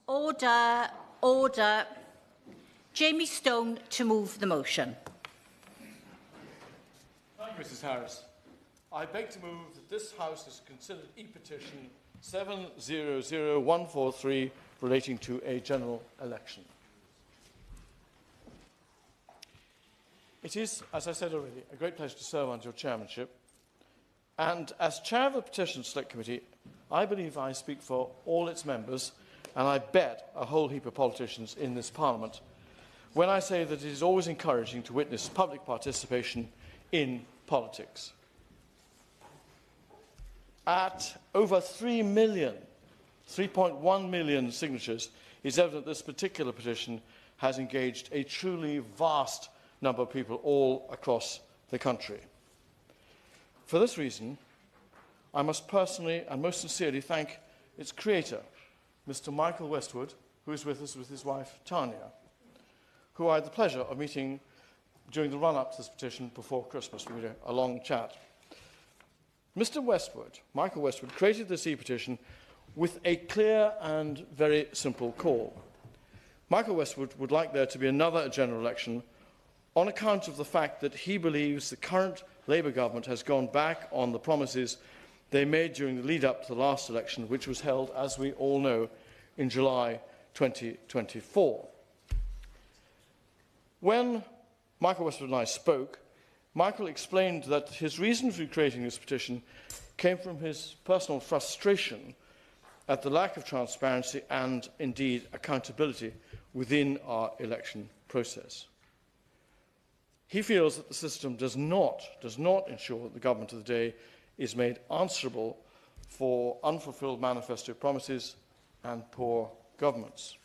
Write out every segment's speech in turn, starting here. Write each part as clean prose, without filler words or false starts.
Order. Order. Jamie Stone to move the motion. Thank you, Mrs Harris. I beg to move that this House has considered e-petition 700143 relating to a general election. It is, as I said already, a great pleasure to serve under your chairmanship. And as chair of the Petition Select Committee, I believe I speak for all its members, and I bet a whole heap of politicians in this Parliament, when I say that it is always encouraging to witness public participation in politics. At over 3 million, 3.1 million signatures, it's evident this particular petition has engaged a truly vast number of people all across the country. For this reason, I must personally and most sincerely thank its creator, Mr. Michael Westwood, who is with us with his wife, Tanya, who I had the pleasure of meeting during the run-up to this petition before Christmas. We had a long chat. Mr. Westwood, Michael Westwood, created this e-petition with a clear and very simple call. Michael Westwood would like there to be another general election on account of the fact that he believes the current Labour government has gone back on the promises they made during the lead-up to the last election, which was held, as we all know, in July 2024. When Michael Westwood and I spoke, Michael explained that his reason for creating this petition came from his personal frustration at the lack of transparency and, indeed, accountability within our election process. He feels that the system does not ensure that the government of the day is made answerable for unfulfilled manifesto promises and poor governments.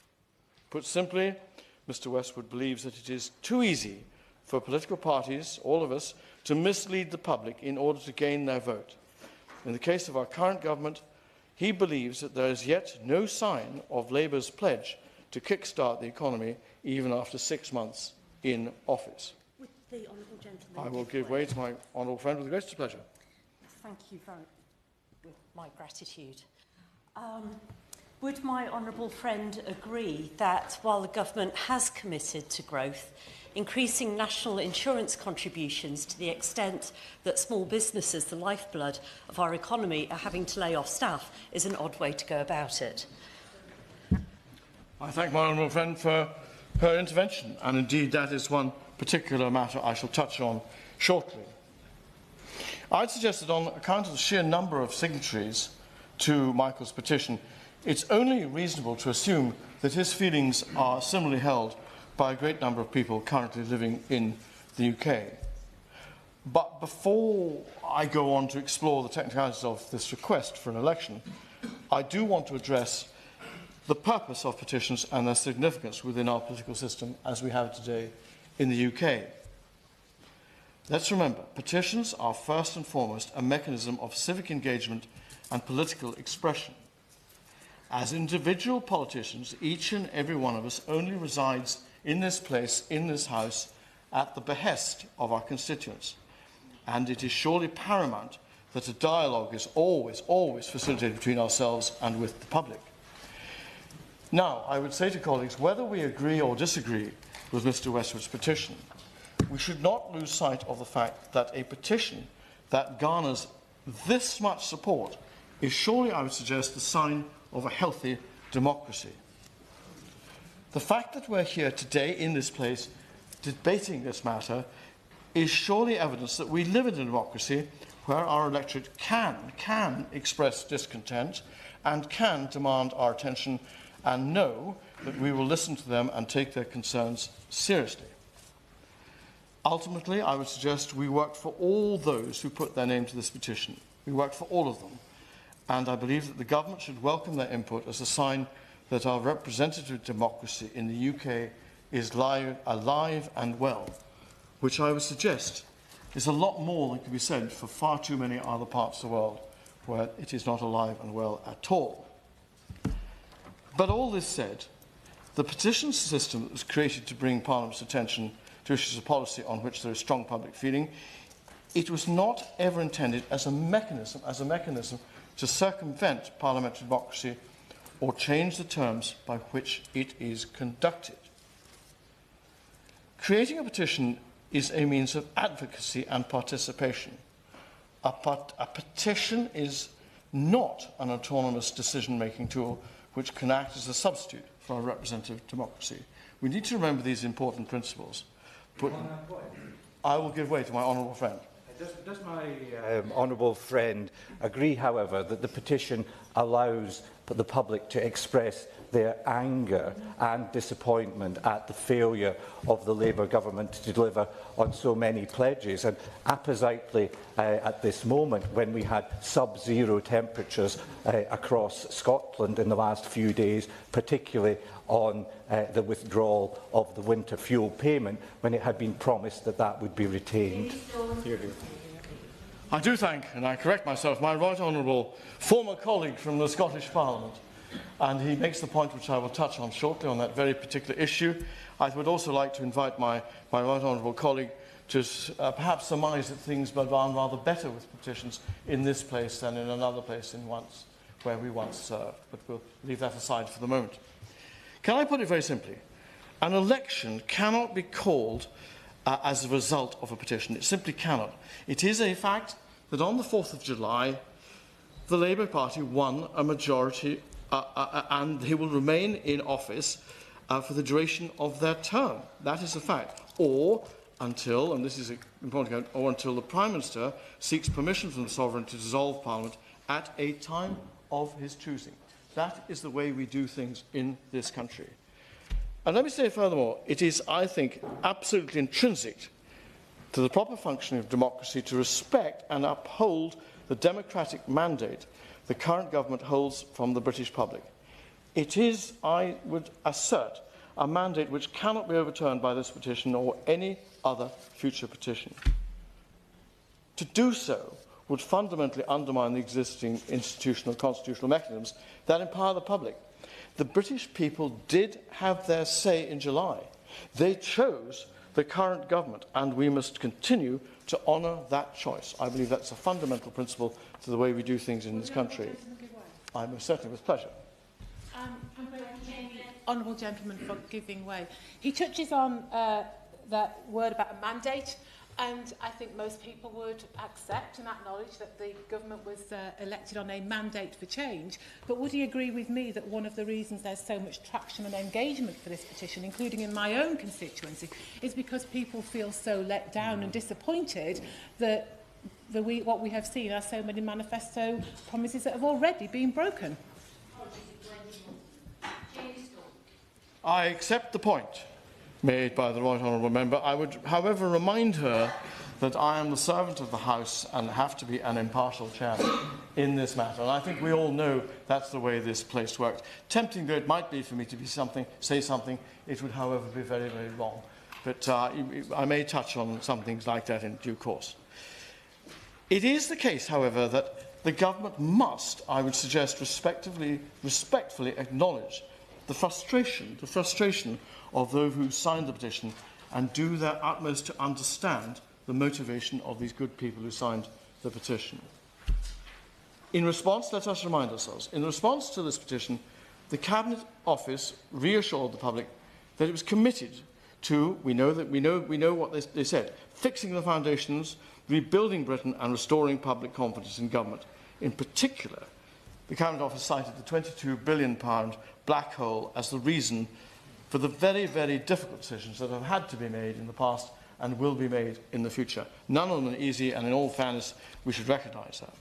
Put simply, Mr. Westwood believes that it is too easy for political parties, all of us, to mislead the public in order to gain their vote. In the case of our current government, he believes that there is yet no sign of Labour's pledge to kickstart the economy even after 6 months in office. Would the honourable gentleman I will give way to my honourable friend with the greatest pleasure. Thank you very much. With my gratitude. Would my honourable friend agree that while the government has committed to growth, increasing national insurance contributions to the extent that small businesses, the lifeblood of our economy, are having to lay off staff is an odd way to go about it? I thank my honourable friend for her intervention, and indeed that is one particular matter I shall touch on shortly. I'd suggest that on account of the sheer number of signatories to Michael's petition, it's only reasonable to assume that his feelings are similarly held by a great number of people currently living in the UK. But before I go on to explore the technicalities of this request for an election, I do want to address the purpose of petitions and their significance within our political system as we have today in the UK. Let's remember, petitions are first and foremost a mechanism of civic engagement and political expression. As individual politicians, each and every one of us only resides in this place, in this House, at the behest of our constituents. And it is surely paramount that a dialogue is always facilitated between ourselves and with the public. Now, I would say to colleagues, whether we agree or disagree with Mr. Westwood's petition, we should not lose sight of the fact that a petition that garners this much support is surely, I would suggest, the sign of a healthy democracy. The fact that we're here today in this place debating this matter is surely evidence that we live in a democracy where our electorate can express discontent and can demand our attention and know that we will listen to them and take their concerns seriously. Ultimately, I would suggest we work for all those who put their name to this petition. We work for all of them. And I believe that the government should welcome their input as a sign that our representative democracy in the UK is alive and well, which I would suggest is a lot more than can be said for far too many other parts of the world where it is not alive and well at all. But all this said, the petition system that was created to bring Parliament's attention to issues of policy on which there is strong public feeling, it was not ever intended as a mechanism to circumvent parliamentary democracy or change the terms by which it is conducted. Creating a petition is a means of advocacy and participation. A petition is not an autonomous decision-making tool which can act as a substitute for a representative democracy. We need to remember these important principles. But I will give way to my honourable friend. Does my honourable friend agree, however, that the petition allows the public to express their anger and disappointment at the failure of the Labour government to deliver on so many pledges? And appositely, at this moment, when we had sub-zero temperatures across Scotland in the last few days, particularly on the withdrawal of the winter fuel payment, when it had been promised that that would be retained. I do thank, and I correct myself, my right honourable former colleague from the Scottish Parliament, and he makes the point which I will touch on shortly on that very particular issue. I would also like to invite my right honourable colleague to perhaps surmise that things were rather better with petitions in this place than in another place where we once served, but we'll leave that aside for the moment. Can I put it very simply? An election cannot be called as a result of a petition. It simply cannot. It is a fact that on the 4th of July, the Labour Party won a majority and they will remain in office for the duration of their term. That is a fact. Or until, and this is important, or until the Prime Minister seeks permission from the Sovereign to dissolve Parliament at a time of his choosing. That is the way we do things in this country. And let me say furthermore, it is, I think, absolutely intrinsic to the proper functioning of democracy to respect and uphold the democratic mandate the current government holds from the British public. It is, I would assert, a mandate which cannot be overturned by this petition or any other future petition. To do so would fundamentally undermine the existing institutional constitutional mechanisms that empower the public. The British people did have their say in July. They chose the current government, and we must continue to honour that choice. I believe that's a fundamental principle to the way we do things in this country. I most certainly, with pleasure. Honourable gentleman for giving way. He touches on that word about a mandate, and I think most people would accept and acknowledge that the government was elected on a mandate for change. But would he agree with me that one of the reasons there's so much traction and engagement for this petition, including in my own constituency, is because people feel so let down and disappointed that what we have seen are so many manifesto promises that have already been broken? I accept the point made by the Right Honourable Member. I would, however, remind her that I am the servant of the House and have to be an impartial chairman in this matter. And I think we all know that's the way this place works. Tempting though it might be for me to say something, it would, however, be very, very wrong. But I may touch on some things like that in due course. It is the case, however, that the government must, I would suggest, respectfully acknowledge the frustration of those who signed the petition and do their utmost to understand the motivation of these good people who signed the petition. In response, let us remind ourselves, in response to this petition, the Cabinet Office reassured the public that it was committed to, we know what they said, fixing the foundations, rebuilding Britain and restoring public confidence in government. In particular, the Cabinet Office cited the £22 billion black hole as the reason for the very, very difficult decisions that have had to be made in the past and will be made in the future. None of them are easy, and in all fairness, we should recognise that.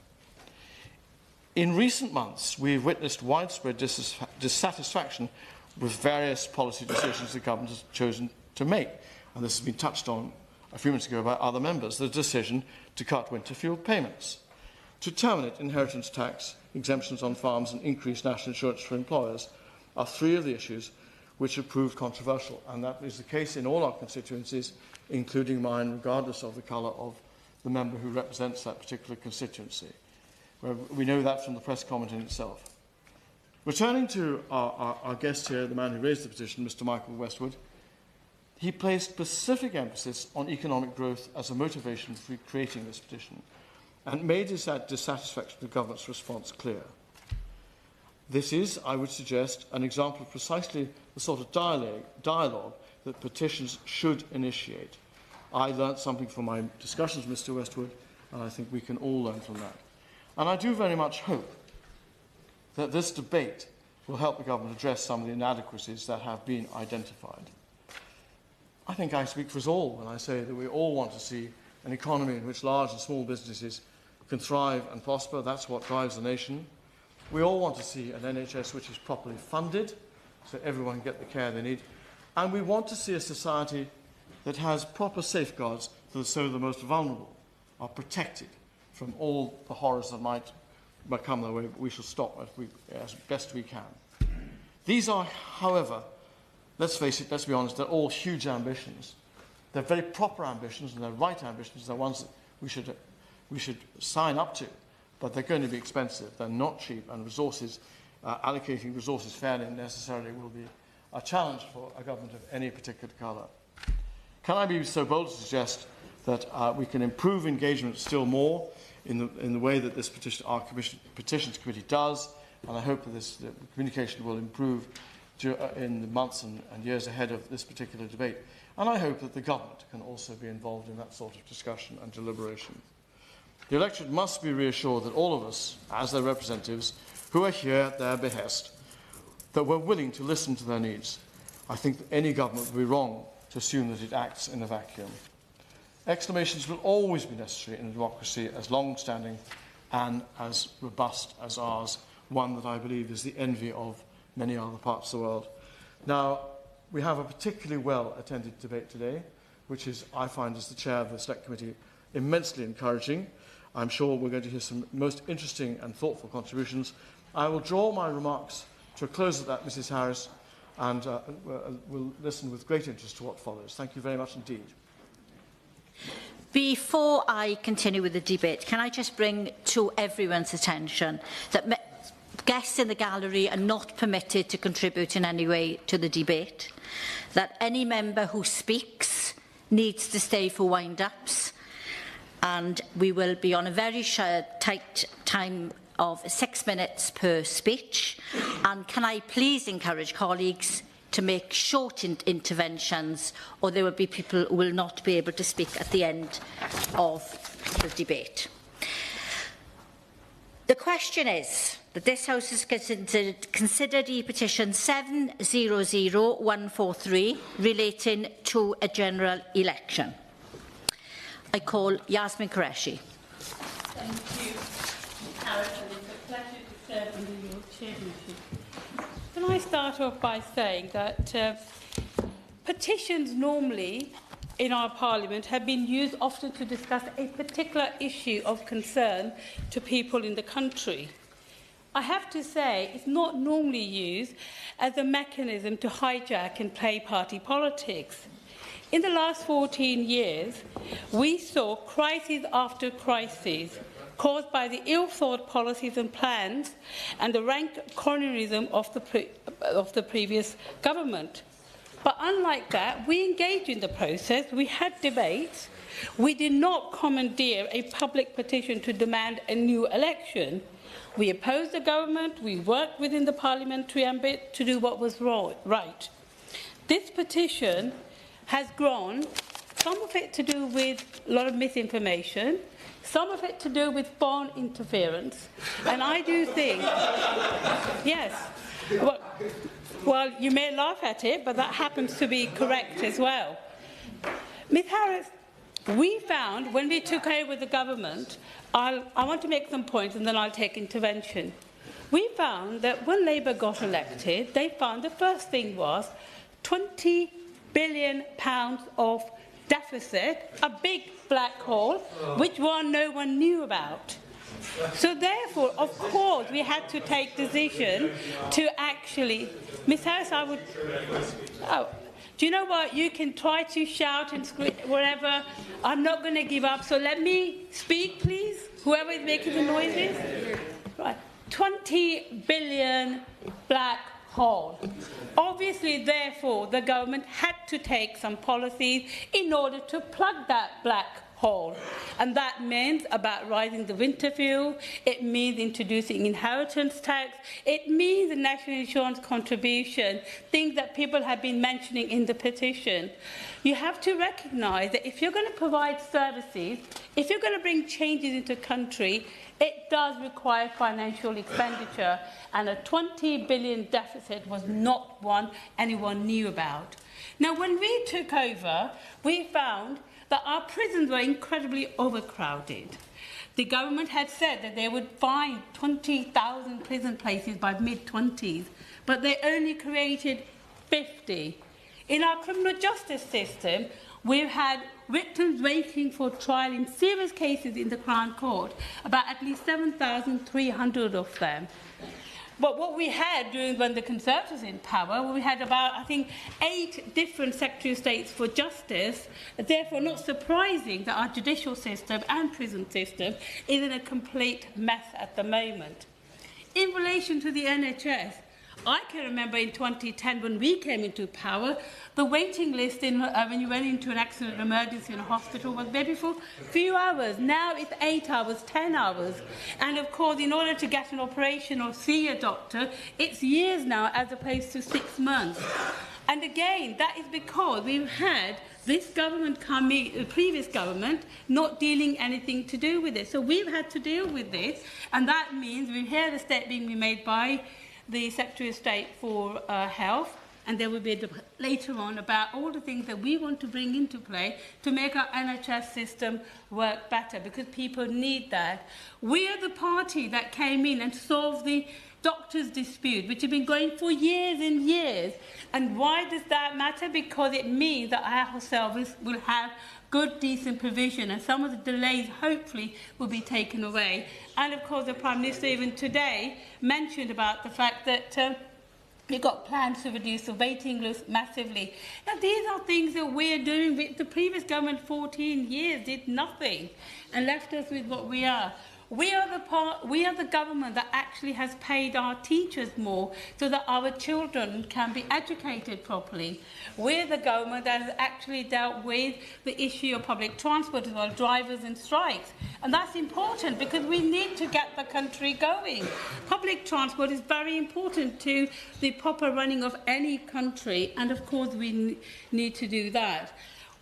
In recent months, we've witnessed widespread dissatisfaction with various policy decisions the government has chosen to make. And this has been touched on a few minutes ago by other members, the decision to cut winter fuel payments, to terminate inheritance tax exemptions on farms and increase national insurance for employers are three of the issues which have proved controversial. And that is the case in all our constituencies, including mine, regardless of the colour of the member who represents that particular constituency. We know that from the press comment in itself. Returning to our guest here, the man who raised the petition, Mr. Michael Westwood, he placed specific emphasis on economic growth as a motivation for creating this petition and made his dissatisfaction with the government's response clear. This is, I would suggest, an example of precisely the sort of dialogue that petitions should initiate. I learnt something from my discussions with Mr Westwood, and I think we can all learn from that. And I do very much hope that this debate will help the government address some of the inadequacies that have been identified. I think I speak for us all when I say that we all want to see an economy in which large and small businesses can thrive and prosper. That's what drives the nation. We all want to see an NHS which is properly funded, so everyone can get the care they need. And we want to see a society that has proper safeguards so the most vulnerable are protected from all the horrors that might come their way. We shall stop as best we can. These are, however, let's face it, let's be honest, they're all huge ambitions. They're very proper ambitions, and they're right ambitions. They're ones that we should sign up to, but they're going to be expensive. They're not cheap, and allocating resources fairly and necessarily will be a challenge for a government of any particular colour. Can I be so bold to suggest that we can improve engagement still more in the way that this our Petitions Committee does, and I hope that the communication will improve in the months and years ahead of this particular debate. And I hope that the government can also be involved in that sort of discussion and deliberation. The electorate must be reassured that all of us, as their representatives, who are here at their behest, that we're willing to listen to their needs. I think that any government would be wrong to assume that it acts in a vacuum. Exclamations will always be necessary in a democracy as long-standing and as robust as ours, one that I believe is the envy of many other parts of the world. Now, we have a particularly well-attended debate today, which is, I find, as the chair of the Select Committee, immensely encouraging. I'm sure we're going to hear some most interesting and thoughtful contributions. I will draw my remarks to a close at that, Mrs Harris, and we'll listen with great interest to what follows. Thank you very much indeed. Before I continue with the debate, can I just bring to everyone's attention that guests in the gallery are not permitted to contribute in any way to the debate, that any member who speaks needs to stay for wind-ups, and we will be on a very tight time of 6 minutes per speech. And can I please encourage colleagues to make short interventions, or there will be people who will not be able to speak at the end of the debate. The question is that this House has considered e-petition 700143 relating to a general election. I call Yasmin Qureshi. Thank you, Harris, and it's a pleasure to serve under your chairmanship. Can I start off by saying that petitions normally in our Parliament have been used often to discuss a particular issue of concern to people in the country. I have to say it's not normally used as a mechanism to hijack and play party politics. In the last 14 years, we saw crisis after crisis caused by the ill-thought policies and plans and the rank coronerism of the previous government. But unlike that, we engaged in the process, we had debates, we did not commandeer a public petition to demand a new election. We opposed the government, we worked within the parliamentary ambit to do what was right. This petition has grown, some of it to do with a lot of misinformation, some of it to do with foreign interference, and I do think, yes, well, you may laugh at it, but that happens to be correct as well. Ms Harris, we found, when we took over the government, I want to make some points and then I'll take intervention. We found that when Labour got elected, they found the first thing was £20 billion of deficit, a big black hole, which no one knew about. So therefore, of course, we had to take decision to actually... Ms Harris, I would... Oh, do you know what? You can try to shout and scream, whatever. I'm not going to give up. So let me speak, please, whoever is making the noises. Right. 20 billion black hole. Obviously, therefore, the government had to take some policies in order to plug that black whole. And that means about rising the winter fuel, it means introducing inheritance tax, it means the national insurance contribution, things that people have been mentioning in the petition. You have to recognise that if you're going to provide services, if you're going to bring changes into the country, it does require financial expenditure, and a 20 billion deficit was not one anyone knew about. Now, when we took over, we found that our prisons were incredibly overcrowded. The government had said that they would find 20,000 prison places by mid-20s, but they only created 50. In our criminal justice system, we've had victims waiting for trial in serious cases in the Crown Court, about at least 7,300 of them. But what we had during when the Conservatives were in power, we had about, I think, 8 different Secretary of States for Justice. Therefore, not surprising that our judicial system and prison system is in a complete mess at the moment. In relation to the NHS, I can remember in 2010 when we came into power, the waiting list when you went into an accident emergency in a hospital was maybe for a few hours. Now it's 8 hours, 10 hours. And of course, in order to get an operation or see a doctor, it's years now as opposed to 6 months. And again, that is because we've had this government the previous government, not dealing anything to do with it. So we've had to deal with this, and that means we hear the step being made by the Secretary of State for Health, and there will be a debate later on about all the things that we want to bring into play to make our NHS system work better, because people need that. We are the party that came in and solved the doctors' dispute, which has been going for years and years. And why does that matter? Because it means that our health service will have good, decent provision, and some of the delays, hopefully, will be taken away. And, of course, the Prime Minister even today mentioned about the fact that we've got plans to reduce the waiting list massively. Now, these are things that we're doing. The previous government, 14 years, did nothing and left us with what we are. We are the government that actually has paid our teachers more so that our children can be educated properly. We're the government that has actually dealt with the issue of public transport as well, drivers and strikes. And that's important because we need to get the country going. Public transport is very important to the proper running of any country, and of course we need to do that.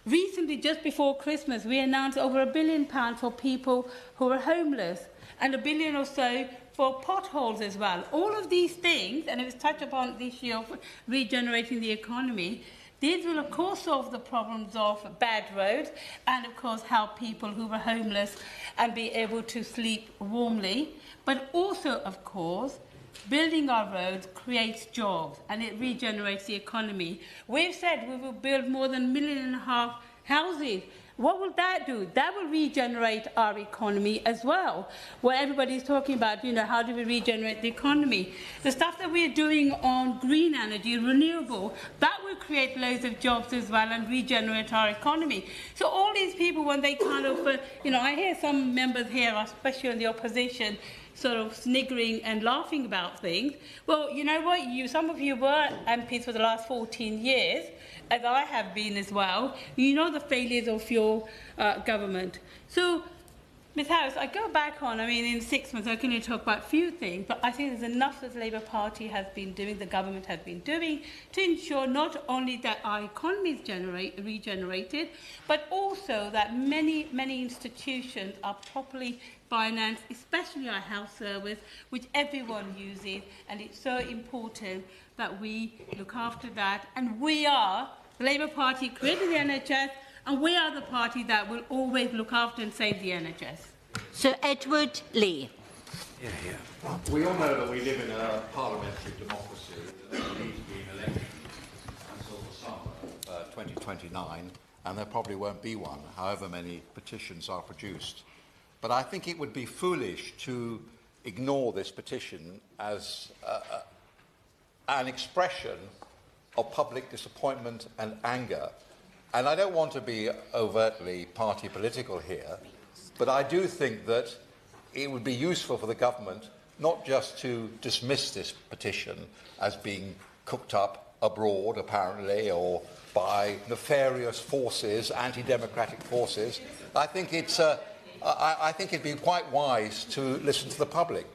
Recently, just before Christmas, we announced over £1 billion for people who are homeless and £1 billion or so for potholes as well. All of these things, and it was touched upon the issue of regenerating the economy, these will of course solve the problems of bad roads and of course help people who are homeless and be able to sleep warmly. But also, of course, building our roads creates jobs and it regenerates the economy. We've said we will build more than 1.5 million houses. What will that do? That will regenerate our economy as well. Where everybody's talking about, you know, how do we regenerate the economy? The stuff that we're doing on green energy, renewable, that will create loads of jobs as well and regenerate our economy. So all these people, when they kind of, you know, I hear some members here, especially in the opposition, sort of sniggering and laughing about things. Well, you know what? Some of you were MPs for the last 14 years, as I have been as well. You know the failures of your government. So, Ms Harris, I go back on, I mean, in 6 months I can only talk about a few things, but I think there's enough that the Labour Party has been doing, the government has been doing, to ensure not only that our economy is regenerated, but also that many institutions are properly financed, especially our health service, which everyone uses, and it's so important that we look after that. And we are, the Labour Party created the NHS, and we are the party that will always look after and save the NHS. Sir Edward Lee. We all know that we live in a parliamentary democracy that there need to be an election until the summer of 2029, and there probably won't be one, however many petitions are produced. But I think it would be foolish to ignore this petition as an expression of public disappointment and anger. And I don't want to be overtly party political here, but I do think that it would be useful for the government not just to dismiss this petition as being cooked up abroad, apparently, or by nefarious forces, anti-democratic forces, I think I think it'd be quite wise to listen to the public.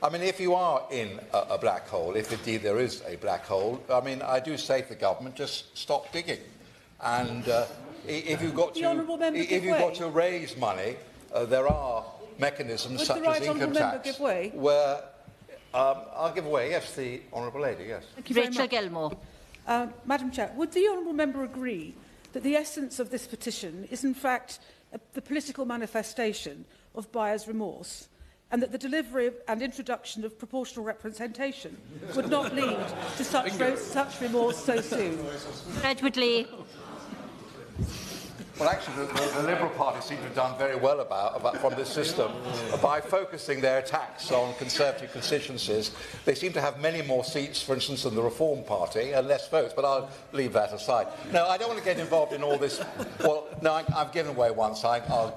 I mean, if you are in a black hole, if indeed there is a black hole, I mean, I do say to the government, just stop digging. And if you've got to raise money, there are mechanisms such as income tax where I'll give way. Yes, the honourable lady. Yes. Thank you very Rachel much. Gilmore. Madam Chair, would the honourable member agree that the essence of this petition is in fact the political manifestation of buyer's remorse, and that the delivery and introduction of proportional representation would not lead to such remorse so soon? Edward Lee. Well, actually, the Liberal Party seem to have done very well from this system by focusing their attacks on Conservative constituencies. They seem to have many more seats, for instance, than the Reform Party, and less votes, but I'll leave that aside. No, I don't want to get involved in all this. Well, no, I've given away once. I'll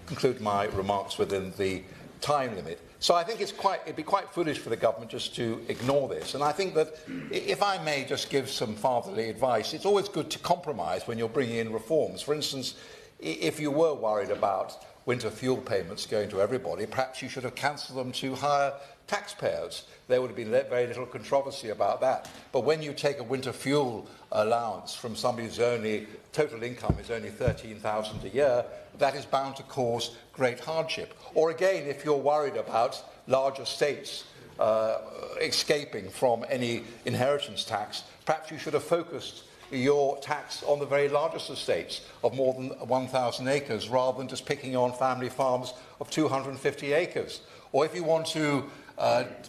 conclude my remarks within the time limit. So I think it'd be quite foolish for the government just to ignore this. And I think that, if I may just give some fatherly advice, it's always good to compromise when you're bringing in reforms. For instance, if you were worried about winter fuel payments going to everybody, perhaps you should have cancelled them to higher taxpayers. There would have been very little controversy about that. But when you take a winter fuel allowance from somebody whose total income is only £13,000 a year, that is bound to cause great hardship. Or again, if you're worried about large estates escaping from any inheritance tax, perhaps you should have focused your tax on the very largest estates of more than 1,000 acres, rather than just picking on family farms of 250 acres. Or if you want to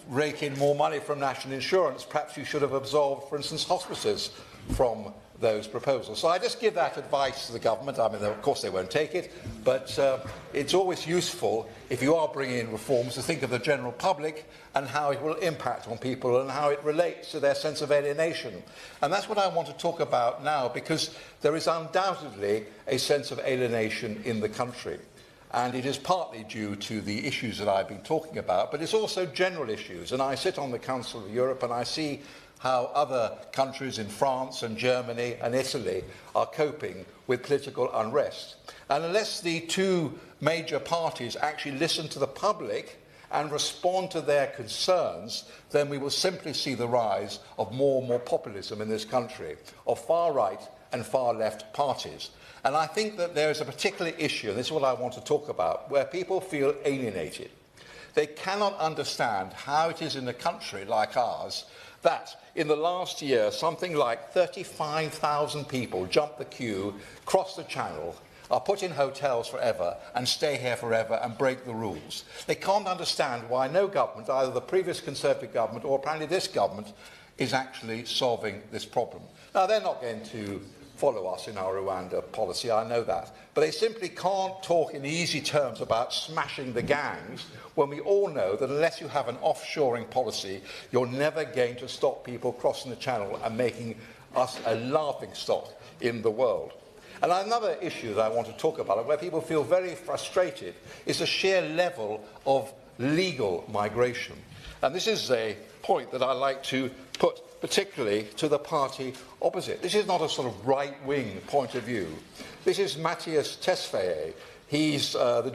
rake in more money from national insurance, perhaps you should have absolved, for instance, hospices from those proposals. So I just give that advice to the government. I mean, of course they won't take it, but it's always useful, if you are bringing in reforms, to think of the general public and how it will impact on people and how it relates to their sense of alienation. And that's what I want to talk about now, because there is undoubtedly a sense of alienation in the country. And it is partly due to the issues that I've been talking about, but it's also general issues. And I sit on the Council of Europe and I see how other countries in France and Germany and Italy are coping with political unrest. And unless the two major parties actually listen to the public and respond to their concerns, then we will simply see the rise of more and more populism in this country, of far-right and far-left parties. And I think that there is a particular issue, and this is what I want to talk about, where people feel alienated. They cannot understand how it is in a country like ours that in the last year, something like 35,000 people jump the queue, cross the channel, are put in hotels forever and stay here forever and break the rules. They can't understand why no government, either the previous Conservative government or apparently this government, is actually solving this problem. Now, they're not going to follow us in our Rwanda policy, I know that. But they simply can't talk in easy terms about smashing the gangs when we all know that unless you have an offshoring policy, you're never going to stop people crossing the channel and making us a laughingstock in the world. And another issue that I want to talk about, where people feel very frustrated, is the sheer level of legal migration. And this is a point that I like to put particularly to the party opposite. This is not a sort of right-wing point of view. This is Matthias Tesfaye. He's the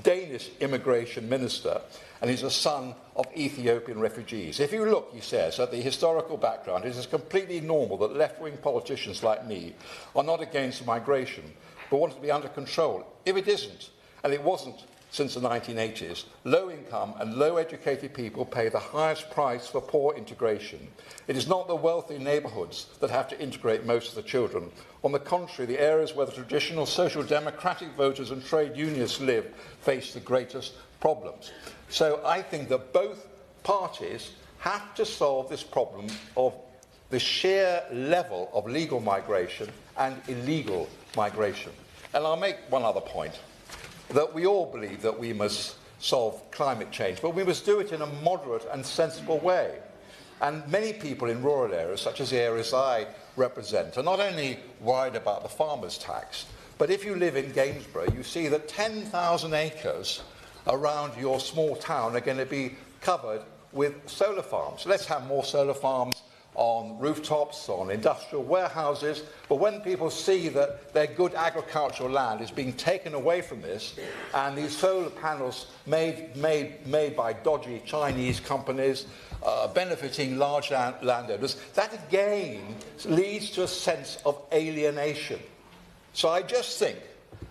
Danish immigration minister, and he's a son of Ethiopian refugees. If you look, he says, at the historical background, it is completely normal that left-wing politicians like me are not against migration, but want it to be under control. If it isn't, and it wasn't since the 1980s, low-income and low-educated people pay the highest price for poor integration. It is not the wealthy neighbourhoods that have to integrate most of the children. On the contrary, the areas where the traditional social democratic voters and trade unionists live face the greatest problems. So I think that both parties have to solve this problem of the sheer level of legal migration and illegal migration. And I'll make one other point, that we all believe that we must solve climate change, but we must do it in a moderate and sensible way. And many people in rural areas, such as the areas I represent, are not only worried about the farmer's tax, but if you live in Gainsborough, you see that 10,000 acres around your small town are going to be covered with solar farms. Let's have more solar farms on rooftops, on industrial warehouses, but when people see that their good agricultural land is being taken away from this, and these solar panels made by dodgy Chinese companies, benefiting large landowners, that again leads to a sense of alienation. So I just think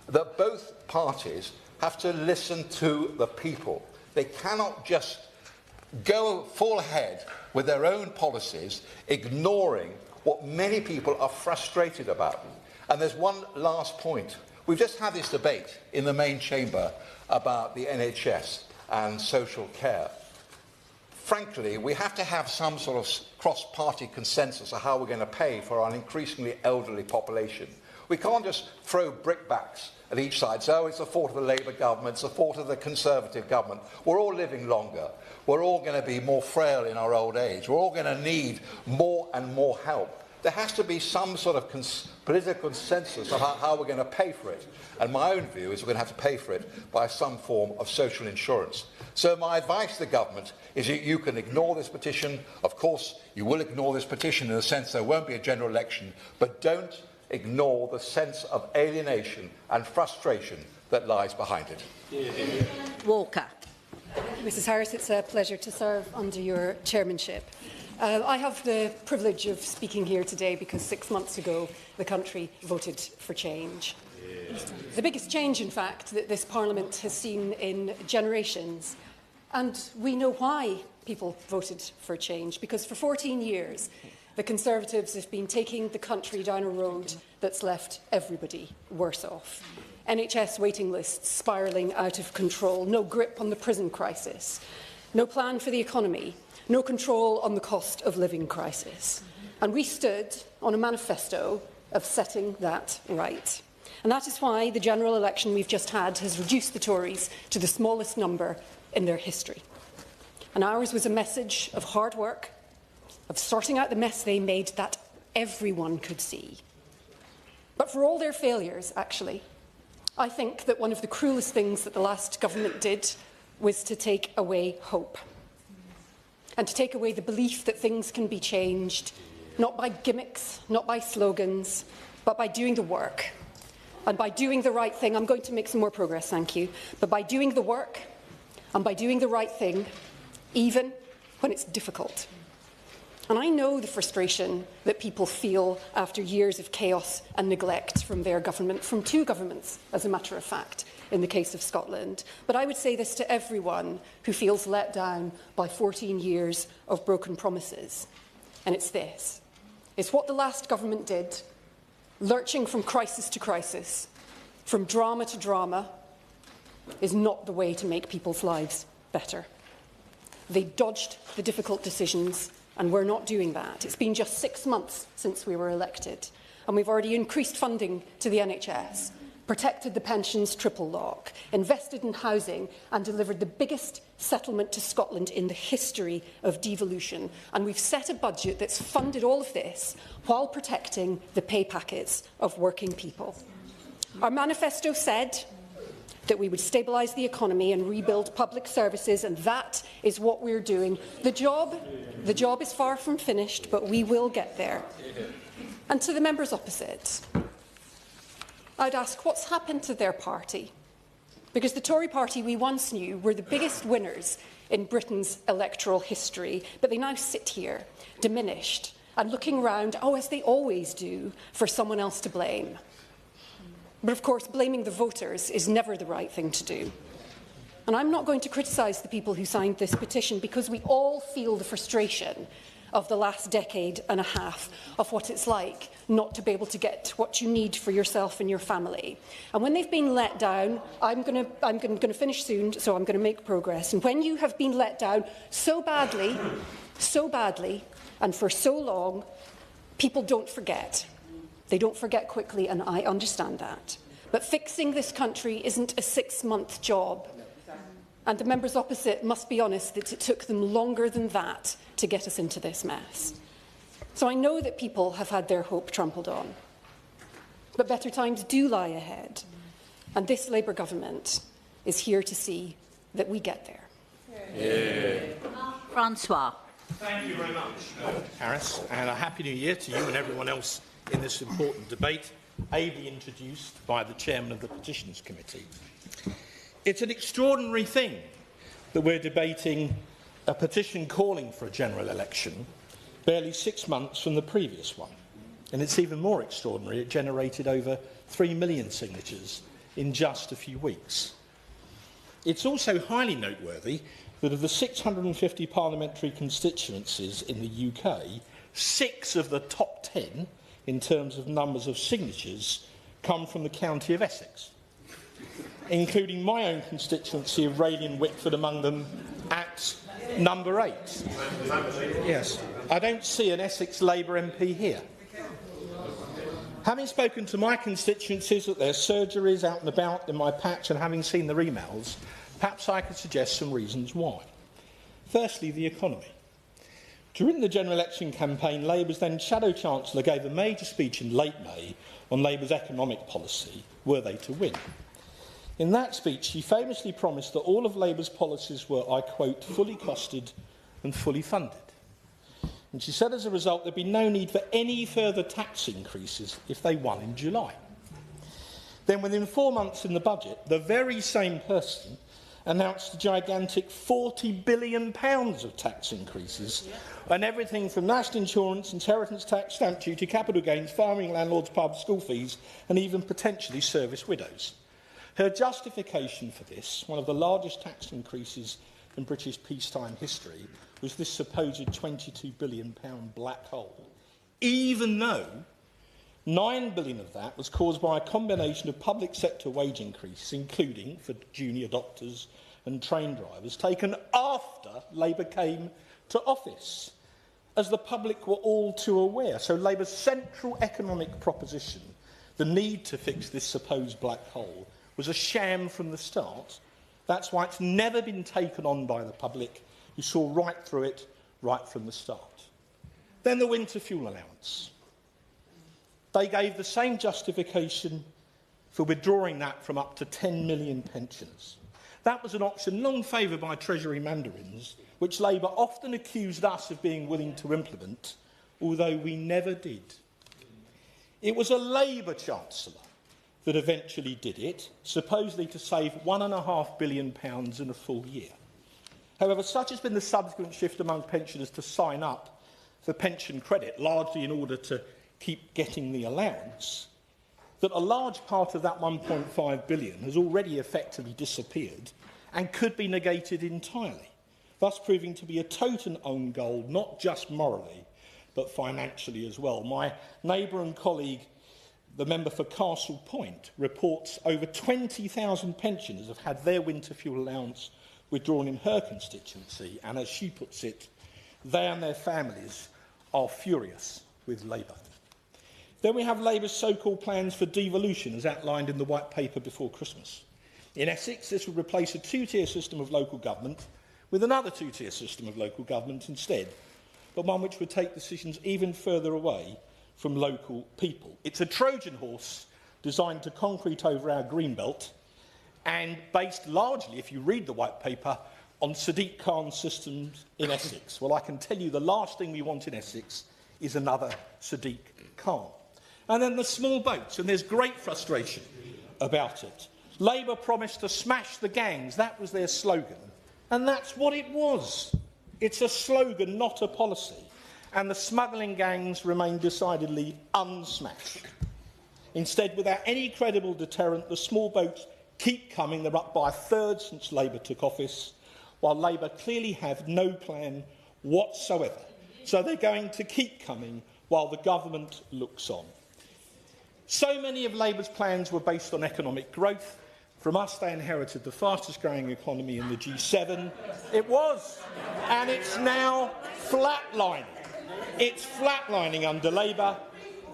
that both parties have to listen to the people. They cannot just go full ahead with their own policies, ignoring what many people are frustrated about. And there's one last point. We've just had this debate in the main chamber about the NHS and social care. Frankly, we have to have some sort of cross-party consensus of how we're going to pay for our increasingly elderly population. We can't just throw brickbats at each side. So it's the fault of the Labour government, it's the fault of the Conservative government. We're all living longer. We're all going to be more frail in our old age. We're all going to need more and more help. There has to be some sort of political consensus of how we're going to pay for it. And my own view is we're going to have to pay for it by some form of social insurance. So my advice to the government is that you can ignore this petition. Of course, you will ignore this petition in the sense there won't be a general election, but don't ignore the sense of alienation and frustration that lies behind it. Walker. Mrs Harris, it's a pleasure to serve under your chairmanship. I have the privilege of speaking here today because 6 months ago the country voted for change. The biggest change, in fact, that this Parliament has seen in generations. And we know why people voted for change, because for 14 years the Conservatives have been taking the country down a road that's left everybody worse off. NHS waiting lists spiralling out of control, no grip on the prison crisis, no plan for the economy, no control on the cost of living crisis. And we stood on a manifesto of setting that right. And that is why the general election we've just had has reduced the Tories to the smallest number in their history. And ours was a message of hard work, of sorting out the mess they made that everyone could see. But for all their failures, actually, I think that one of the cruelest things that the last government did was to take away hope. And to take away the belief that things can be changed, not by gimmicks, not by slogans, but by doing the work. And by doing the right thing, I'm going to make some more progress, thank you, but by doing the work and by doing the right thing, even when it's difficult. And I know the frustration that people feel after years of chaos and neglect from their government, from two governments, as a matter of fact, in the case of Scotland. But I would say this to everyone who feels let down by 14 years of broken promises. And it's this. It's what the last government did, lurching from crisis to crisis, from drama to drama, is not the way to make people's lives better. They dodged the difficult decisions, and we're not doing that. It's been just 6 months since we were elected, and we've already increased funding to the NHS, protected the pensions triple lock, invested in housing and delivered the biggest settlement to Scotland in the history of devolution. And we've set a budget that's funded all of this while protecting the pay packets of working people. Our manifesto said that we would stabilise the economy and rebuild public services, and that is what we're doing. The job is far from finished, but we will get there. And to the members opposite, I'd ask what's happened to their party? Because the Tory party we once knew were the biggest winners in Britain's electoral history, but they now sit here, diminished, and looking round, as they always do, for someone else to blame. But of course, blaming the voters is never the right thing to do. And I'm not going to criticise the people who signed this petition, because we all feel the frustration of the last decade and a half of what it's like not to be able to get what you need for yourself and your family. And when they've been let down, I'm going to finish soon, so I'm going to make progress. And when you have been let down so badly, and for so long, people don't forget. They don't forget quickly, and I understand that. But fixing this country isn't a 6-month job. And the members opposite must be honest that it took them longer than that to get us into this mess. So I know that people have had their hope trampled on. But better times do lie ahead. And this Labour government is here to see that we get there. Francois. Thank you very much, Harris, and a Happy New Year to you and everyone else in this important debate, ably introduced by the Chairman of the Petitions Committee. It's an extraordinary thing that we're debating a petition calling for a general election barely 6 months from the previous one. And it's even more extraordinary, it generated over 3 million signatures in just a few weeks. It's also highly noteworthy that of the 650 parliamentary constituencies in the UK, 6 of the top 10, in terms of numbers of signatures, come from the county of Essex, including my own constituency of Rayleigh and Wickford among them at number 8. Yes, I don't see an Essex Labour MP here. Having spoken to my constituencies at their surgeries out and about in my patch and having seen their emails, perhaps I could suggest some reasons why. Firstly, the economy. During the general election campaign, Labour's then Shadow Chancellor gave a major speech in late May on Labour's economic policy, were they to win. In that speech, she famously promised that all of Labour's policies were, I quote, fully costed and fully funded. And she said as a result there'd be no need for any further tax increases if they won in July. Then within 4 months in the budget, the very same person announced a gigantic £40 billion of tax increases on everything from national insurance, inheritance tax, stamp duty, capital gains, farming, landlords, pubs, school fees, and even potentially service widows. Her justification for this, one of the largest tax increases in British peacetime history, was this supposed £22 billion black hole, even though 9 billion of that was caused by a combination of public sector wage increases, including for junior doctors and train drivers, taken after Labour came to office, as the public were all too aware. So Labour's central economic proposition, the need to fix this supposed black hole, was a sham from the start. That's why it's never been taken on by the public, who saw right through it right from the start. Then the winter fuel allowance. They gave the same justification for withdrawing that from up to 10 million pensioners. That was an option long favoured by Treasury mandarins, which Labour often accused us of being willing to implement, although we never did. It was a Labour Chancellor that eventually did it, supposedly to save £1.5 billion in a full year. However, such has been the subsequent shift among pensioners to sign up for pension credit, largely in order to keep getting the allowance, that a large part of that 1.5 billion has already effectively disappeared and could be negated entirely, thus proving to be a total own goal, not just morally, but financially as well. My neighbour and colleague, the member for Castle Point, reports over 20,000 pensioners have had their winter fuel allowance withdrawn in her constituency, and as she puts it, they and their families are furious with Labour. Then we have Labour's so-called plans for devolution, as outlined in the White Paper before Christmas. In Essex, this would replace a two-tier system of local government with another two-tier system of local government instead, but one which would take decisions even further away from local people. It's a Trojan horse designed to concrete over our green belt and based largely, if you read the White Paper, on Sadiq Khan's systems in Essex. Well, I can tell you the last thing we want in Essex is another Sadiq Khan. And then the small boats, and there's great frustration about it. Labour promised to smash the gangs. That was their slogan. And that's what it was. It's a slogan, not a policy. And the smuggling gangs remain decidedly unsmashed. Instead, without any credible deterrent, the small boats keep coming. They're up by a third since Labour took office, while Labour clearly have no plan whatsoever. So they're going to keep coming while the government looks on. So many of Labour's plans were based on economic growth. From us, they inherited the fastest growing economy in the G7. It was, and it's now flatlining. It's flatlining under Labour.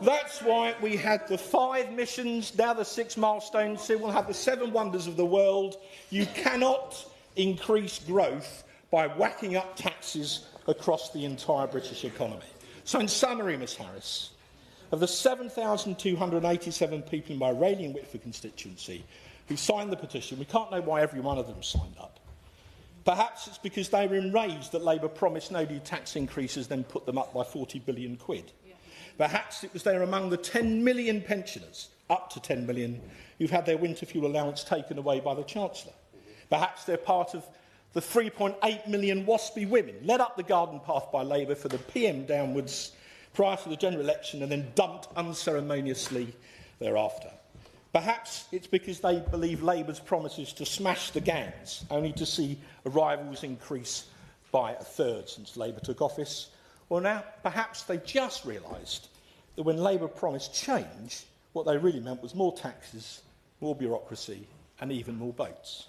That's why we had the 5 missions, now the 6 milestones. So we'll have the 7 wonders of the world. You cannot increase growth by whacking up taxes across the entire British economy. So in summary, Ms Harris, of the 7,287 people in my Rayleigh and Wickford constituency who signed the petition, we can't know why every one of them signed up, Perhaps it's because they were enraged that Labour promised no new tax increases, then put them up by 40 billion quid. Perhaps it was they were among the 10 million pensioners, up to 10 million, who've had their winter fuel allowance taken away by the Chancellor. Perhaps they're part of the 3.8 million waspy women led up the garden path by Labour for the PM downwards prior to the general election and then dumped unceremoniously thereafter. Perhaps it's because they believe Labour's promises to smash the gangs, only to see arrivals increase by a third since Labour took office. Or now, perhaps they just realised that when Labour promised change, what they really meant was more taxes, more bureaucracy and even more boats.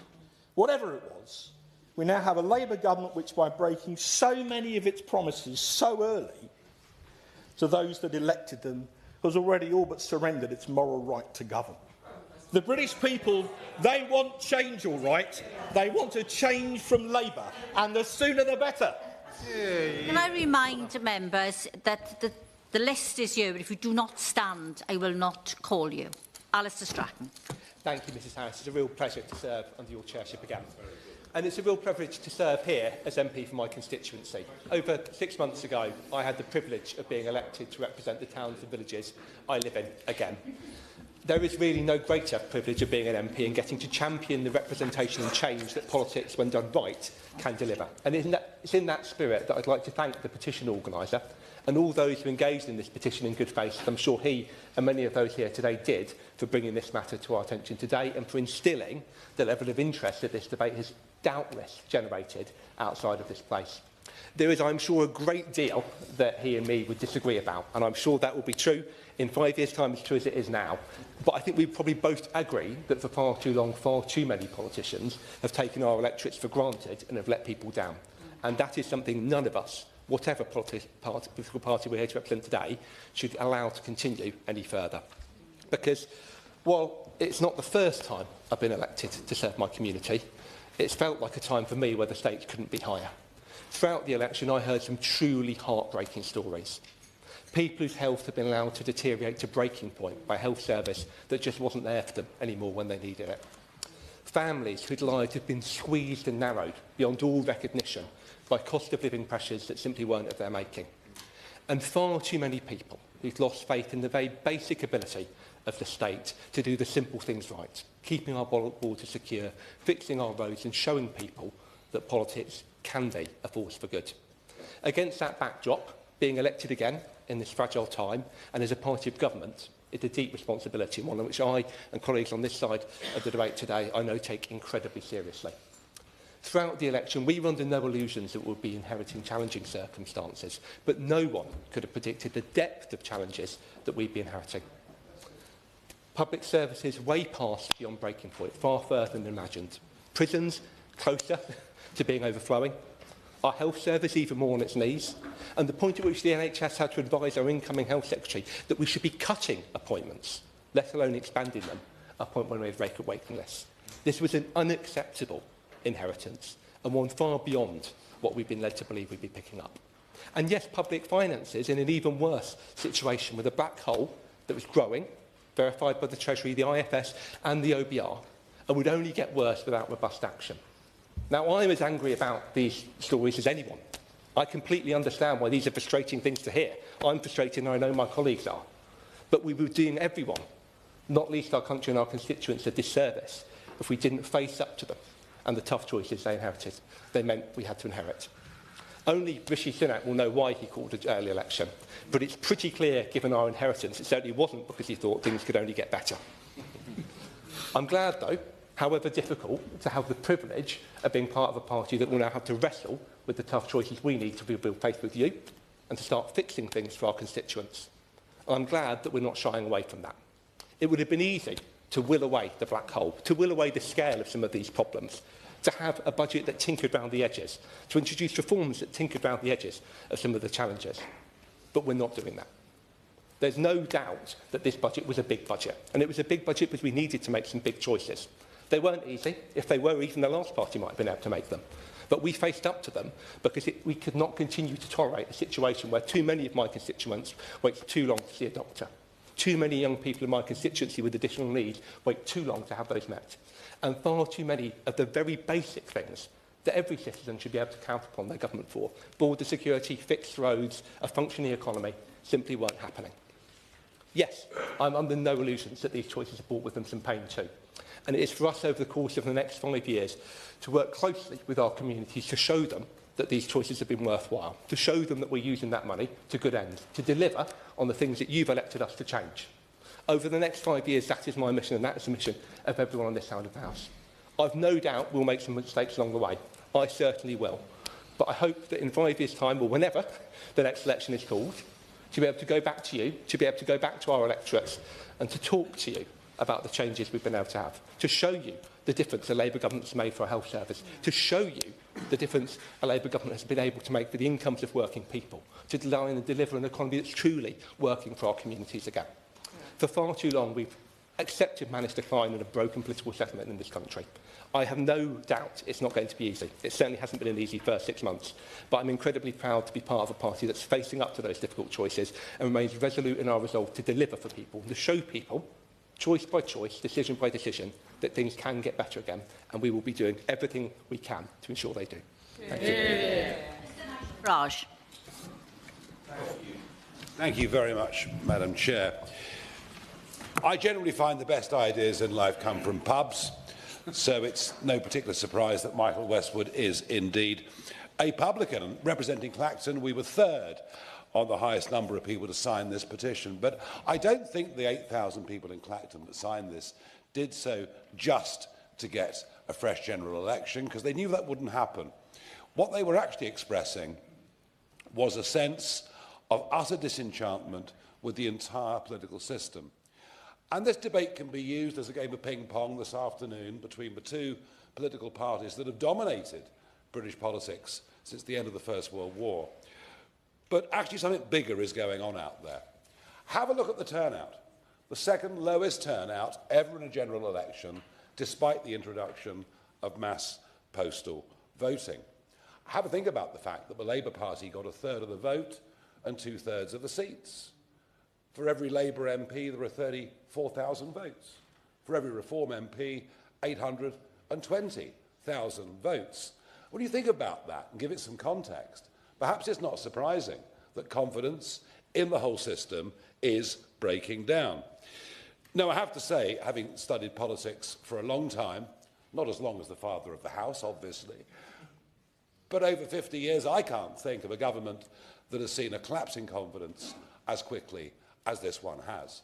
Whatever it was, we now have a Labour government which, by breaking so many of its promises so early to those that elected them, has already all but surrendered its moral right to govern. The British people, they want change, all right. They want a change from Labour, and the sooner the better. Can I remind members that the list is here, but if you do not stand, I will not call you. Alistair Stratton. Thank you, Mrs Harris. It's a real pleasure to serve under your chairship again. And it's a real privilege to serve here as MP for my constituency. Over 6 months ago, I had the privilege of being elected to represent the towns and villages I live in again. There is really no greater privilege of being an MP and getting to champion the representation and change that politics, when done right, can deliver. And it's in that spirit that I'd like to thank the petition organiser and all those who engaged in this petition in good faith. I'm sure he and many of those here today did, for bringing this matter to our attention today and for instilling the level of interest that this debate has doubtless generated outside of this place. There is, I'm sure, a great deal that he and me would disagree about, and I'm sure that will be true in 5 years' time as true as it is now. But I think we probably both agree that for far too long, far too many politicians have taken our electorates for granted and have let people down. And that is something none of us, whatever political party we're here to represent today, should allow to continue any further. Because while it's not the first time I've been elected to serve my community, it's felt like a time for me where the stakes couldn't be higher. Throughout the election, I heard some truly heartbreaking stories. People whose health had been allowed to deteriorate to breaking point by a health service that just wasn't there for them anymore when they needed it. Families whose lives had been squeezed and narrowed beyond all recognition by cost of living pressures that simply weren't of their making. And far too many people who'd lost faith in the very basic ability of the state to do the simple things right, keeping our borders secure, fixing our roads and showing people that politics can be a force for good. Against that backdrop, being elected again in this fragile time and as a party of government is a deep responsibility, one which I and colleagues on this side of the debate today I know take incredibly seriously. Throughout the election, we were under no illusions that we would be inheriting challenging circumstances, but no one could have predicted the depth of challenges that we'd be inheriting. Public services way past beyond breaking point, far further than imagined. Prisons closer to being overflowing. Our health service even more on its knees. And the point at which the NHS had to advise our incoming health secretary that we should be cutting appointments, let alone expanding them, a point when we had record waiting lists. This was an unacceptable inheritance and one far beyond what we've been led to believe we'd be picking up. And yes, public finances in an even worse situation with a black hole that was growing, verified by the Treasury, the IFS and the OBR, and would only get worse without robust action. Now, I'm as angry about these stories as anyone. I completely understand why these are frustrating things to hear. I'm frustrated and I know my colleagues are. But we were doing everyone, not least our country and our constituents, a disservice if we didn't face up to them and the tough choices they inherited. They meant we had to inherit. Only Rishi Sunak will know why he called an early election. But it's pretty clear, given our inheritance, it certainly wasn't because he thought things could only get better. I'm glad, though, however difficult, to have the privilege of being part of a party that will now have to wrestle with the tough choices we need to rebuild faith with you and to start fixing things for our constituents. And I'm glad that we're not shying away from that. It would have been easy to will away the black hole, to will away the scale of some of these problems, to have a budget that tinkered round the edges, to introduce reforms that tinkered round the edges of some of the challenges. But we're not doing that. There's no doubt that this budget was a big budget, and it was a big budget because we needed to make some big choices. They weren't easy. If they were, even the last party might have been able to make them. But we faced up to them because we could not continue to tolerate a situation where too many of my constituents wait too long to see a doctor. Too many young people in my constituency with additional needs wait too long to have those met. And far too many of the very basic things that every citizen should be able to count upon their government for. Border security, fixed roads, a functioning economy simply weren't happening. Yes, I'm under no illusions that these choices have brought with them some pain too. And it is for us over the course of the next 5 years to work closely with our communities to show them that these choices have been worthwhile, to show them that we're using that money to good end, to deliver on the things that you've elected us to change. Over the next 5 years, that is my mission, and that is the mission of everyone on this side of the House. I've no doubt we'll make some mistakes along the way. I certainly will. But I hope that in 5 years' time, or whenever the next election is called, to be able to go back to you, to be able to go back to our electorates and to talk to you about the changes we've been able to have, to show you the difference the Labour government has made for our health service, to show you the difference a Labour government has been able to make for the incomes of working people, to design and deliver an economy that's truly working for our communities again. For far too long, we've accepted managed decline and a broken political settlement in this country. I have no doubt it's not going to be easy. It certainly hasn't been an easy first 6 months. But I'm incredibly proud to be part of a party that's facing up to those difficult choices and remains resolute in our resolve to deliver for people, to show people, choice by choice, decision by decision, that things can get better again. And we will be doing everything we can to ensure they do. Thank you. Raj. Thank you very much, Madam Chair. I generally find the best ideas in life come from pubs, so it's no particular surprise that Michael Westwood is indeed a publican. Representing Clacton, we were third on the highest number of people to sign this petition, but I don't think the 8,000 people in Clacton that signed this did so just to get a fresh general election, because they knew that wouldn't happen. What they were actually expressing was a sense of utter disenchantment with the entire political system. And this debate can be used as a game of ping-pong this afternoon between the two political parties that have dominated British politics since the end of the First World War. But actually something bigger is going on out there. Have a look at the turnout. The second lowest turnout ever in a general election, despite the introduction of mass postal voting. Have a think about the fact that the Labour Party got a third of the vote and 2/3 of the seats. For every Labour MP, there are 34,000 votes. For every Reform MP, 820,000 votes. When you think about that and give it some context, perhaps it's not surprising that confidence in the whole system is breaking down. Now, I have to say, having studied politics for a long time, not as long as the father of the house, obviously, but over 50 years, I can't think of a government that has seen a collapse in confidence as quickly as this one has.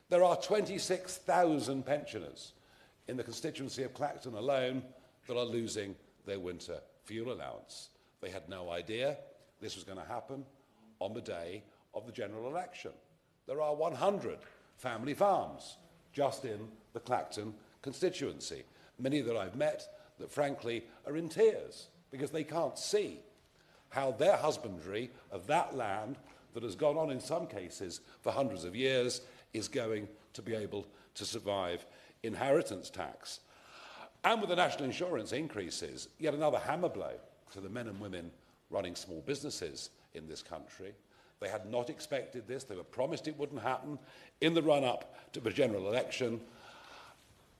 There are 26,000 pensioners in the constituency of Clacton alone that are losing their winter fuel allowance. They had no idea this was going to happen on the day of the general election. There are 100 family farms just in the Clacton constituency, many that I've met that frankly are in tears because they can't see how their husbandry of that land that has gone on in some cases for hundreds of years is going to be able to survive inheritance tax. And with the national insurance increases, yet another hammer blow to the men and women running small businesses in this country. They had not expected this. They were promised it wouldn't happen in the run-up to the general election.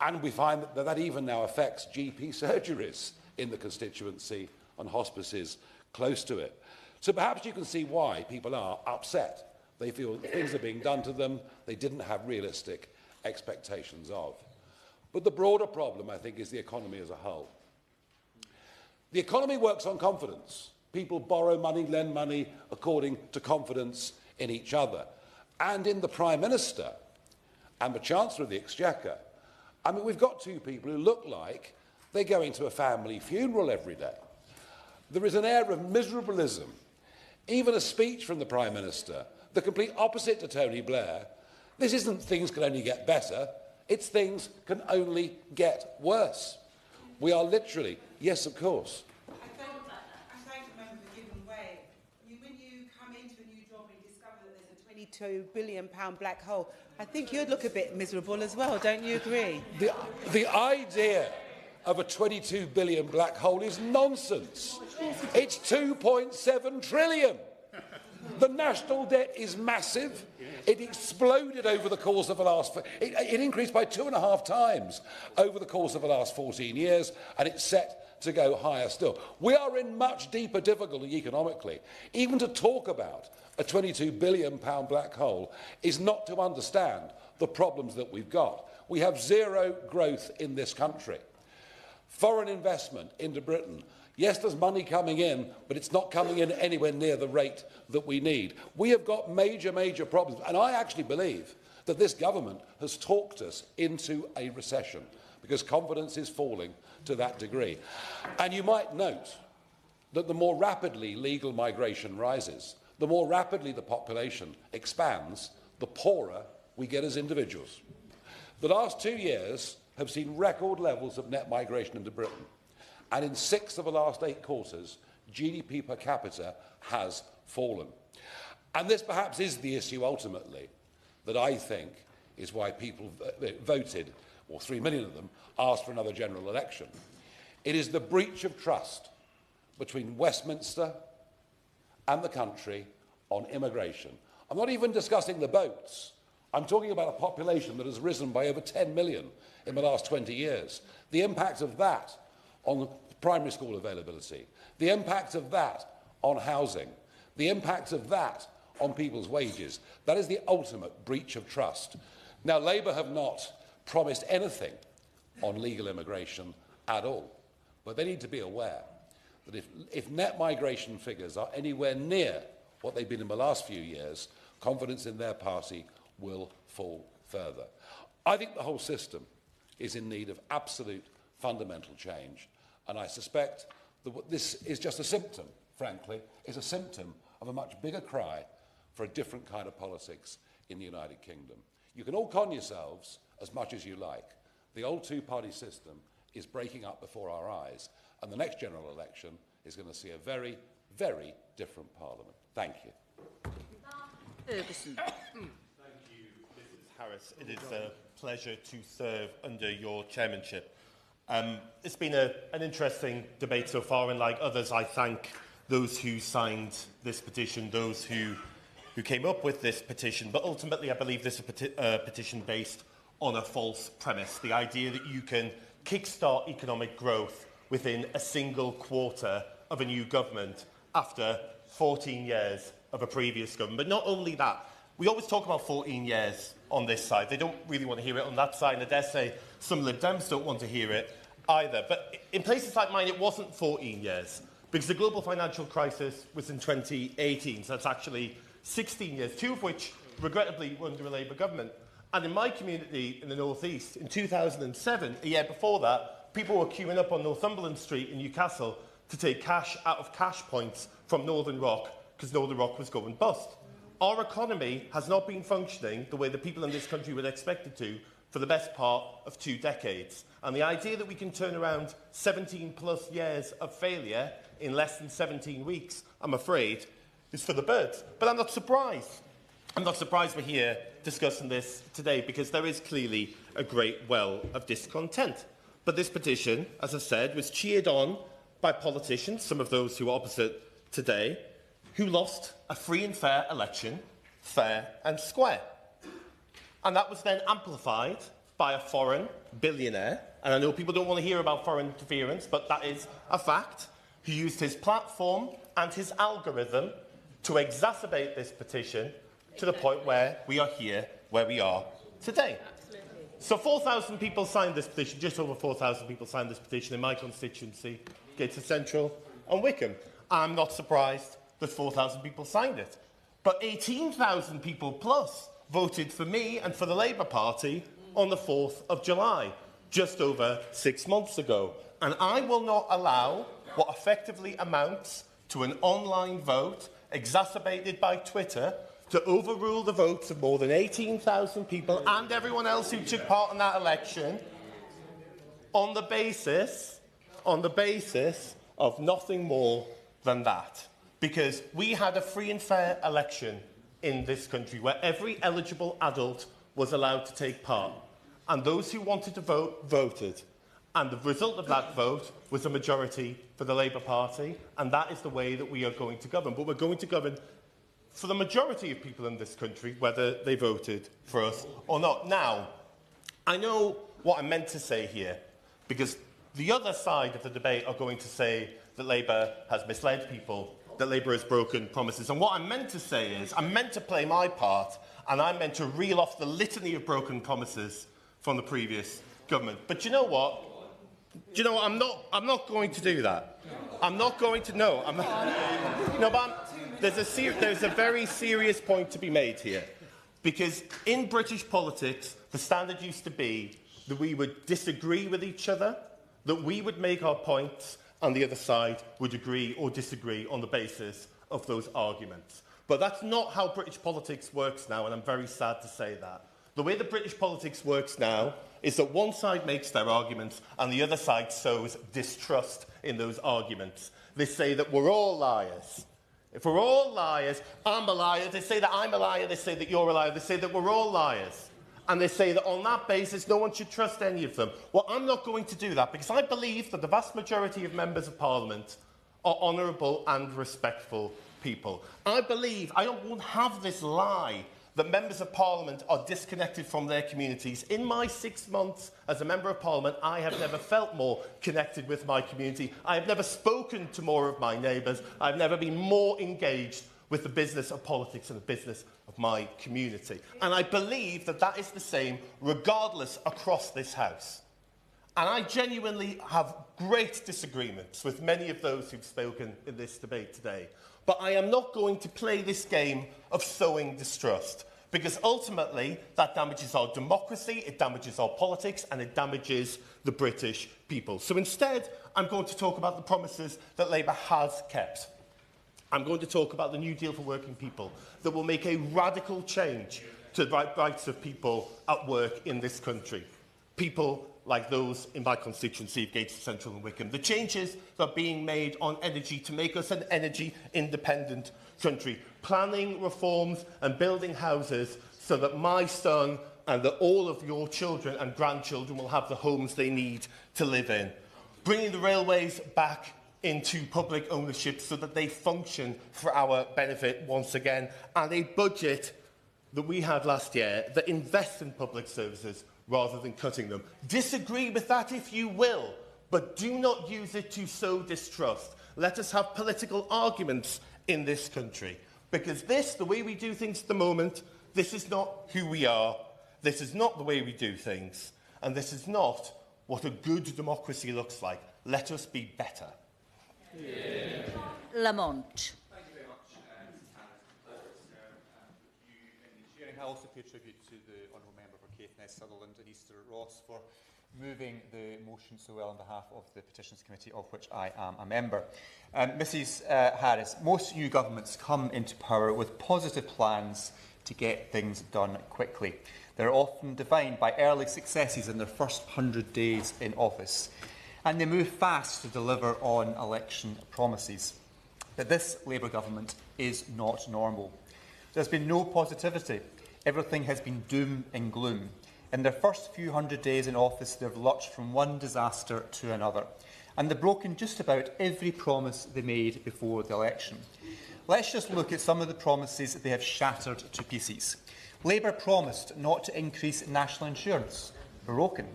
And we find that even now affects GP surgeries in the constituency and hospices close to it. So perhaps you can see why people are upset. They feel that things are being done to them they didn't have realistic expectations of. But the broader problem, I think, is the economy as a whole. The economy works on confidence. People borrow money, lend money according to confidence in each other. And in the Prime Minister and the Chancellor of the Exchequer, I mean, we've got two people who look like they're going to a family funeral every day. There is an air of miserablism. Even a speech from the Prime Minister, the complete opposite to Tony Blair. This isn't things can only get better, it's things can only get worse. We are literally, yes, of course. I thank the member for giving way. When you come into a new job and you discover that there's a £22 billion black hole, I think you'd look a bit miserable as well, don't you agree? The idea of a 22 billion black hole is nonsense. It's 2.7 trillion. The national debt is massive. It exploded over the course of the last... It increased by 2.5 times over the course of the last 14 years, and it's set to go higher still. We are in much deeper difficulty economically. Even to talk about a £22 billion black hole is not to understand the problems that we've got. We have zero growth in this country. Foreign investment into Britain. Yes, there's money coming in, but it's not coming in anywhere near the rate that we need. We have got major, major problems. And I actually believe that this government has talked us into a recession because confidence is falling to that degree. And you might note that the more rapidly legal migration rises, the more rapidly the population expands, the poorer we get as individuals. The last 2 years have seen record levels of net migration into Britain. And in 6 of the last 8 quarters, GDP per capita has fallen. And this perhaps is the issue ultimately that I think is why people voted, or 3 million of them, asked for another general election. It is the breach of trust between Westminster and the country on immigration. I'm not even discussing the boats. I'm talking about a population that has risen by over 10 million in the last 20 years. The impact of that on primary school availability, the impact of that on housing, the impact of that on people's wages. That is the ultimate breach of trust. Now, Labour have not promised anything on legal immigration at all, but they need to be aware that if net migration figures are anywhere near what they've been in the last few years, confidence in their party will fall further. I think the whole system is in need of absolute fundamental change. And I suspect that this is just a symptom, frankly, is a symptom of a much bigger cry for a different kind of politics in the United Kingdom. You can all con yourselves as much as you like. The old two-party system is breaking up before our eyes, and the next general election is going to see a very, very different Parliament. Thank you. Ferguson. Thank you, Mrs. Harris. It is a pleasure to serve under your chairmanship. It's been an interesting debate so far, and like others, I thank those who signed this petition, those who came up with this petition. But ultimately, I believe this is a petition based on a false premise. The idea that you can kickstart economic growth within a single quarter of a new government after 14 years of a previous government. But not only that, we always talk about 14 years on this side. They don't really want to hear it on that side, and I dare say some Lib Dems don't want to hear it either. But in places like mine, it wasn't 14 years, because the global financial crisis was in 2018, so that's actually 16 years, 2 of which, regrettably, were under a Labour government. And in my community in the North East, in 2007, a year before that, people were queuing up on Northumberland Street in Newcastle to take cash out of cash points from Northern Rock, because Northern Rock was going bust. Our economy has not been functioning the way the people in this country would expect it to for the best part of 2 decades. And the idea that we can turn around 17+ years of failure in less than 17 weeks, I'm afraid, is for the birds. But I'm not surprised. I'm not surprised we're here discussing this today, because there is clearly a great well of discontent. But this petition, as I said, was cheered on by politicians, some of those who are opposite today, who lost a free and fair election, fair and square. And that was then amplified by a foreign billionaire, and I know people don't want to hear about foreign interference, but that is a fact, who used his platform and his algorithm to exacerbate this petition to the point where we are here, where we are today. Absolutely. So 4,000 people signed this petition, just over 4,000 people signed this petition in my constituency, Gateshead Central and Wickham. I'm not surprised that 4,000 people signed it. But 18,000 people plus voted for me and for the Labour Party on the 4th of July, just over 6 months ago. And I will not allow what effectively amounts to an online vote exacerbated by Twitter to overrule the votes of more than 18,000 people and everyone else who took part in that election on the basis of nothing more than that. Because we had a free and fair election in this country where every eligible adult was allowed to take part. And those who wanted to vote, voted. And the result of that vote was a majority for the Labour Party. And that is the way that we are going to govern. But we're going to govern for the majority of people in this country, whether they voted for us or not. Now, I know what I meant to say here, because the other side of the debate are going to say that Labour has misled people, that Labour has broken promises. And what I meant to say is, I meant to play my part, and I meant to reel off the litany of broken promises from the previous government. But do you know what? Do you know what? I'm not going to do that. I'm not going to. No, I'm not. No, but there's a very serious point to be made here, because in British politics, the standard used to be that we would disagree with each other, that we would make our points, and the other side would agree or disagree on the basis of those arguments. But that's not how British politics works now, and I'm very sad to say that. The way that British politics works now is that one side makes their arguments and the other side sows distrust in those arguments. They say that we're all liars. If we're all liars, I'm a liar. They say that I'm a liar. They say that you're a liar. They say that we're all liars. And they say that on that basis, no one should trust any of them. Well, I'm not going to do that, because I believe that the vast majority of members of Parliament are honourable and respectful people. I believe, I won't have this lie that members of Parliament are disconnected from their communities. In my 6 months as a Member of Parliament, I have never felt more connected with my community. I have never spoken to more of my neighbours. I've never been more engaged with the business of politics and the business of my community. And I believe that that is the same regardless across this House. And I genuinely have great disagreements with many of those who've spoken in this debate today. But I am not going to play this game of sowing distrust, because ultimately that damages our democracy, it damages our politics, and it damages the British people. So instead, I'm going to talk about the promises that Labour has kept. I'm going to talk about the New Deal for working people that will make a radical change to the rights of people at work in this country. People like those in my constituency of Gateshead Central and Wickham. The changes that are being made on energy to make us an energy-independent country. Planning reforms and building houses so that my son and that all of your children and grandchildren will have the homes they need to live in. Bringing the railways back into public ownership so that they function for our benefit once again. And a budget that we had last year that invests in public services rather than cutting them. Disagree with that if you will, but do not use it to sow distrust. Let us have political arguments in this country. Because this, the way we do things at the moment, this is not who we are, this is not the way we do things, and this is not what a good democracy looks like. Let us be better. Yeah. Lamont. I also pay tribute to the Honourable Member for Caithness, Sutherland and Easter Ross for moving the motion so well on behalf of the Petitions Committee, of which I am a member. Mrs Harris, most new governments come into power with positive plans to get things done quickly. They're often defined by early successes in their first 100 days in office, and they move fast to deliver on election promises. But this Labour government is not normal. There's been no positivity. Everything has been doom and gloom. In their first few 100 days in office, they've lurched from one disaster to another, and they've broken just about every promise they made before the election. Let's just look at some of the promises they have shattered to pieces. Labour promised not to increase national insurance. Broken.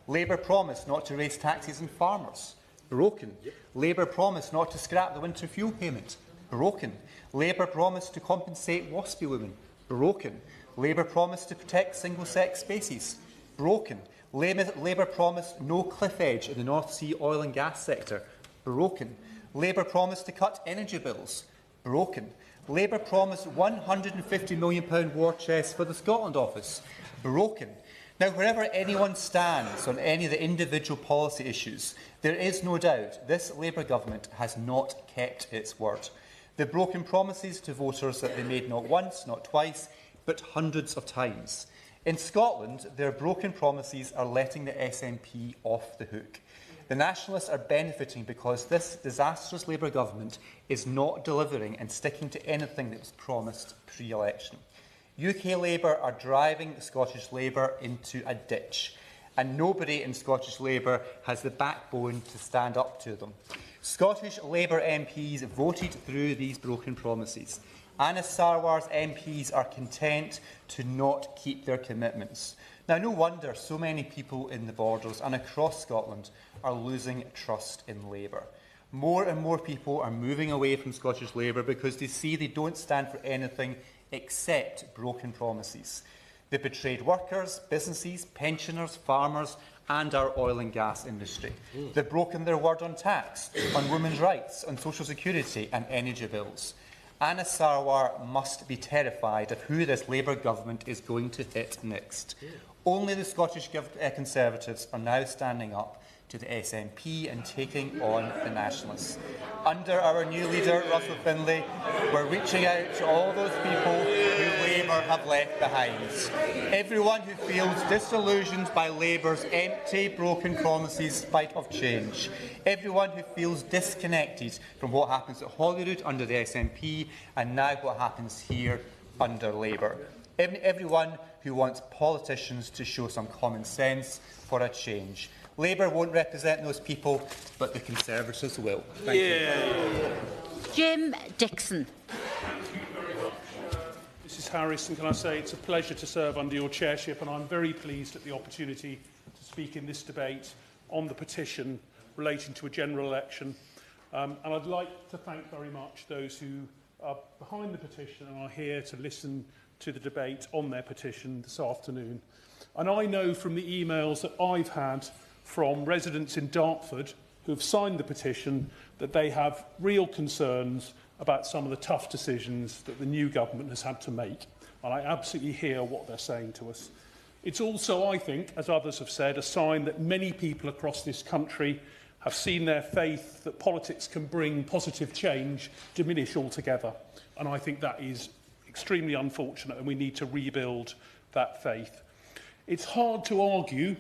Labour promised not to raise taxes on farmers. Broken. Labour promised not to scrap the winter fuel payment. Broken. Labour promised to compensate WASPy women. Broken. Labour promised to protect single-sex spaces. Broken. Labour promised no cliff edge in the North Sea oil and gas sector. Broken. Labour promised to cut energy bills. Broken. Labour promised £150 million war chest for the Scotland office. Broken. Now, wherever anyone stands on any of the individual policy issues, there is no doubt this Labour government has not kept its word. They've broken promises to voters that they made not once, not twice, but hundreds of times. In Scotland, their broken promises are letting the SNP off the hook. The Nationalists are benefiting because this disastrous Labour government is not delivering and sticking to anything that was promised pre-election. UK Labour are driving Scottish Labour into a ditch, and nobody in Scottish Labour has the backbone to stand up to them. Scottish Labour MPs voted through these broken promises, Anna Sarwar's MPs are content to not keep their commitments. Now, no wonder so many people in the borders and across Scotland are losing trust in Labour. More and more people are moving away from Scottish Labour because they see they don't stand for anything except broken promises. They betrayed workers, businesses, pensioners, farmers and our oil and gas industry. They've broken their word on tax, on women's rights, on social security and energy bills. Anna Sarwar must be terrified of who this Labour government is going to hit next. Only the Scottish Conservatives are now standing up to the SNP and taking on the Nationalists. Under our new leader, Russell Finlay, we're reaching out to all those people who Labour have left behind. Everyone who feels disillusioned by Labour's empty, broken promises in spite of change. Everyone who feels disconnected from what happens at Holyrood under the SNP and now what happens here under Labour. Everyone who wants politicians to show some common sense for a change. Labour won't represent those people, but the Conservatives will. Thank you. Jim Dixon. Mrs Harris, and can I say it's a pleasure to serve under your chairship, and I'm very pleased at the opportunity to speak in this debate on the petition relating to a general election. And I'd like to thank very much those who are behind the petition and are here to listen to the debate on their petition this afternoon. And I know from the emails that I've had from residents in Dartford who have signed the petition that they have real concerns about some of the tough decisions that the new government has had to make. And I absolutely hear what they're saying to us. It's also, I think, as others have said, a sign that many people across this country have seen their faith that politics can bring positive change diminish altogether. And I think that is extremely unfortunate, and we need to rebuild that faith. It's hard to argue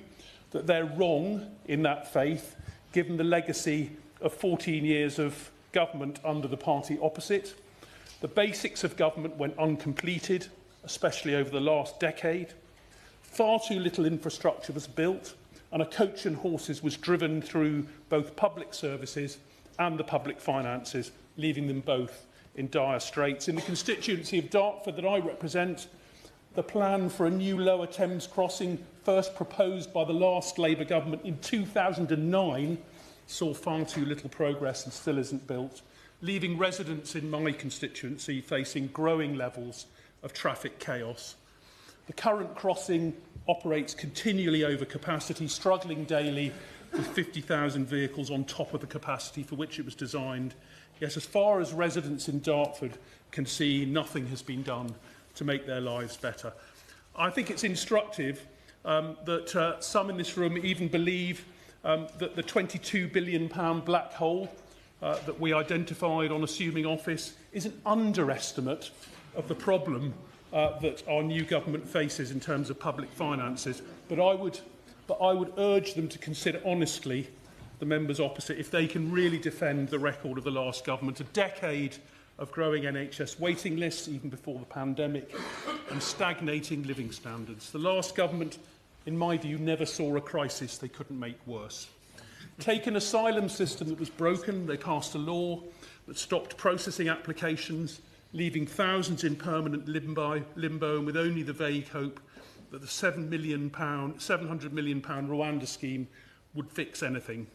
that they're wrong in that faith, given the legacy of 14 years of government under the party opposite. The basics of government went uncompleted, especially over the last decade. Far too little infrastructure was built, and a coach and horses was driven through both public services and the public finances, leaving them both in dire straits. In the constituency of Dartford that I represent, the plan for a new Lower Thames crossing, first proposed by the last Labour government in 2009, saw far too little progress and still isn't built, leaving residents in my constituency facing growing levels of traffic chaos. The current crossing operates continually over capacity, struggling daily with 50,000 vehicles on top of the capacity for which it was designed. Yet, as far as residents in Dartford can see, nothing has been done to make their lives better. I think it's instructive that some in this room even believe that the £22 billion black hole that we identified on assuming office is an underestimate of the problem that our new government faces in terms of public finances. But I would urge them to consider honestly, the members opposite, if they can really defend the record of the last government, a decade of growing NHS waiting lists even before the pandemic and stagnating living standards. The last government, in my view, never saw a crisis they couldn't make worse. Take an asylum system that was broken. They passed a law that stopped processing applications, leaving thousands in permanent limbo and with only the vague hope that the £700 million Rwanda scheme would fix anything.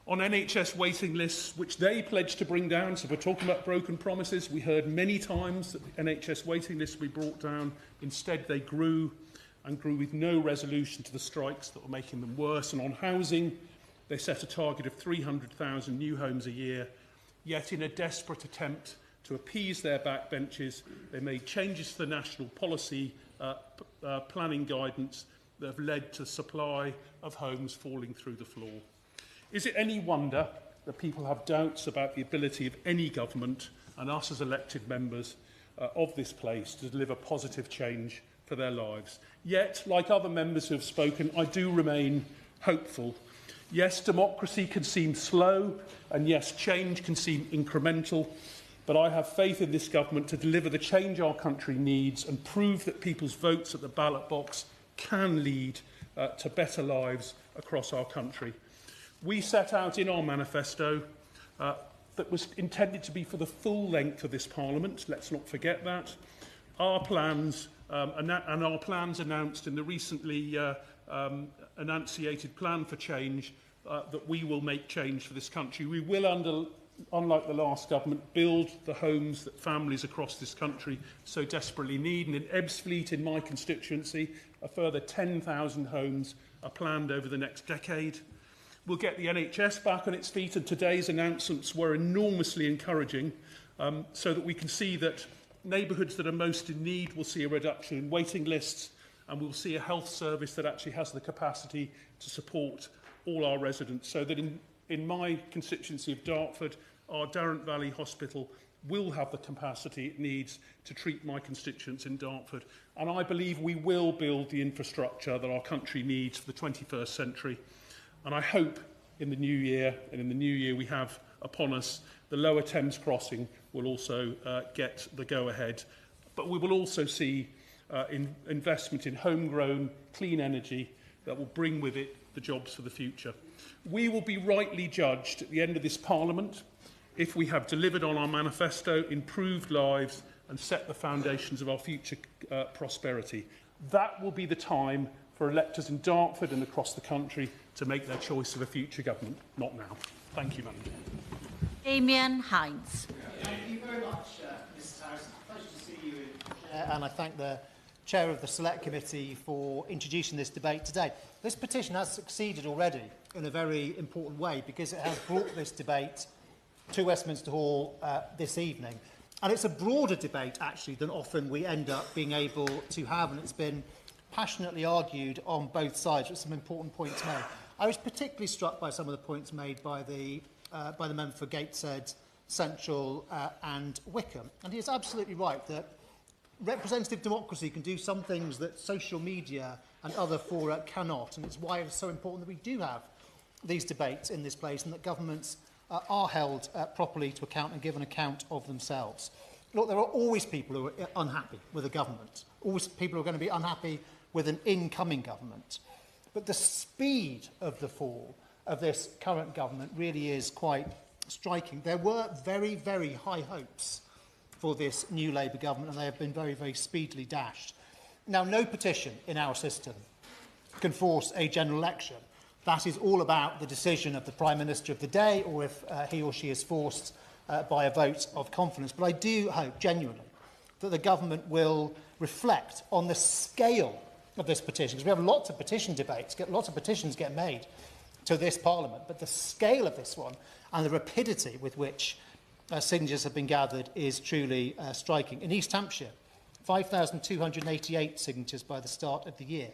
On NHS waiting lists, which they pledged to bring down, so we're talking about broken promises, we heard many times that the NHS waiting lists would be brought down. Instead, they grew and grew with no resolution to the strikes that were making them worse. And on housing, they set a target of 300,000 new homes a year. Yet, in a desperate attempt to appease their backbenchers, they made changes to the national policy planning guidance that have led to the supply of homes falling through the floor. Is it any wonder that people have doubts about the ability of any government and us as elected members of this place to deliver positive change for their lives? Yet, like other members who have spoken, I do remain hopeful. Yes, democracy can seem slow, and yes, change can seem incremental, but I have faith in this government to deliver the change our country needs and prove that people's votes at the ballot box can lead to better lives across our country. We set out in our manifesto that was intended to be for the full length of this Parliament. Let's not forget that. Our plans and our plans announced in the recently enunciated plan for change, that we will make change for this country. We will, unlike the last government, build the homes that families across this country so desperately need. And in Ebbsfleet, in my constituency, a further 10,000 homes are planned over the next decade. We'll get the NHS back on its feet, and today's announcements were enormously encouraging, so that we can see that neighbourhoods that are most in need will see a reduction in waiting lists, and we'll see a health service that actually has the capacity to support all our residents, so that in my constituency of Dartford, our Darrant Valley Hospital will have the capacity it needs to treat my constituents in Dartford. And I believe we will build the infrastructure that our country needs for the 21st century. And I hope in the new year, and in the new year we have upon us, the Lower Thames crossing will also get the go-ahead. But we will also see investment in homegrown, clean energy that will bring with it the jobs for the future. We will be rightly judged at the end of this Parliament if we have delivered on our manifesto, improved lives and set the foundations of our future prosperity. That will be the time for electors in Dartford and across the country to make their choice of a future government, not now. Thank you, Madam Chair. Damien Hines. Thank you very much, Mrs Harris. It's a pleasure to see you in chair, and I thank the Chair of the Select Committee for introducing this debate today. This petition has succeeded already in a very important way because it has brought this debate to Westminster Hall this evening. And it's a broader debate, actually, than often we end up being able to have, and it's been passionately argued on both sides with some important points made. I was particularly struck by some of the points made by the member for Gateshead, Central and Wickham. And he is absolutely right that representative democracy can do some things that social media and other fora cannot, and it's why it's so important that we do have these debates in this place and that governments are held properly to account and give an account of themselves. Look, there are always people who are unhappy with a government, always people who are going to be unhappy with an incoming government. But the speed of the fall of this current government really is quite striking. There were very, very high hopes for this new Labour government, and they have been very, very speedily dashed. Now, no petition in our system can force a general election. That is all about the decision of the Prime Minister of the day, or if he or she is forced by a vote of confidence. But I do hope, genuinely, that the government will reflect on the scale of this petition, because we have lots of petition debates, lots of petitions get made to this Parliament, but the scale of this one and the rapidity with which signatures have been gathered is truly striking. In East Hampshire, 5,288 signatures by the start of the year.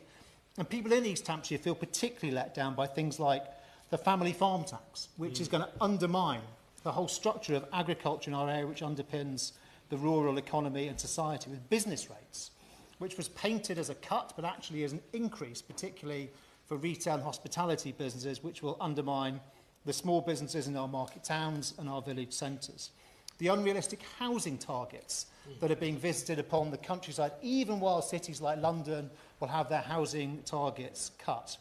And people in East Hampshire feel particularly let down by things like the family farm tax, which is going to undermine the whole structure of agriculture in our area, which underpins the rural economy and society, with business rates, which was painted as a cut, but actually is an increase, particularly for retail and hospitality businesses, which will undermine the small businesses in our market towns and our village centres. The unrealistic housing targets that are being visited upon the countryside, even while cities like London will have their housing targets cut.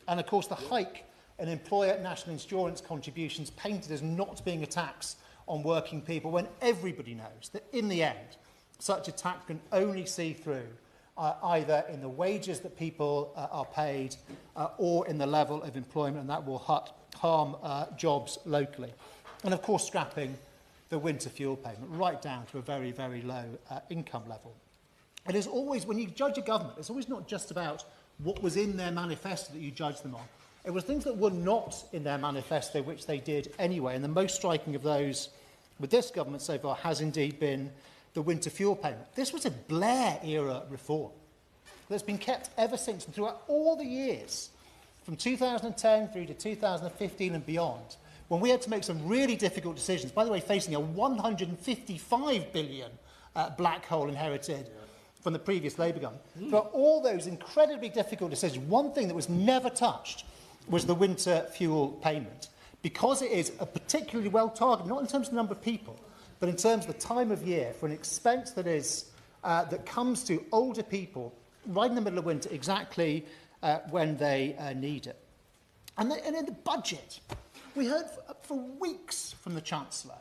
And of course, the hike in employer national insurance contributions painted as not being a tax on working people, when everybody knows that in the end, such a tax can only see through either in the wages that people are paid or in the level of employment, and that will harm jobs locally. And of course, scrapping the winter fuel payment right down to a very, very low income level. It is always, when you judge a government, it's always not just about what was in their manifesto that you judge them on. It was things that were not in their manifesto, which they did anyway. And the most striking of those with this government so far has indeed been the winter fuel payment. This was a Blair-era reform that's been kept ever since, and throughout all the years, from 2010 through to 2015 and beyond, when we had to make some really difficult decisions, by the way, facing a 155 billion black hole inherited from the previous Labour government. For all those incredibly difficult decisions, one thing that was never touched was the winter fuel payment, because it is a particularly well targeted, not in terms of the number of people, but in terms of the time of year, for an expense that is that comes to older people right in the middle of winter, exactly when they need it. And in the budget, we heard for weeks from the Chancellor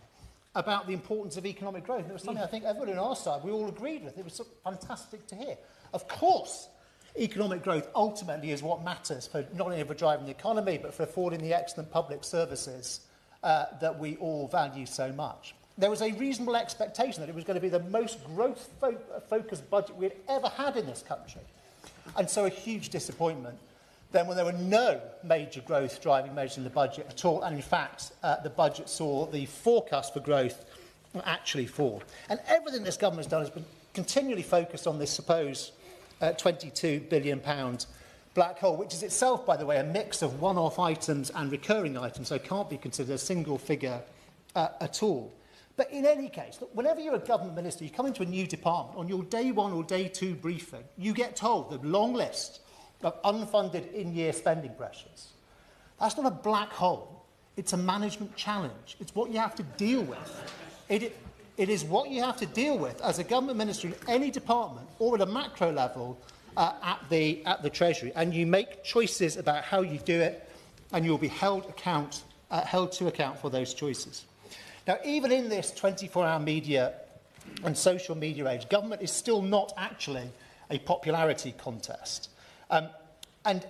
about the importance of economic growth. And it was something I think everyone on our side, we all agreed with. It was fantastic to hear. Of course, economic growth ultimately is what matters, for not only for driving the economy, but for affording the excellent public services that we all value so much. There was a reasonable expectation that it was going to be the most growth-focused budget we had ever had in this country. And so a huge disappointment then when there were no major growth-driving measures in the budget at all. And in fact, the budget saw the forecast for growth actually fall. And everything this government has done has been continually focused on this supposed £22 billion black hole, which is itself, by the way, a mix of one-off items and recurring items, so can't be considered a single figure at all. But in any case, look, whenever you're a government minister, you come into a new department, on your day one or day two briefing, you get told the long list of unfunded in-year spending pressures. That's not a black hole. It's a management challenge. It's what you have to deal with. It is what you have to deal with as a government minister in any department or at a macro level at the Treasury. And you make choices about how you do it, and you'll be held to account for those choices. Now, even in this 24-hour media and social media age, government is still not actually a popularity contest. And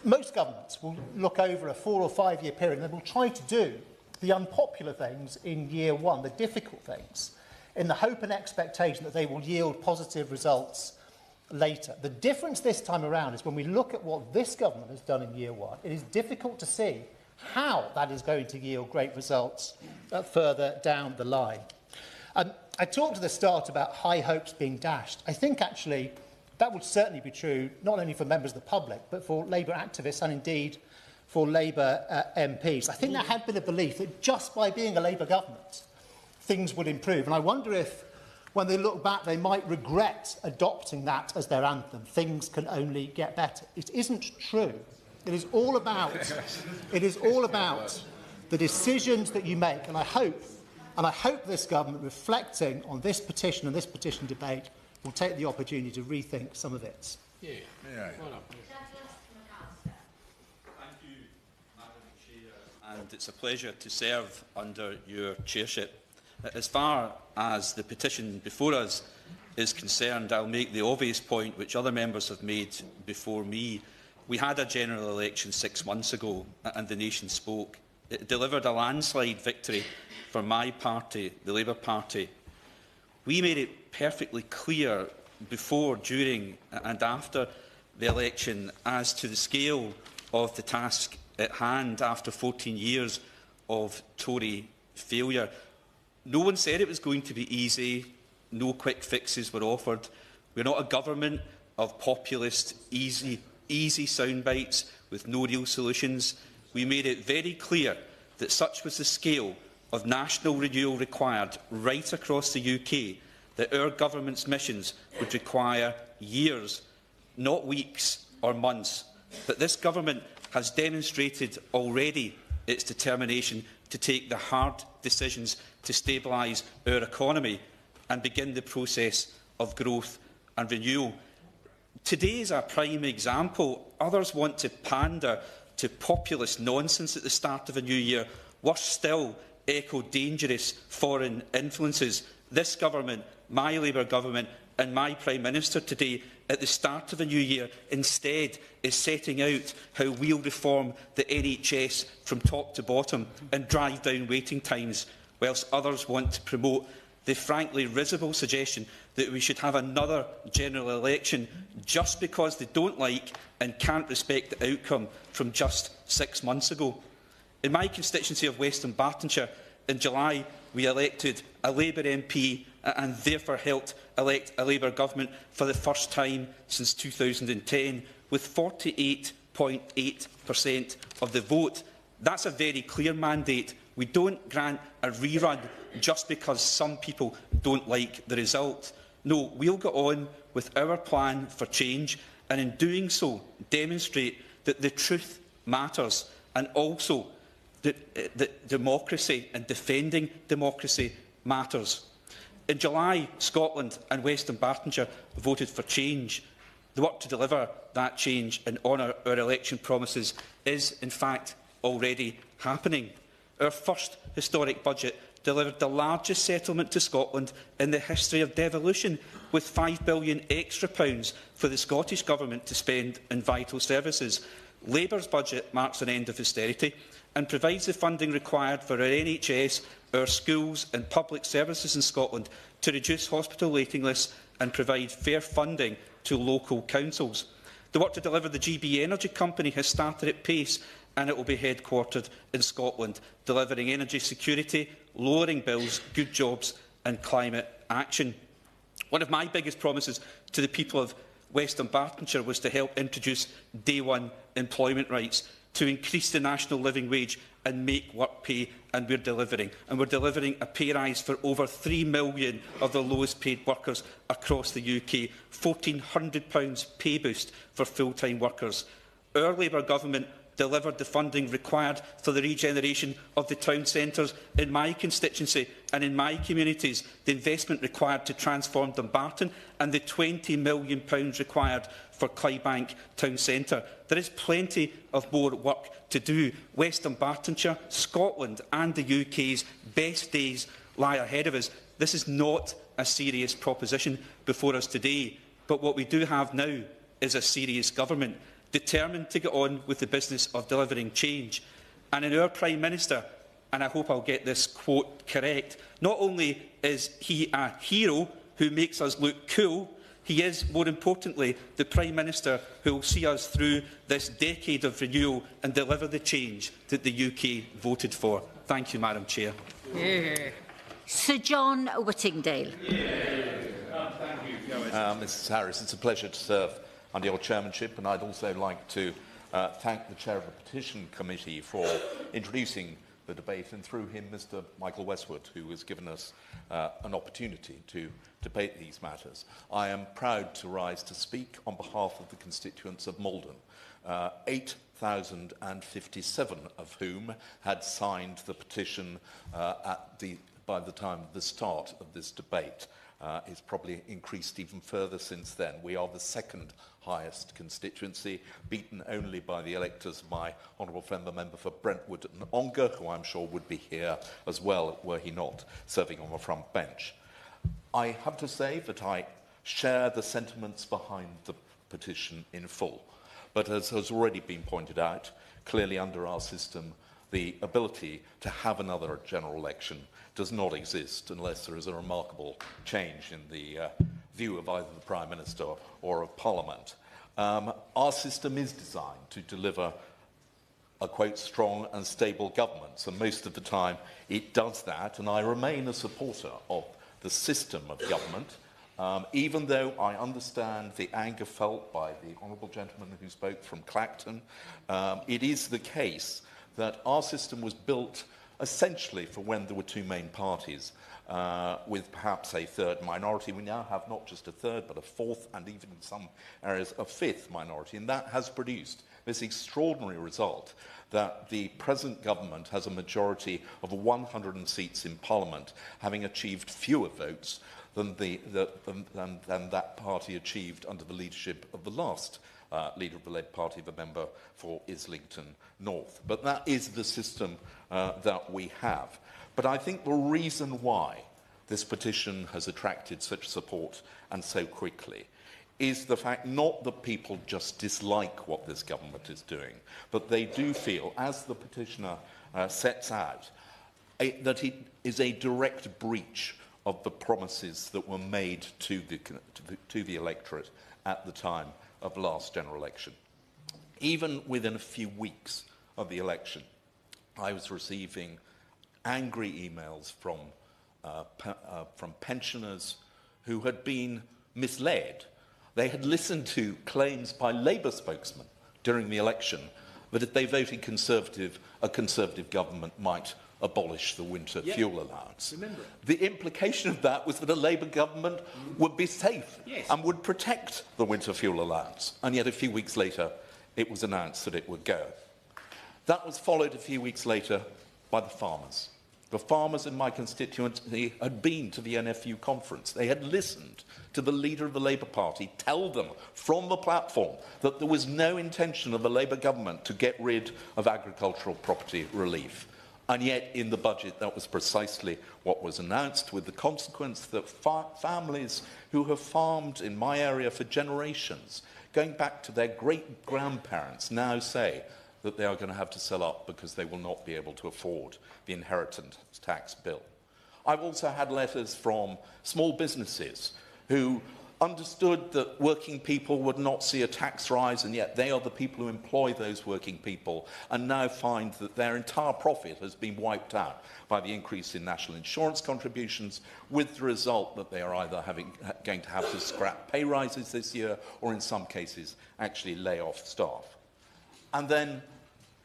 most governments will look over a 4 or 5 year period and they will try to do the unpopular things in year one, the difficult things, in the hope and expectation that they will yield positive results later. The difference this time around is when we look at what this government has done in year one, it is difficult to see how that is going to yield great results further down the line. I talked at the start about high hopes being dashed. I think actually that would certainly be true not only for members of the public, but for Labour activists and indeed for Labour MPs. I think there had been a belief that just by being a Labour government, things would improve. And I wonder if, when they look back, they might regret adopting that as their anthem. Things can only get better. It isn't true. It is all about the decisions that you make. And I hope this government, reflecting on this petition and this petition debate, will take the opportunity to rethink some of it. Yeah. Thank you, Madam Chair, and it's a pleasure to serve under your chairship. As far as the petition before us is concerned, I'll make the obvious point which other members have made before me. We had a general election 6 months ago and the nation spoke. It delivered a landslide victory for my party, the Labour Party. We made it perfectly clear before, during and after the election as to the scale of the task at hand after 14 years of Tory failure. No one said it was going to be easy. No quick fixes were offered. We're not a government of populist, easy soundbites with no real solutions. We made it very clear that such was the scale of national renewal required right across the UK, that our government's missions would require years, not weeks or months. But this government has demonstrated already its determination to take the hard decisions to stabilise our economy and begin the process of growth and renewal. Today is a prime example. Others want to pander to populist nonsense at the start of a new year. Worse still, echo dangerous foreign influences. This government, my Labour government, and my Prime Minister today, at the start of a new year, instead is setting out how we'll reform the NHS from top to bottom and drive down waiting times, whilst others want to promote the frankly risible suggestion that we should have another general election just because they don't like and can't respect the outcome from just 6 months ago. In my constituency of Western Bartonshire, in July we elected a Labour MP and therefore helped elect a Labour government for the first time since 2010, with 48.8% of the vote. That's a very clear mandate. We don't grant a rerun just because some people don't like the result. No, we'll go on with our plan for change, and in doing so demonstrate that the truth matters, and also that democracy and defending democracy matters. In July, Scotland and Western Bartonshire voted for change. The work to deliver that change and honour our election promises is, in fact, already happening. Our first historic budget delivered the largest settlement to Scotland in the history of devolution, with £5 billion extra for the Scottish Government to spend in vital services. Labour's budget marks an end of austerity and provides the funding required for our NHS, our schools and public services in Scotland to reduce hospital waiting lists and provide fair funding to local councils. The work to deliver the GB Energy Company has started at pace, and it will be headquartered in Scotland, delivering energy security, lowering bills, good jobs and climate action. One of my biggest promises to the people of West Dunbartonshire was to help introduce day one employment rights, to increase the national living wage and make work pay, and we're delivering. And we're delivering a pay rise for over 3 million of the lowest paid workers across the UK, £1,400 pay boost for full-time workers. Our Labour government delivered the funding required for the regeneration of the town centres in my constituency and in my communities, the investment required to transform Dumbarton and the £20 million required for Clydebank Town Centre. There is plenty of more work to do. West Dunbartonshire, Scotland and the UK's best days lie ahead of us. This is not a serious proposition before us today, but what we do have now is a serious government, determined to get on with the business of delivering change. And in our Prime Minister, and I hope I'll get this quote correct, not only is he a hero who makes us look cool, he is, more importantly, the Prime Minister who will see us through this decade of renewal and deliver the change that the UK voted for. Thank you, Madam Chair. Yeah. Sir John Whittingdale. Thank you, Mrs Harris. It's a pleasure to serve under your chairmanship, and I'd also like to thank the Chair of the Petition Committee for introducing the debate, and through him Mr Michael Westwood, who has given us an opportunity to debate these matters. I am proud to rise to speak on behalf of the constituents of Malden, 8,057 of whom had signed the petition by the time of the start of this debate. It's probably increased even further since then. We are the second highest constituency, beaten only by the electors of my honourable friend, the member for Brentwood and Ongar, who I'm sure would be here as well were he not serving on the front bench. I have to say that I share the sentiments behind the petition in full, but as has already been pointed out, clearly under our system, the ability to have another general election does not exist unless there is a remarkable change in the view of either the Prime Minister or of Parliament. Our system is designed to deliver a, quote, strong and stable government, so most of the time it does that, and I remain a supporter of the system of government, even though I understand the anger felt by the honourable gentleman who spoke from Clacton. It is the case that our system was built essentially for when there were two main parties, with perhaps a third minority. We now have not just a third, but a fourth, and even in some areas a fifth minority, and that has produced this extraordinary result that the present government has a majority of 100 seats in Parliament, having achieved fewer votes than that party achieved under the leadership of the last leader of the Labour Party, the member for Islington North. But that is the system that we have. But I think the reason why this petition has attracted such support and so quickly is the fact not that people just dislike what this government is doing, but they do feel, as the petitioner sets out, that it is a direct breach of the promises that were made to the electorate at the time of the last general election. Even within a few weeks of the election, I was receiving angry emails from pensioners who had been misled. They had listened to claims by Labour spokesmen during the election that if they voted Conservative, a Conservative government might abolish the winter fuel allowance. Remember. The implication of that was that a Labour government would be safe and would protect the winter fuel allowance. And yet a few weeks later, it was announced that it would go. That was followed a few weeks later by the farmers. The farmers in my constituency had been to the NFU conference. They had listened to the leader of the Labour Party tell them from the platform that there was no intention of the Labour government to get rid of agricultural property relief. And yet, in the budget, that was precisely what was announced, with the consequence that families who have farmed in my area for generations, going back to their great-grandparents, now say that they are going to have to sell up because they will not be able to afford the inheritance tax bill. I've also had letters from small businesses who understood that working people would not see a tax rise, and yet they are the people who employ those working people, and now find that their entire profit has been wiped out by the increase in national insurance contributions, with the result that they are either going to have to scrap pay rises this year, or in some cases actually lay off staff. And then,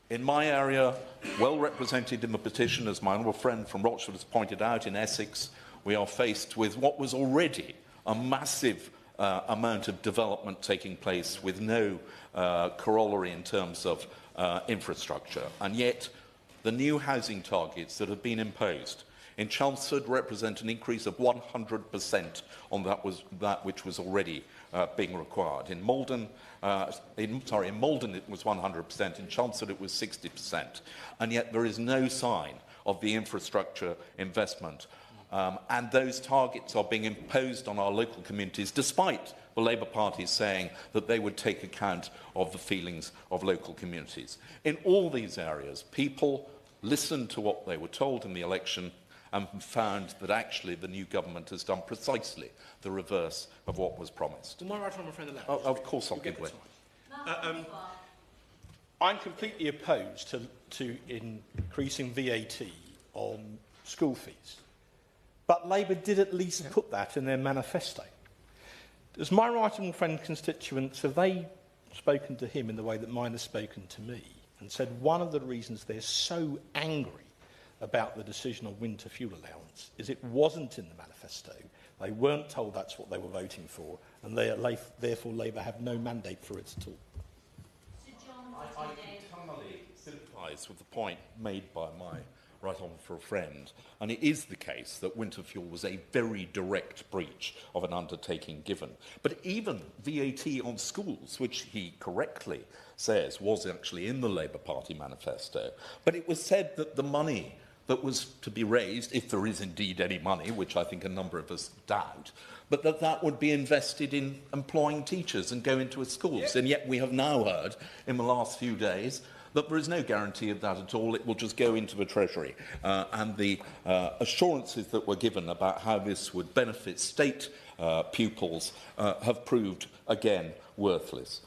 in my area, well represented in the petition, as my honourable friend from Rochford has pointed out, in Essex, we are faced with what was already a massive amount of development taking place with no corollary in terms of infrastructure. And yet, the new housing targets that have been imposed in Chelmsford represent an increase of 100% on that which was already being required. In Malden, in Malden it was 100%, in Chelmsford it was 60%. And yet there is no sign of the infrastructure investment. And those targets are being imposed on our local communities, despite the Labour Party saying that they would take account of the feelings of local communities. In all these areas, people listened to what they were told in the election and found that actually the new government has done precisely the reverse of what was promised. Am I right, my friend? Of course I'll give way. I'm completely opposed to increasing VAT on school fees. But Labour did at least put that in their manifesto. As my right and friend constituents, have they spoken to him in the way that mine has spoken to me, and said one of the reasons they're so angry about the decision on winter fuel allowance is it wasn't in the manifesto, they weren't told that's what they were voting for, and therefore Labour have no mandate for it at all. I entirely sympathise with the point made by my right on for a friend, and it is the case that winter fuel was a very direct breach of an undertaking given. But even VAT on schools, which he correctly says was actually in the Labour Party manifesto, but it was said that the money that was to be raised, if there is indeed any money, which I think a number of us doubt, but that would be invested in employing teachers and go into schools. And yet we have now heard in the last few days that there is no guarantee of that at all. It will just go into the Treasury. And the assurances that were given about how this would benefit state pupils have proved, again, worthless.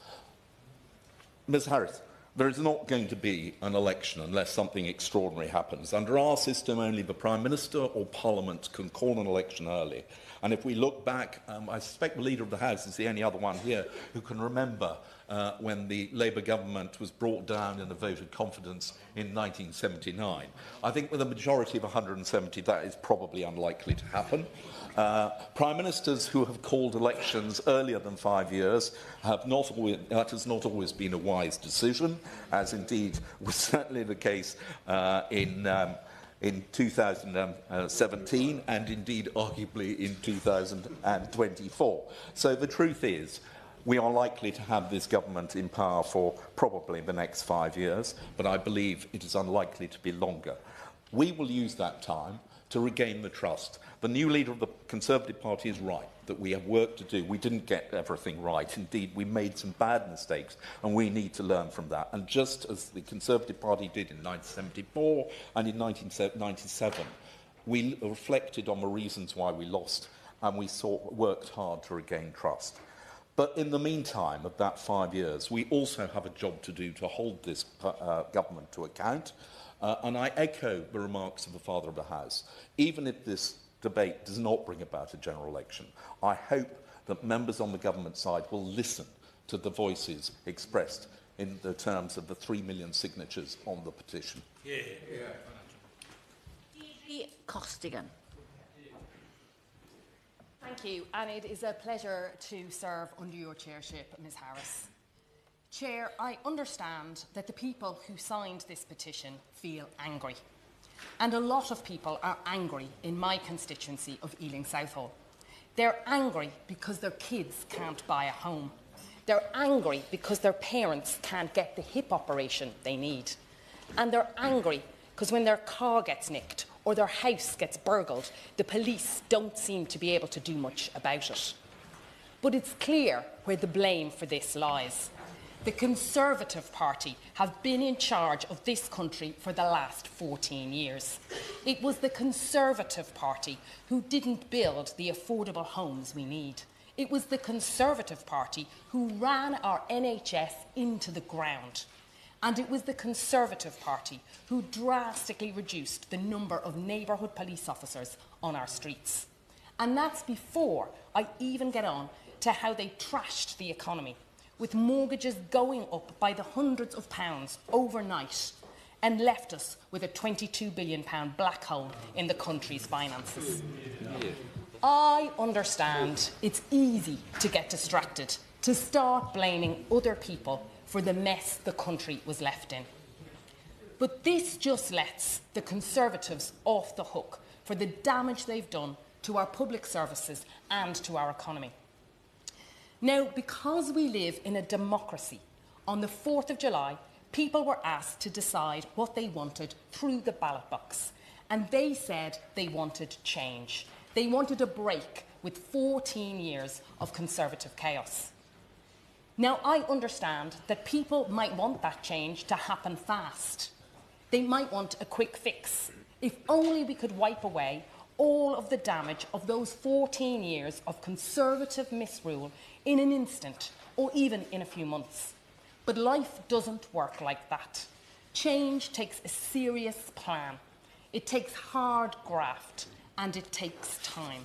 Ms Harris, there is not going to be an election unless something extraordinary happens. Under our system, only the Prime Minister or Parliament can call an election early. And if we look back, I suspect the Leader of the House is the only other one here who can remember when the Labour government was brought down in a vote of confidence in 1979. I think with a majority of 170, that is probably unlikely to happen. Prime Ministers who have called elections earlier than 5 years that has not always been a wise decision, as indeed was certainly the case in 2017 and indeed arguably in 2024. So the truth is, we are likely to have this government in power for probably the next 5 years, but I believe it is unlikely to be longer. We will use that time to regain the trust. The new leader of the Conservative Party is right, that we have work to do. We didn't get everything right. Indeed, we made some bad mistakes, and we need to learn from that. And just as the Conservative Party did in 1974 and in 1997, we reflected on the reasons why we lost, and we worked hard to regain trust. But in the meantime, of that 5 years, we also have a job to do to hold this government to account. And I echo the remarks of the Father of the House. Even if this debate does not bring about a general election, I hope that members on the government side will listen to the voices expressed in the terms of the 3 million signatures on the petition. Costigan. Thank you, and it is a pleasure to serve under your chairship, Ms Harris. Chair, I understand that the people who signed this petition feel angry. And a lot of people are angry in my constituency of Ealing Southall. They're angry because their kids can't buy a home. They're angry because their parents can't get the hip operation they need. And they're angry because when their car gets nicked or their house gets burgled, the police don't seem to be able to do much about it. But it's clear where the blame for this lies. The Conservative Party have been in charge of this country for the last 14 years. It was the Conservative Party who didn't build the affordable homes we need. It was the Conservative Party who ran our NHS into the ground. And it was the Conservative Party who drastically reduced the number of neighbourhood police officers on our streets. And that's before I even get on to how they trashed the economy, with mortgages going up by the hundreds of pounds overnight and left us with a £22 billion black hole in the country's finances. I understand it's easy to get distracted, to start blaming other people for the mess the country was left in. But this just lets the Conservatives off the hook for the damage they've done to our public services and to our economy. Now, because we live in a democracy, on the 4th of July, people were asked to decide what they wanted through the ballot box. And they said they wanted change. They wanted a break with 14 years of Conservative chaos. Now, I understand that people might want that change to happen fast. They might want a quick fix. If only we could wipe away all of the damage of those 14 years of Conservative misrule in an instant, or even in a few months. But life doesn't work like that. Change takes a serious plan. It takes hard graft, and it takes time.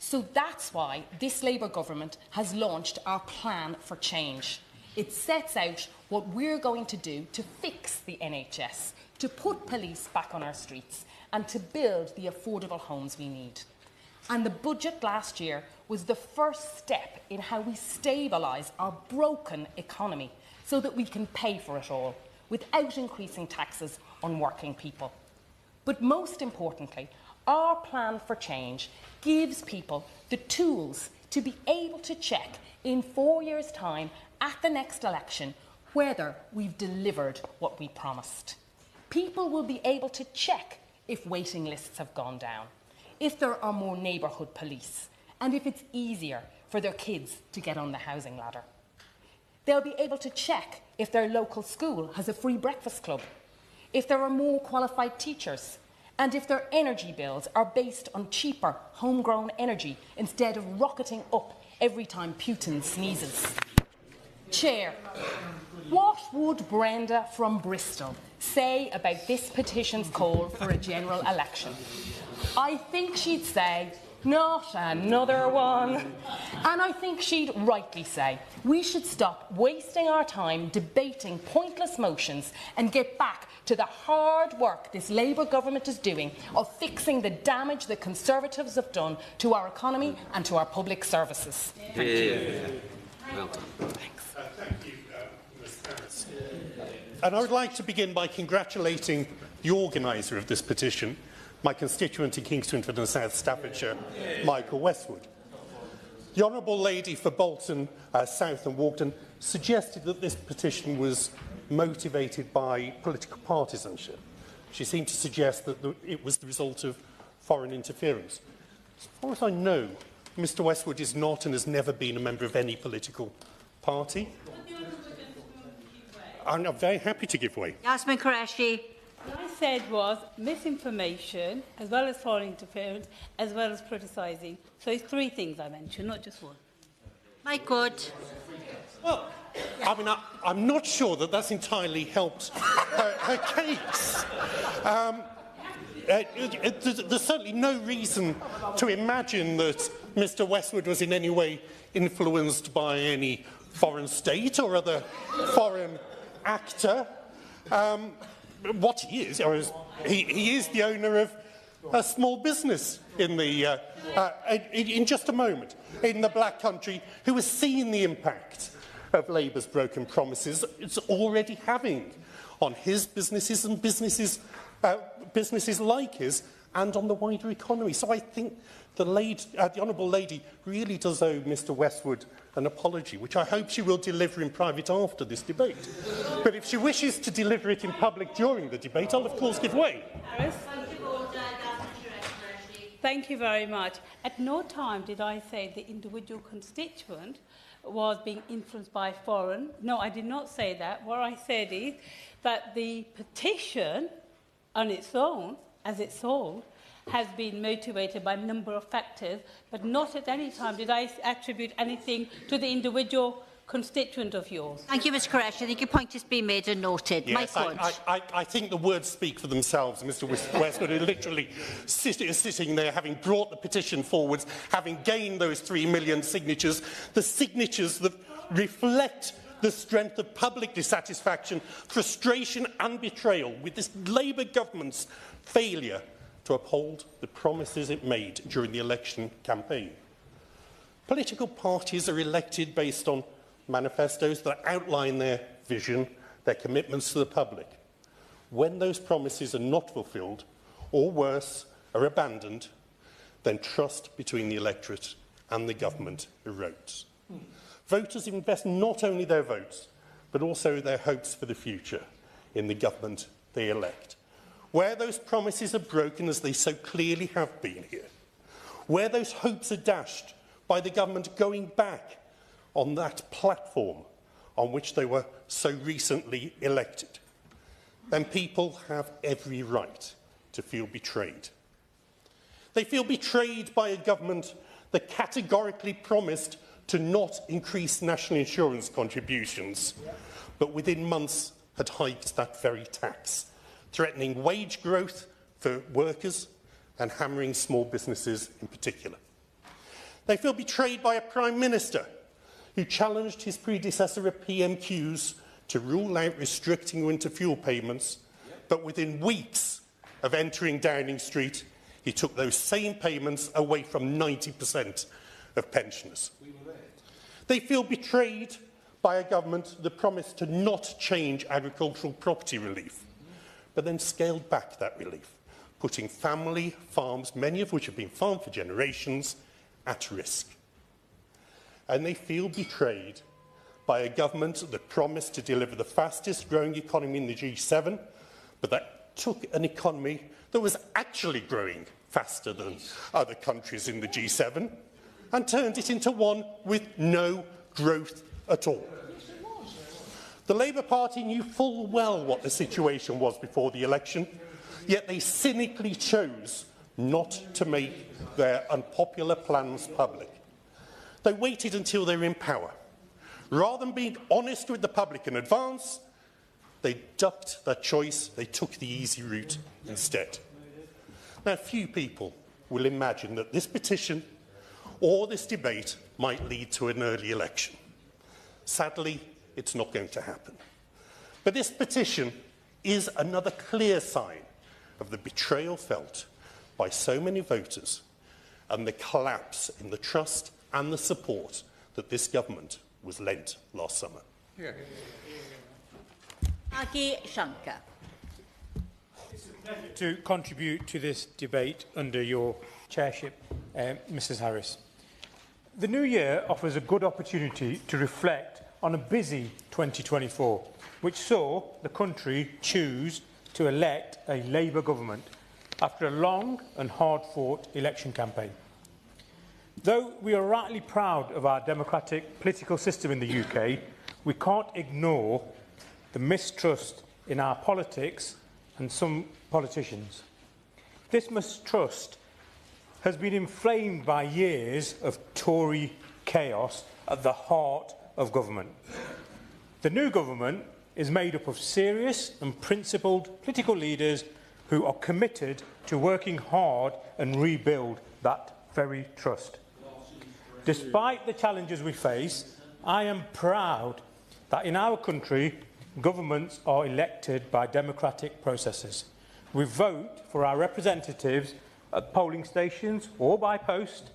So that's why this Labour government has launched our plan for change. It sets out what we're going to do to fix the NHS, to put police back on our streets, and to build the affordable homes we need. And the budget last year was the first step in how we stabilise our broken economy so that we can pay for it all without increasing taxes on working people. But most importantly, our plan for change gives people the tools to be able to check in 4 years' time at the next election whether we've delivered what we promised. People will be able to check if waiting lists have gone down, if there are more neighbourhood police, and if it's easier for their kids to get on the housing ladder. They'll be able to check if their local school has a free breakfast club, if there are more qualified teachers, and if their energy bills are based on cheaper homegrown energy instead of rocketing up every time Putin sneezes. Chair, what would Brenda from Bristol say about this petition's call for a general election? I think she'd say, not another one. And I think she'd rightly say, we should stop wasting our time debating pointless motions and get back to the hard work this Labour government is doing of fixing the damage the Conservatives have done to our economy and to our public services. Thank you. Well done. Thanks. Thank you, Ms. Harris. And I would like to begin by congratulating the organiser of this petition, my constituent in Kingstonford and South Staffordshire, Michael Westwood. The Honourable Lady for Bolton, South and Walkden suggested that this petition was motivated by political partisanship. She seemed to suggest that it was the result of foreign interference. As far as I know, Mr Westwood is not and has never been a member of any political party. I'm very happy to give way. Yasmin Qureshi. What I said was misinformation, as well as foreign interference, as well as criticising. So it's three things I mentioned, not just one. Mike Good. Well, I mean, I'm not sure that that's entirely helped her case. There's certainly no reason to imagine that Mr Westwood was in any way influenced by any foreign state or other foreign actor. What he is the owner of a small business in just a moment in the Black Country, who has seen the impact of Labour's broken promises it's already having on his businesses and businesses like his, and on the wider economy. So I think the Honourable Lady really does owe Mr Westwood an apology, which I hope she will deliver in private after this debate. But if she wishes to deliver it in public during the debate, I'll of course give way. Thank you very much. At no time did I say the individual constituent was being influenced by foreign. No, I did not say that. What I said is that the petition on its own, as it's sold, has been motivated by a number of factors, but not at any time did I attribute anything to the individual constituent of yours. Thank you, Ms Qureshi. I think your point has been made and noted. Yes, I think the words speak for themselves. Mr Westwood is literally sitting there, having brought the petition forwards, having gained those 3 million signatures, the signatures that reflect the strength of public dissatisfaction, frustration and betrayal with this Labour government's failure to uphold the promises it made during the election campaign. Political parties are elected based on manifestos that outline their vision, their commitments to the public. When those promises are not fulfilled, or worse, are abandoned, then trust between the electorate and the government erodes. Voters invest not only their votes, but also their hopes for the future in the government they elect. Where those promises are broken, as they so clearly have been here, where those hopes are dashed by the government going back on that platform on which they were so recently elected, then people have every right to feel betrayed. They feel betrayed by a government that categorically promised to not increase national insurance contributions, but within months had hiked that very tax, threatening wage growth for workers and hammering small businesses in particular. They feel betrayed by a Prime Minister who challenged his predecessor at PMQs to rule out restricting winter fuel payments, but within weeks of entering Downing Street, he took those same payments away from 90% of pensioners. They feel betrayed by a government that promised to not change agricultural property relief, but then scaled back that relief, putting family farms, many of which have been farmed for generations, at risk. And they feel betrayed by a government that promised to deliver the fastest growing economy in the G7, but that took an economy that was actually growing faster than other countries in the G7 and turned it into one with no growth at all. The Labour Party knew full well what the situation was before the election, yet they cynically chose not to make their unpopular plans public. They waited until they were in power. Rather than being honest with the public in advance, they ducked that choice. They took the easy route instead. Now, few people will imagine that this petition or this debate might lead to an early election. Sadly, it's not going to happen. But this petition is another clear sign of the betrayal felt by so many voters and the collapse in the trust and the support that this government was lent last summer. Agi Shankar. To contribute to this debate under your chairship, Mrs Harris. The new year offers a good opportunity to reflect on a busy 2024, which saw the country choose to elect a Labour government after a long and hard-fought election campaign. Though we are rightly proud of our democratic political system in the UK, we can't ignore the mistrust in our politics and some politicians. This mistrust has been inflamed by years of Tory chaos at the heart of government. The new government is made up of serious and principled political leaders who are committed to working hard and rebuild that very trust. Despite the challenges we face, I am proud that in our country, governments are elected by democratic processes. We vote for our representatives at polling stations or by post,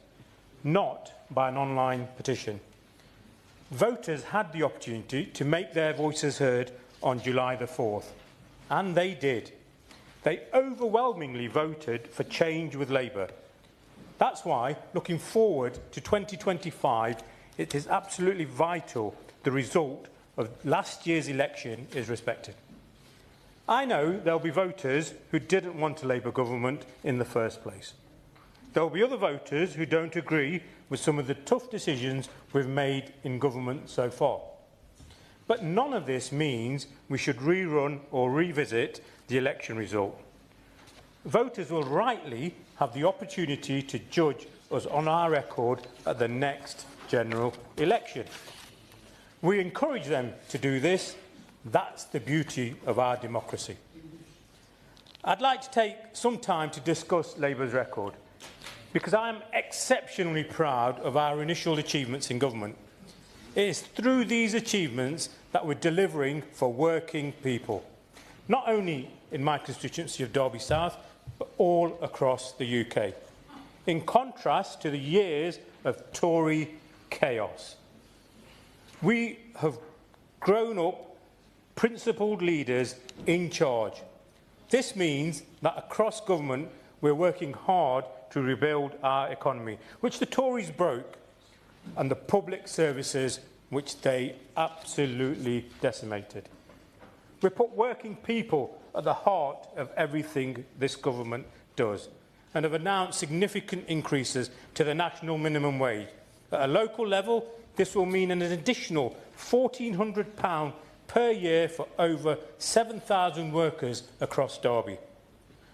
not by an online petition. Voters had the opportunity to make their voices heard on July the 4th, and they did. They overwhelmingly voted for change with Labour. That's why, looking forward to 2025, it is absolutely vital the result of last year's election is respected. I know there will be voters who didn't want a Labour government in the first place. There will be other voters who don't agree with some of the tough decisions we've made in government so far. But none of this means we should rerun or revisit the election result. Voters will rightly have the opportunity to judge us on our record at the next general election. We encourage them to do this. That's the beauty of our democracy. I'd like to take some time to discuss Labour's record, because I am exceptionally proud of our initial achievements in government. It is through these achievements that we're delivering for working people, not only in my constituency of Derby South, but all across the UK, in contrast to the years of Tory chaos. We have grown up principled leaders in charge. This means that across government we're working hard to rebuild our economy, which the Tories broke, and the public services which they absolutely decimated. We put working people at the heart of everything this government does, and have announced significant increases to the national minimum wage. At a local level, this will mean an additional £1,400 per year for over 7,000 workers across Derby.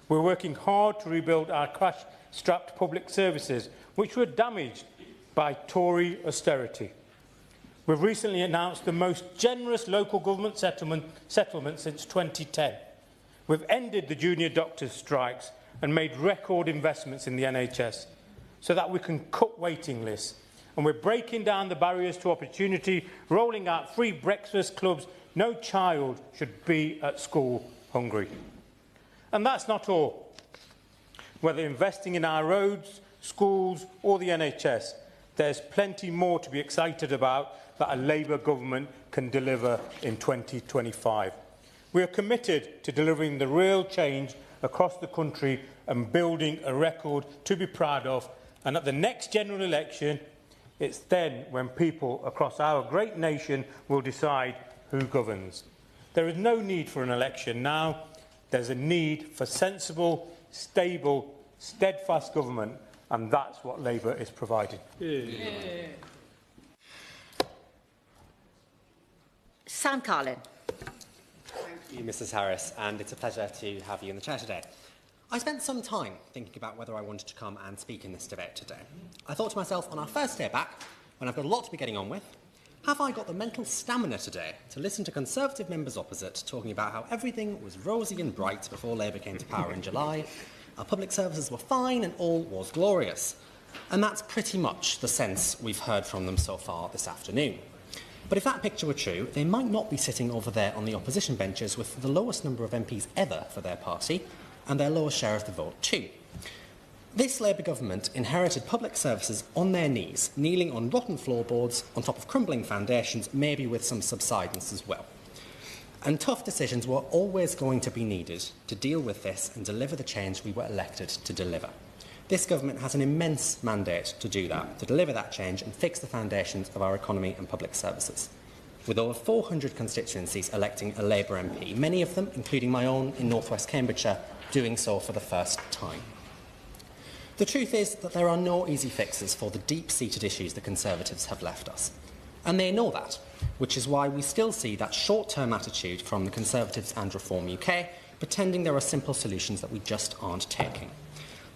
We're working hard to rebuild our crash-strapped public services, which were damaged by Tory austerity. We've recently announced the most generous local government settlement since 2010. We've ended the junior doctors' strikes and made record investments in the NHS so that we can cut waiting lists. And we're breaking down the barriers to opportunity, rolling out free breakfast clubs. No child should be at school hungry. And that's not all. Whether investing in our roads, schools or the NHS, there's plenty more to be excited about that a Labour government can deliver in 2025. We are committed to delivering the real change across the country and building a record to be proud of. And at the next general election, it's then when people across our great nation will decide who governs. There is no need for an election now. There's a need for sensible, stable, steadfast government, and that's what Labour is providing. Yeah. Sam Carlin. Thank you, Mrs. Harris, and it's a pleasure to have you in the chair today. I spent some time thinking about whether I wanted to come and speak in this debate today. I thought to myself, on our first day back, when I've got a lot to be getting on with, have I got the mental stamina today to listen to Conservative members opposite talking about how everything was rosy and bright before Labour came to power in July, our public services were fine and all was glorious? And that's pretty much the sense we've heard from them so far this afternoon. But if that picture were true, they might not be sitting over there on the opposition benches with the lowest number of MPs ever for their party, and their lowest share of the vote too. This Labour government inherited public services on their knees, kneeling on rotten floorboards, on top of crumbling foundations, maybe with some subsidence as well. And tough decisions were always going to be needed to deal with this and deliver the change we were elected to deliver. This government has an immense mandate to do that, to deliver that change and fix the foundations of our economy and public services. With over 400 constituencies electing a Labour MP, many of them, including my own in North West Cambridgeshire, doing so for the first time. The truth is that there are no easy fixes for the deep-seated issues the Conservatives have left us. And they know that, which is why we still see that short-term attitude from the Conservatives and Reform UK, pretending there are simple solutions that we just aren't taking.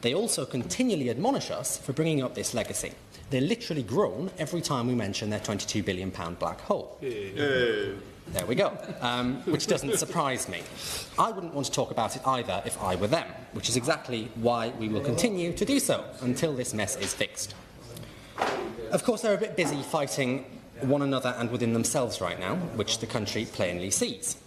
They also continually admonish us for bringing up this legacy. They literally groan every time we mention their £22 billion black hole. There we go, which doesn't surprise me. I wouldn't want to talk about it either if I were them, which is exactly why we will continue to do so until this mess is fixed. Of course, they're a bit busy fighting one another and within themselves right now, which the country plainly sees.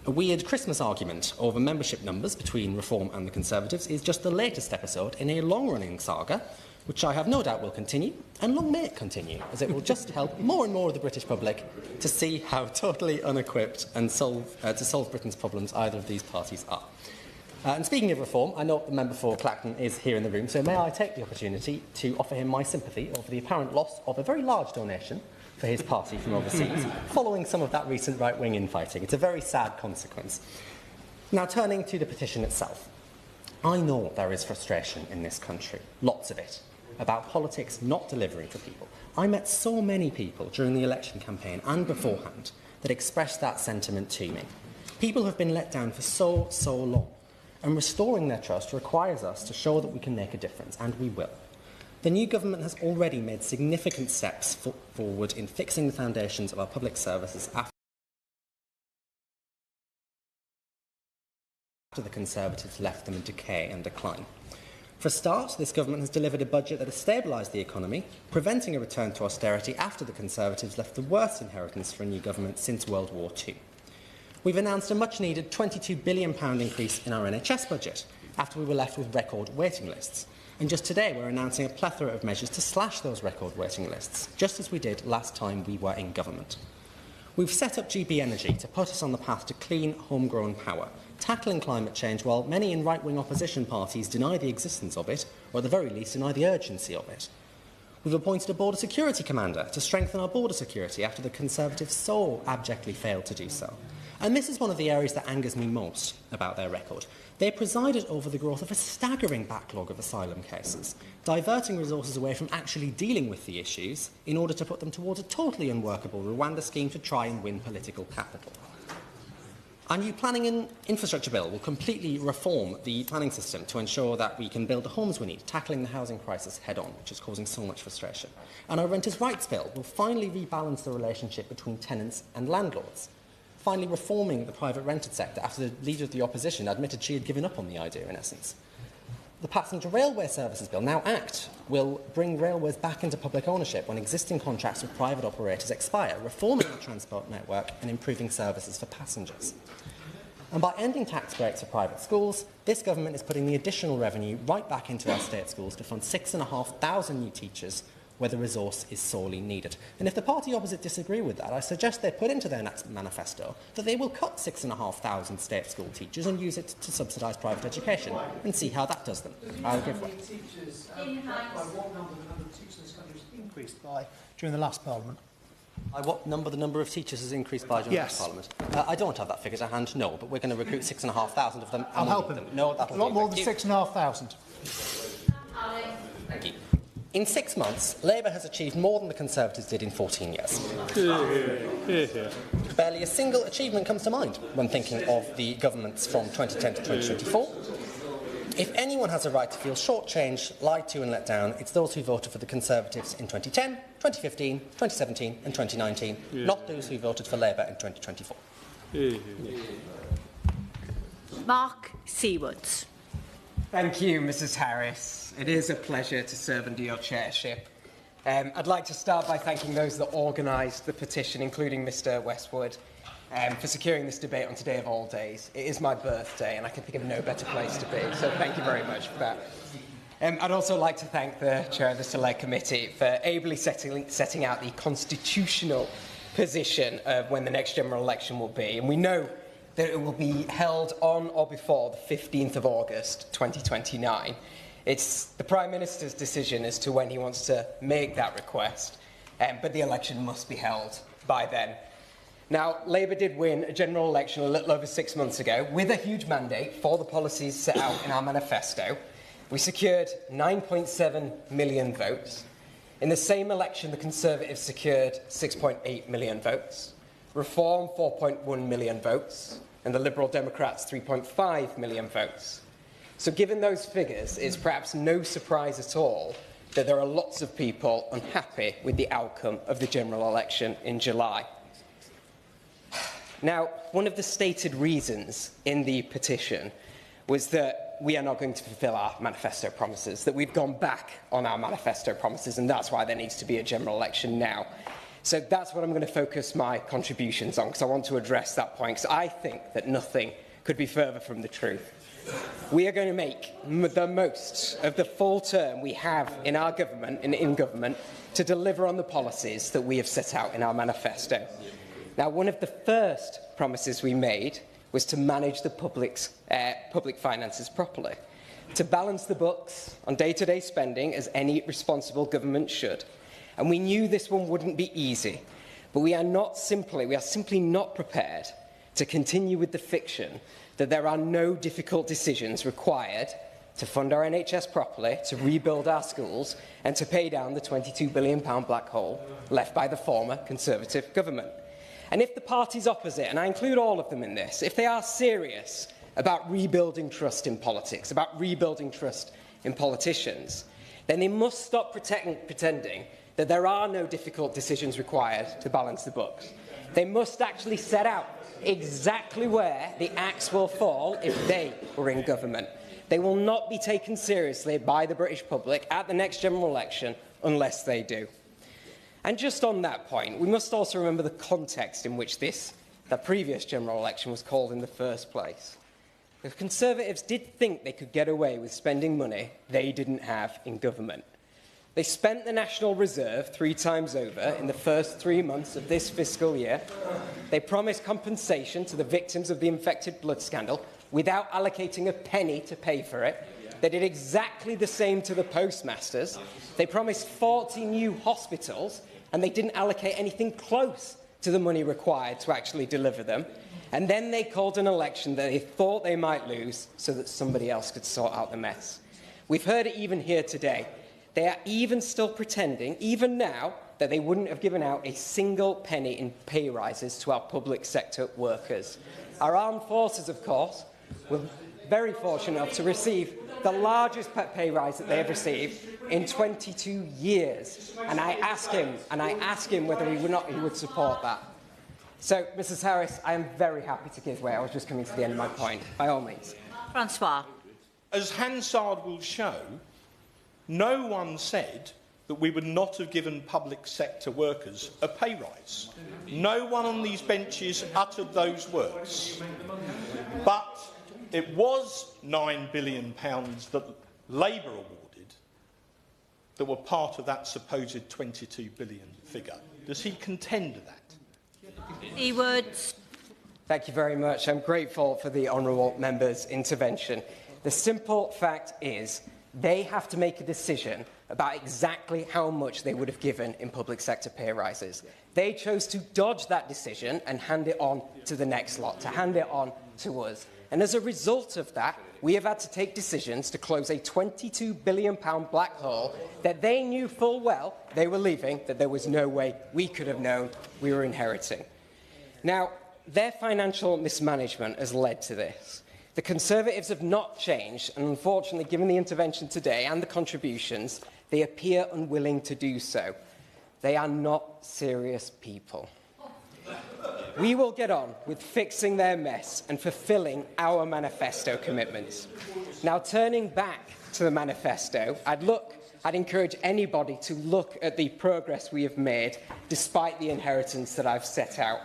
A weird Christmas argument over membership numbers between Reform and the Conservatives is just the latest episode in a long-running saga, which I have no doubt will continue, and long may it continue, as it will just help more and more of the British public to see how totally unequipped and to solve Britain's problems either of these parties are. And speaking of reform, I know the member for Clacton is here in the room, so may I take the opportunity to offer him my sympathy over the apparent loss of a very large donation for his party from overseas, following some of that recent right-wing infighting. It's a very sad consequence. Now, turning to the petition itself. I know there is frustration in this country, lots of it, about politics not delivering for people. I met so many people during the election campaign and beforehand that expressed that sentiment to me. People have been let down for so long, and restoring their trust requires us to show that we can make a difference, and we will. The new government has already made significant steps forward in fixing the foundations of our public services after the Conservatives left them in decay and decline. For a start, this government has delivered a budget that has stabilised the economy, preventing a return to austerity after the Conservatives left the worst inheritance for a new government since World War II. We've announced a much-needed £22 billion increase in our NHS budget, after we were left with record waiting lists. And just today, we're announcing a plethora of measures to slash those record waiting lists, just as we did last time we were in government. We've set up GB Energy to put us on the path to clean, homegrown power, tackling climate change while many in right-wing opposition parties deny the existence of it, or at the very least deny the urgency of it. We've appointed a border security commander to strengthen our border security after the Conservatives so abjectly failed to do so. And this is one of the areas that angers me most about their record. They presided over the growth of a staggering backlog of asylum cases, diverting resources away from actually dealing with the issues in order to put them towards a totally unworkable Rwanda scheme to try and win political capital. Our new planning and infrastructure bill will completely reform the planning system to ensure that we can build the homes we need, tackling the housing crisis head-on, which is causing so much frustration. And our renters' rights bill will finally rebalance the relationship between tenants and landlords, finally reforming the private rented sector after the leader of the opposition admitted she had given up on the idea, in essence. The Passenger Railway Services Bill, now ACT, will bring railways back into public ownership when existing contracts with private operators expire, reforming the transport network and improving services for passengers. And by ending tax breaks for private schools, this government is putting the additional revenue right back into our state schools to fund 6,500 new teachers where the resource is sorely needed. And if the party opposite disagree with that, I suggest they put into their next manifesto that they will cut 6,500 state school teachers and use it to subsidise private education, and see how that does them. I'll give way. Increased by during the last Parliament. What number the number of teachers has increased by during the last Parliament? I don't have that figure to hand, no, but we're going to recruit 6,500 of them. I'll help him. No, that'll a lot more than 6,500. Thank you. In 6 months, Labour has achieved more than the Conservatives did in 14 years. Barely a single achievement comes to mind when thinking of the governments from 2010 to 2024. If anyone has a right to feel shortchanged, lied to and let down, it's those who voted for the Conservatives in 2010, 2015, 2017 and 2019, not those who voted for Labour in 2024. Mark Seawoods. Thank you, Mrs Harris. It is a pleasure to serve under your chairship. I'd like to start by thanking those that organised the petition, including Mr Westwood, for securing this debate on today of all days. It is my birthday, and I can think of no better place to be, so thank you very much for that. I'd also like to thank the Chair of the Select Committee for ably setting out the constitutional position of when the next general election will be. And we know that it will be held on or before the 15th of August 2029. It's the Prime Minister's decision as to when he wants to make that request, but the election must be held by then. Now, Labour did win a general election a little over 6 months ago with a huge mandate for the policies set out in our manifesto. We secured 9.7 million votes. In the same election, the Conservatives secured 6.8 million votes, Reform 4.1 million votes, and the Liberal Democrats 3.5 million votes. So given those figures, it's perhaps no surprise at all that there are lots of people unhappy with the outcome of the general election in July. Now, one of the stated reasons in the petition was that we are not going to fulfil our manifesto promises, that we've gone back on our manifesto promises, and that's why there needs to be a general election now. So that's what I'm going to focus my contributions on, because I want to address that point, because I think that nothing could be further from the truth. We are going to make the most of the full term we have in our government and in government to deliver on the policies that we have set out in our manifesto. Now, one of the first promises we made was to manage the public finances properly, to balance the books on day-to-day spending as any responsible government should. And we knew this one wouldn't be easy, but we are simply not prepared to continue with the fiction that there are no difficult decisions required to fund our NHS properly, to rebuild our schools, and to pay down the £22 billion black hole left by the former Conservative government. And if the parties opposite, and I include all of them in this, if they are serious about rebuilding trust in politics, about rebuilding trust in politicians, then they must stop pretending that there are no difficult decisions required to balance the books. They must actually set out exactly where the axe will fall if they were in government. They will not be taken seriously by the British public at the next general election unless they do. And just on that point, we must also remember the context in which the previous general election was called in the first place. The Conservatives did think they could get away with spending money they didn't have in government. They spent the National Reserve 3 times over in the first 3 months of this fiscal year. They promised compensation to the victims of the infected blood scandal without allocating a penny to pay for it. They did exactly the same to the postmasters. They promised 40 new hospitals, and they didn't allocate anything close to the money required to actually deliver them. And then they called an election that they thought they might lose so that somebody else could sort out the mess. We've heard it even here today. They are even still pretending, even now, that they wouldn't have given out a single penny in pay rises to our public sector workers. Our armed forces, of course, were very fortunate enough to receive the largest pay rise that they have received in 22 years. And I ask him whether he would support that. So, Mrs Harris, I am very happy to give way. I was just coming to the end of my point, by all means. Francois. As Hansard will show, no one said that we would not have given public sector workers a pay rise. No one on these benches uttered those words. But it was £9 billion that Labour awarded that were part of that supposed £22 billion figure. Does he contend to that? He would. Thank you very much. I'm grateful for the honourable member's intervention. The simple fact is they have to make a decision about exactly how much they would have given in public sector pay rises. They chose to dodge that decision and hand it on to the next lot, to hand it on to us. And as a result of that, we have had to take decisions to close a £22 billion black hole that they knew full well they were leaving, that there was no way we could have known we were inheriting. Now, their financial mismanagement has led to this. The Conservatives have not changed, and unfortunately, given the intervention today and the contributions, they appear unwilling to do so. They are not serious people. We will get on with fixing their mess and fulfilling our manifesto commitments. Now, turning back to the manifesto, I'd encourage anybody to look at the progress we have made despite the inheritance that I've set out.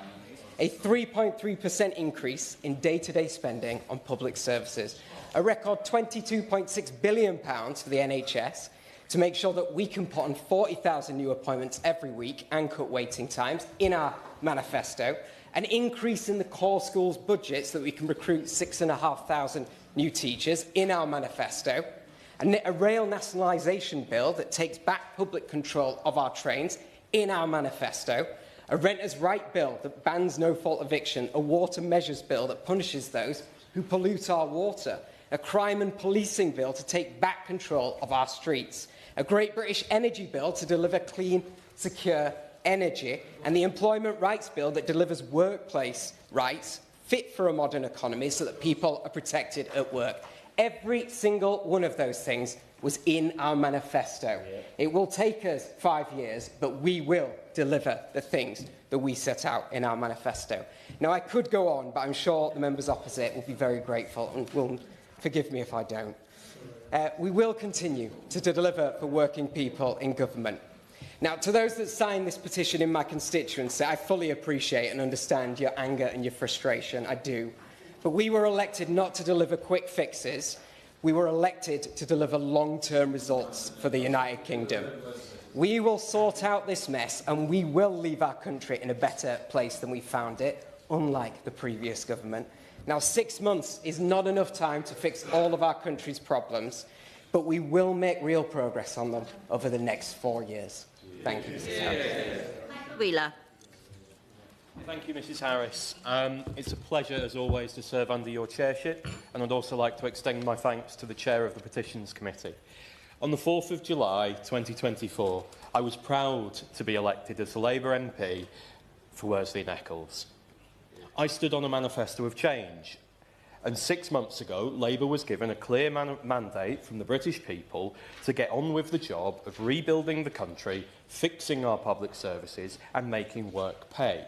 A 3.3% increase in day-to-day spending on public services, a record £22.6 billion for the NHS to make sure that we can put on 40,000 new appointments every week and cut waiting times in our manifesto, an increase in the core schools budget so that we can recruit 6,500 new teachers in our manifesto, a rail nationalisation bill that takes back public control of our trains in our manifesto, a renters' right bill that bans no-fault eviction, a water measures bill that punishes those who pollute our water, a crime and policing bill to take back control of our streets, a Great British Energy Bill to deliver clean, secure energy, and the Employment Rights Bill that delivers workplace rights fit for a modern economy so that people are protected at work. Every single one of those things was in our manifesto. It will take us 5 years, but we will deliver the things that we set out in our manifesto. Now, I could go on, but I'm sure the members opposite will be very grateful and will forgive me if I don't. We will continue to deliver for working people in government. Now, to those that signed this petition in my constituency, I fully appreciate and understand your anger and your frustration. I do. But we were elected not to deliver quick fixes. We were elected to deliver long-term results for the United Kingdom. We will sort out this mess and we will leave our country in a better place than we found it, unlike the previous government. Now, 6 months is not enough time to fix all of our country's problems, but we will make real progress on them over the next 4 years. Thank you, Mrs. Harris. Wheeler. Thank you, Mrs. Harris. It's a pleasure, as always, to serve under your chairship, and I'd also like to extend my thanks to the chair of the Petitions Committee. On the 4th of July 2024, I was proud to be elected as the Labour MP for Worsley and Eccles. I stood on a manifesto of change, and 6 months ago, Labour was given a clear mandate from the British people to get on with the job of rebuilding the country, fixing our public services and making work pay.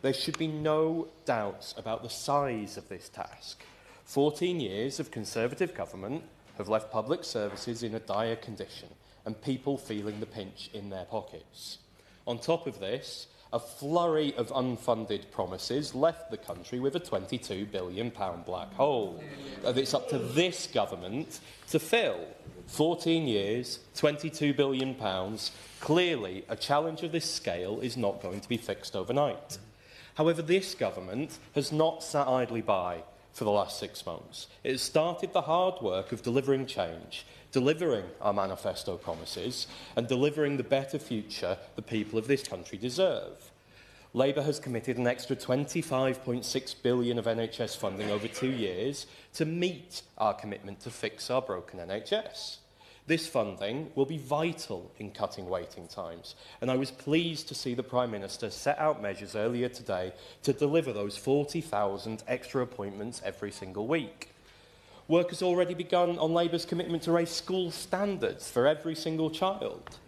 There should be no doubts about the size of this task. 14 years of Conservative government have left public services in a dire condition and people feeling the pinch in their pockets. On top of this, a flurry of unfunded promises left the country with a £22 billion black hole that it's up to this government to fill. 14 years, £22 billion. Clearly, a challenge of this scale is not going to be fixed overnight. However, this government has not sat idly by for the last 6 months. It has started the hard work of delivering change, delivering our manifesto promises and delivering the better future the people of this country deserve. Labour has committed an extra £25.6 billion of NHS funding over 2 years to meet our commitment to fix our broken NHS. This funding will be vital in cutting waiting times, and I was pleased to see the Prime Minister set out measures earlier today to deliver those 40,000 extra appointments every single week. Work has already begun on Labour's commitment to raise school standards for every single child.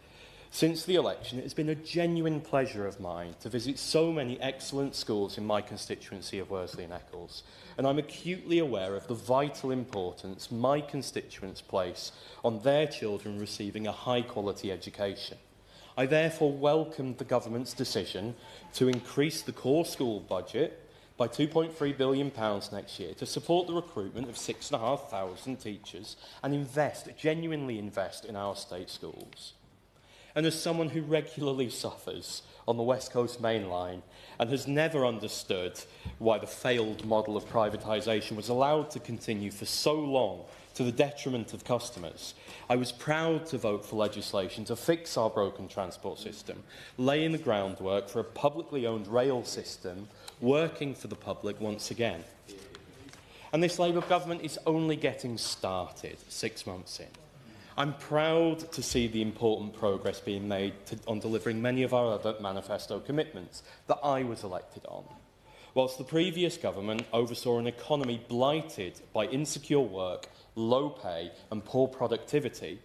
Since the election, it has been a genuine pleasure of mine to visit so many excellent schools in my constituency of Worsley and Eccles, and I'm acutely aware of the vital importance my constituents place on their children receiving a high-quality education. I therefore welcomed the government's decision to increase the core school budget by £2.3 billion next year to support the recruitment of 6,500 teachers and genuinely invest in our state schools. And as someone who regularly suffers on the West Coast Main Line and has never understood why the failed model of privatisation was allowed to continue for so long to the detriment of customers, I was proud to vote for legislation to fix our broken transport system, laying the groundwork for a publicly owned rail system working for the public once again. And this Labour government is only getting started 6 months in. I'm proud to see the important progress being made on delivering many of our other manifesto commitments that I was elected on. Whilst the previous government oversaw an economy blighted by insecure work, low pay and poor productivity,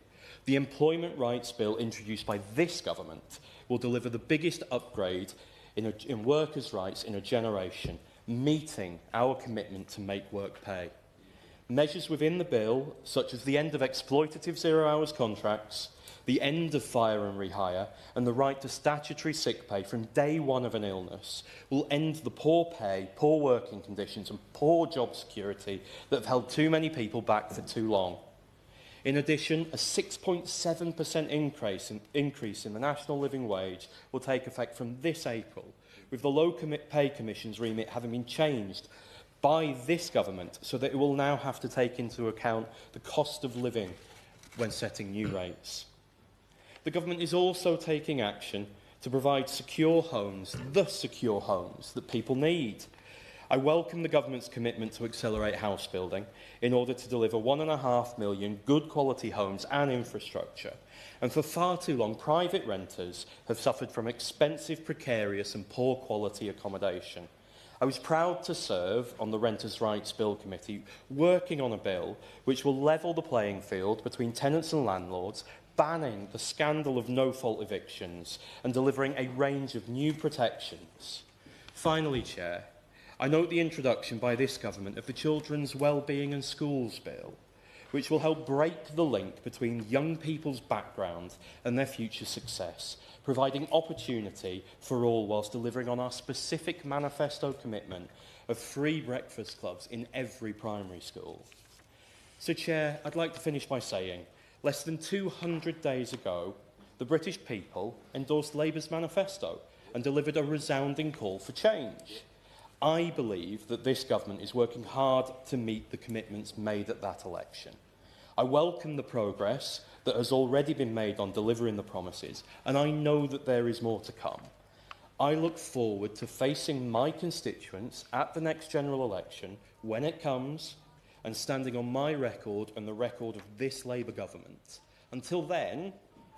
the Employment Rights Bill introduced by this government will deliver the biggest upgrade in workers' rights in a generation, meeting our commitment to make work pay. Measures within the bill, such as the end of exploitative zero-hours contracts, the end of fire and rehire, and the right to statutory sick pay from day one of an illness, will end the poor pay, poor working conditions and poor job security that have held too many people back for too long. In addition, a 6.7% increase in the national living wage will take effect from this April, with the Low Pay Commission's remit having been changed by this government so that it will now have to take into account the cost of living when setting new rates. The government is also taking action to provide secure homes, the secure homes that people need. I welcome the government's commitment to accelerate house building in order to deliver 1.5 million good quality homes and infrastructure. And for far too long, private renters have suffered from expensive, precarious and poor quality accommodation. I was proud to serve on the Renters' Rights Bill Committee, working on a bill which will level the playing field between tenants and landlords, banning the scandal of no-fault evictions and delivering a range of new protections. Finally, Chair, I note the introduction by this government of the Children's Wellbeing and Schools Bill, which will help break the link between young people's background and their future success, providing opportunity for all whilst delivering on our specific manifesto commitment of free breakfast clubs in every primary school. So, Chair, I'd like to finish by saying, less than 200 days ago, the British people endorsed Labour's manifesto and delivered a resounding call for change. I believe that this government is working hard to meet the commitments made at that election. I welcome the progress that has already been made on delivering the promises, and I know that there is more to come. I look forward to facing my constituents at the next general election, when it comes, and standing on my record and the record of this Labour government. Until then,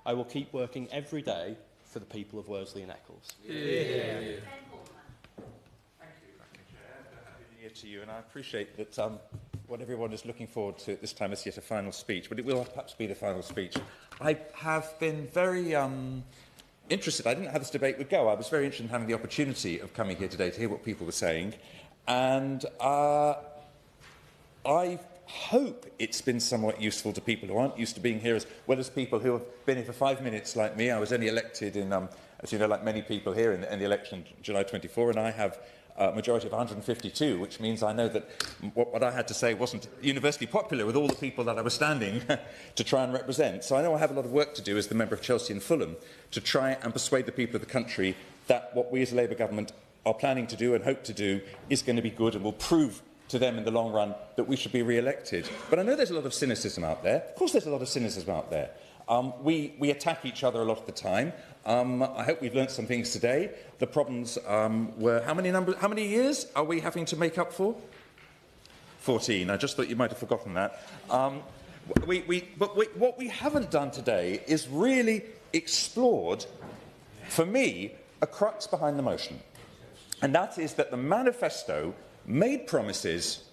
I will keep working every day for the people of Worsley and Eccles. Yeah. To you, and I appreciate that what everyone is looking forward to at this time is yet a final speech, but it will perhaps be the final speech. I have been very interested. I didn't know how this debate would go. I was very interested in having the opportunity of coming here today to hear what people were saying, and I hope it's been somewhat useful to people who aren't used to being here, as well as people who have been here for 5 minutes like me. I was only elected in, as you know, like many people here in the election July 24, and I have a majority of 152, which means I know that what I had to say wasn't universally popular with all the people that I was standing to try and represent. So I know I have a lot of work to do as the member of Chelsea and Fulham to try and persuade the people of the country that what we as a Labour government are planning to do and hope to do is going to be good and will prove to them in the long run that we should be re-elected. But I know there's a lot of cynicism out there. Of course there's a lot of cynicism out there. We attack each other a lot of the time. I hope we've learnt some things today. The problems were how many years are we having to make up for? 14. I just thought you might have forgotten that. But what we haven't done today is really explored, for me, a crux behind the motion. And that is that the manifesto made promises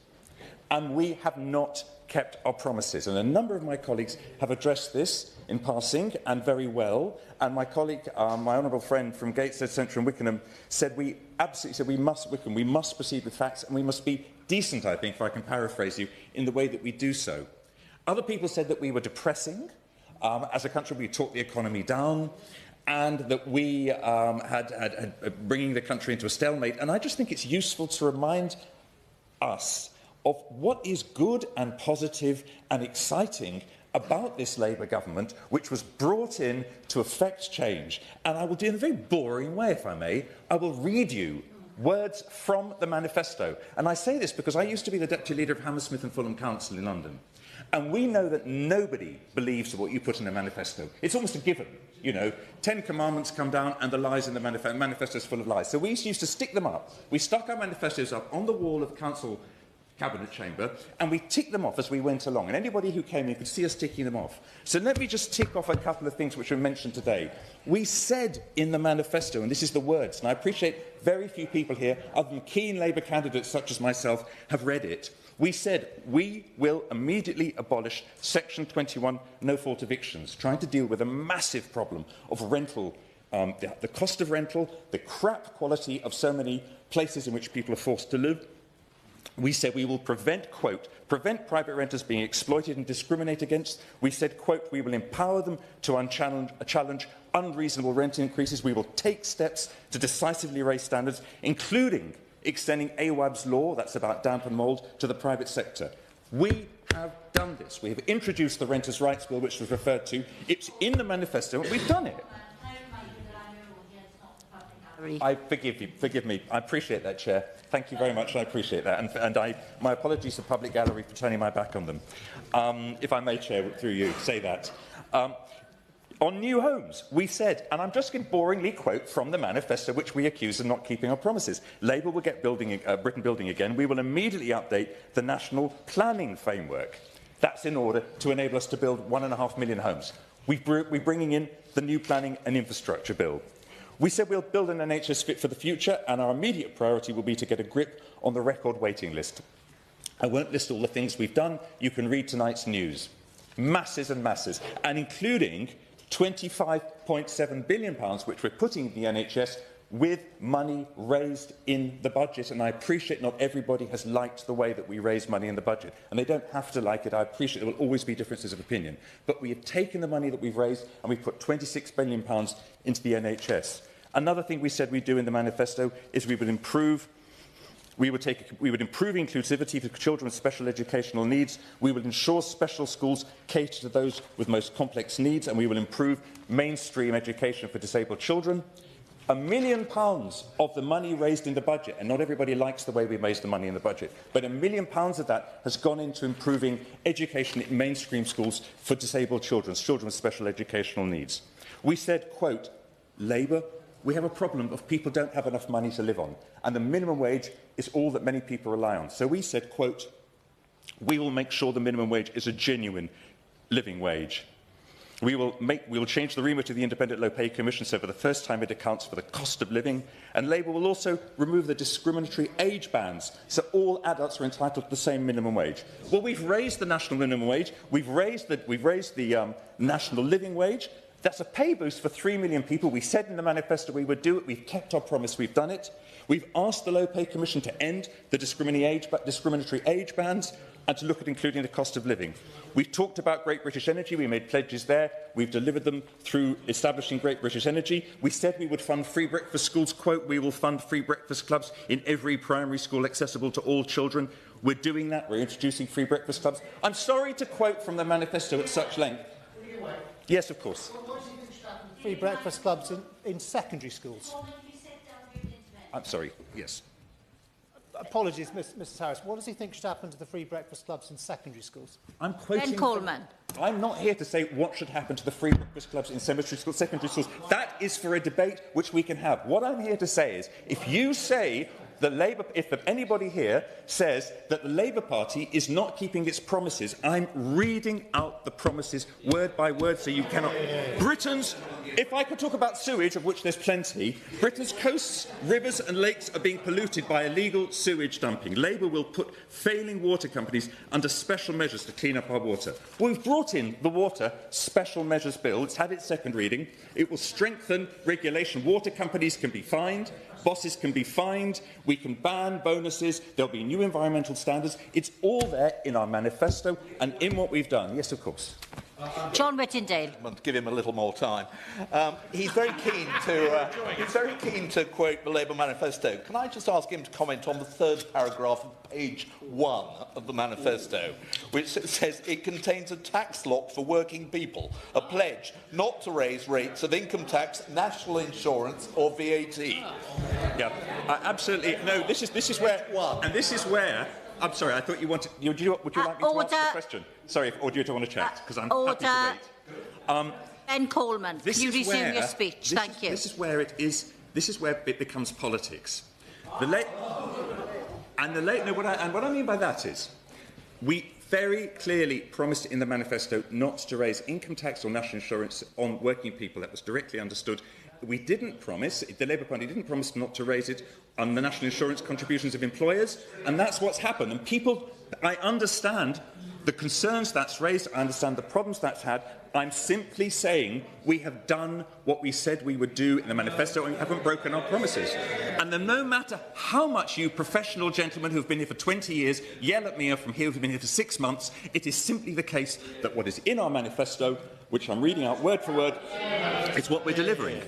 and we have not kept our promises. And a number of my colleagues have addressed this in passing and very well. And my colleague, my honourable friend from Gateshead Central and Wickenham, said we must proceed with facts and we must be decent, I think, if I can paraphrase you, in the way that we do so. Other people said that we were depressing. As a country, we talked the economy down, and that we had bringing the country into a stalemate. And I just think it's useful to remind us of what is good and positive and exciting about this Labour government, which was brought in to effect change. And I will do it in a very boring way, if I may. I will read you words from the manifesto. And I say this because I used to be the deputy leader of Hammersmith and Fulham Council in London. And we know that nobody believes what you put in the manifesto. It's almost a given. You know, 10 commandments come down and the lies in the manifesto is full of lies. So we used to stick them up. We stuck our manifestos up on the wall of the council cabinet chamber, and we ticked them off as we went along, and anybody who came in could see us ticking them off. So let me just tick off a couple of things which were mentioned today. We said in the manifesto, and this is the words, and I appreciate very few people here, other than keen Labour candidates such as myself, have read it. We said we will immediately abolish Section 21 no-fault evictions, trying to deal with a massive problem of rental, the cost of rental, the crap quality of so many places in which people are forced to live. We said we will prevent private renters being exploited and discriminated against. We said, quote, we will empower them to challenge unreasonable rent increases. We will take steps to decisively raise standards, including extending AWAB's law, that's about damp and mould, to the private sector. We have done this. We have introduced the Renters' Rights Bill, which was referred to. It's in the manifesto, and we've done it. Forgive me. I appreciate that, Chair. Thank you very much. I appreciate that. And my apologies to Public Gallery for turning my back on them. If I may, Chair, through you, say that. On new homes, we said, and I'm just going to boringly quote from the manifesto, which we accuse of not keeping our promises. Labour will get Britain building again. We will immediately update the national planning framework. That's in order to enable us to build 1.5 million homes. We're bringing in the new planning and infrastructure bill. We said we'll build an NHS fit for the future, and our immediate priority will be to get a grip on the record waiting list. I won't list all the things we've done. You can read tonight's news. Masses and masses, and including £25.7 billion, which we're putting in the NHS with money raised in the budget. And I appreciate not everybody has liked the way that we raise money in the budget. And they don't have to like it. I appreciate there will always be differences of opinion. But we have taken the money that we've raised and we've put £26 billion into the NHS. Another thing we said we'd do in the manifesto is we would improve inclusivity for children with special educational needs. We will ensure special schools cater to those with most complex needs, and we will improve mainstream education for disabled children. £1 million of the money raised in the budget, and not everybody likes the way we raise the money in the budget, but £1 million of that has gone into improving education in mainstream schools for disabled children, children with special educational needs. We said, quote, Labour, we have a problem of people don't have enough money to live on, and the minimum wage is all that many people rely on. So we said, quote, we will make sure the minimum wage is a genuine living wage. We will change the remit of the Independent Low Pay Commission so for the first time it accounts for the cost of living. And Labour will also remove the discriminatory age bands so all adults are entitled to the same minimum wage. Well, we've raised the national minimum wage. We've raised the national living wage. That's a pay boost for 3 million people. We said in the manifesto we would do it. We've kept our promise. We've done it. We've asked the Low Pay Commission to end the discriminatory age bands and to look at including the cost of living. We've talked about Great British Energy. We made pledges there. We've delivered them through establishing Great British Energy. We said we would fund free breakfast schools. Quote, we will fund free breakfast clubs in every primary school accessible to all children. We're doing that. We're introducing free breakfast clubs. I'm sorry to quote from the manifesto at such length. Yes, of course. Free breakfast clubs in secondary schools. I'm sorry, yes. Apologies, Mrs Harris. What does he think should happen to the free breakfast clubs in secondary schools? I'm quoting. Ben Coleman. I'm not here to say what should happen to the free breakfast clubs in secondary schools. That is for a debate which we can have. What I'm here to say is, if you say if anybody here says that the Labour Party is not keeping its promises, I'm reading out the promises word by word so you cannot. If I could talk about sewage, of which there's plenty, Britain's coasts, rivers and lakes are being polluted by illegal sewage dumping. Labour will put failing water companies under special measures to clean up our water. Well, we've brought in the Water Special Measures Bill. It's had its second reading. It will strengthen regulation. Water companies can be fined. Bosses can be fined, we can ban bonuses, there'll be new environmental standards. It's all there in our manifesto and in what we've done. Yes, of course. John Whittindale. Give him a little more time. He's very keen to quote the Labour manifesto. Can I just ask him to comment on the third paragraph of page 1 of the manifesto, which says it contains a tax lock for working people, a pledge not to raise rates of income tax, national insurance or VAT. Yeah, absolutely. No, this is where, and this is where. I'm sorry, I thought you wanted. Would you like me to answer the question? Sorry, or do you want to chat? Because I'm happy to wait. Ben Coleman, can you resume your speech? Thank you. This is where it is. This is where it becomes politics. What I mean by that is, we very clearly promised in the manifesto not to raise income tax or national insurance on working people. That was directly understood. We didn't promise, the Labour Party didn't promise not to raise it on the national insurance contributions of employers, and that's what's happened. And people, I understand the concerns that's raised, I understand the problems that's had. I'm simply saying we have done what we said we would do in the manifesto and we haven't broken our promises. And then no matter how much you professional gentlemen who've been here for 20 years yell at me from here who've been here for 6 months, it is simply the case that what is in our manifesto, which I'm reading out word for word, is what we're delivering.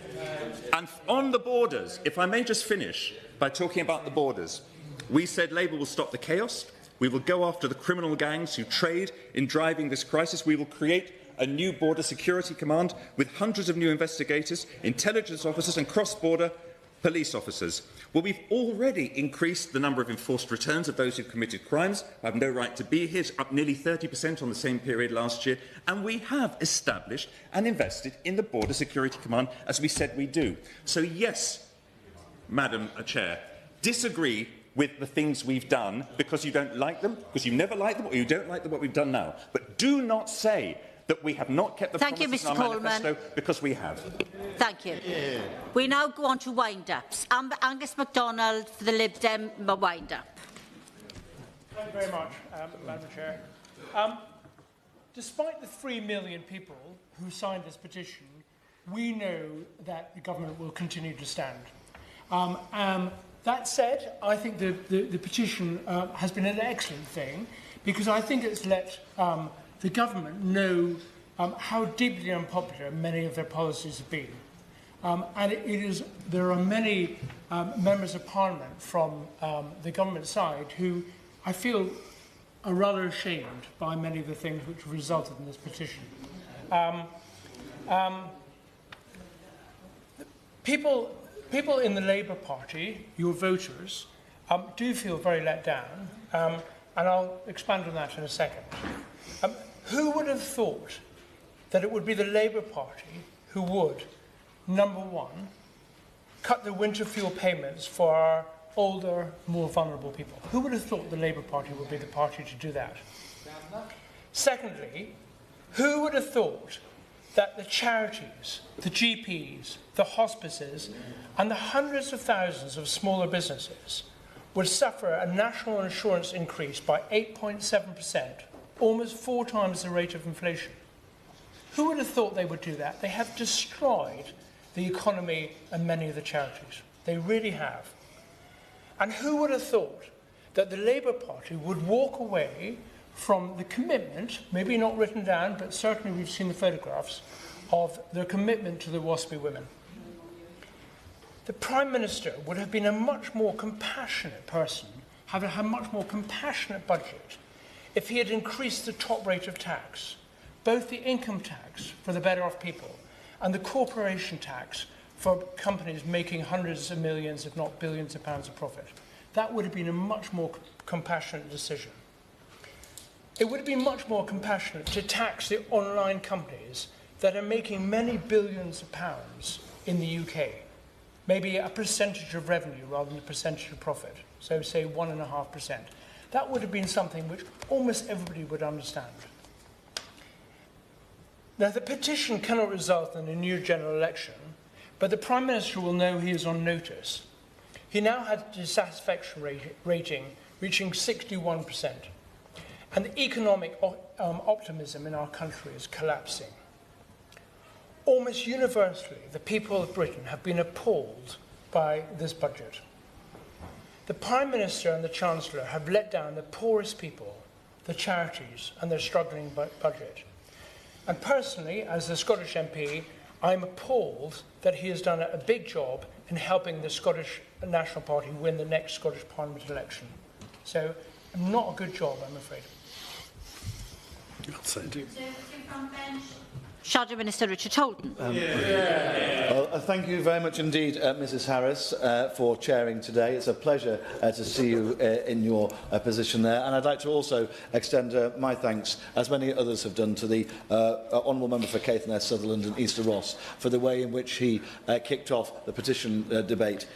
And on the borders, if I may just finish by talking about the borders, we said Labour will stop the chaos. We will go after the criminal gangs who trade in driving this crisis. We will create a new border security command with hundreds of new investigators, intelligence officers and cross-border police officers. Well, we've already increased the number of enforced returns of those who've committed crimes, who have no right to be here, up nearly 30% on the same period last year, and we have established and invested in the Border Security Command, as we said we do. So yes, Madam Chair, disagree with the things we've done because you don't like them, because you never liked them, or you don't like what we've done now. But do not say that we have not kept the promises in our manifesto, because we have. Thank you. Yeah. We now go on to wind-ups. Angus MacDonald for the Lib Dem wind-up. Thank you very much, Madam Chair. Despite the 3 million people who signed this petition, we know that the government will continue to stand. That said, I think the petition has been an excellent thing, because I think it's let the government know how deeply unpopular many of their policies have been. And there are many members of Parliament from the government side who I feel are rather ashamed by many of the things which resulted in this petition. people in the Labour Party, your voters, do feel very let down, and I'll expand on that in a second. Who would have thought that it would be the Labour Party who would, number one, cut the winter fuel payments for our older, more vulnerable people? Who would have thought the Labour Party would be the party to do that? Secondly, who would have thought that the charities, the GPs, the hospices, and the hundreds of thousands of smaller businesses would suffer a national insurance increase by 8.7%, almost 4 times the rate of inflation? Who would have thought they would do that? They have destroyed the economy and many of the charities. They really have. And who would have thought that the Labour Party would walk away from the commitment, maybe not written down, but certainly we've seen the photographs, of their commitment to the WASPI women? The Prime Minister would have been a much more compassionate person, have a much more compassionate budget, if he had increased the top rate of tax, both the income tax for the better off people and the corporation tax for companies making hundreds of millions, if not billions of pounds of profit. That would have been a much more compassionate decision. It would have been much more compassionate to tax the online companies that are making many billions of pounds in the UK. Maybe a percentage of revenue rather than a percentage of profit. So say 1.5%. That would have been something which almost everybody would understand. Now, the petition cannot result in a new general election, but the Prime Minister will know he is on notice. He now has a dissatisfaction rating reaching 61%, and the economic optimism in our country is collapsing. Almost universally, the people of Britain have been appalled by this budget. The Prime Minister and the Chancellor have let down the poorest people, the charities, and their struggling budget. And personally, as a Scottish MP, I'm appalled that he has done a big job in helping the Scottish National Party win the next Scottish Parliament election. So, not a good job, I'm afraid. Thank you. Shadow Minister Richard Holden. Thank you very much indeed, Mrs Harris, for chairing today. It's a pleasure to see you in your position there. And I'd like to also extend my thanks, as many others have done, to the Honourable Member for Caithness, Sutherland and Easter Ross for the way in which he kicked off the petition debate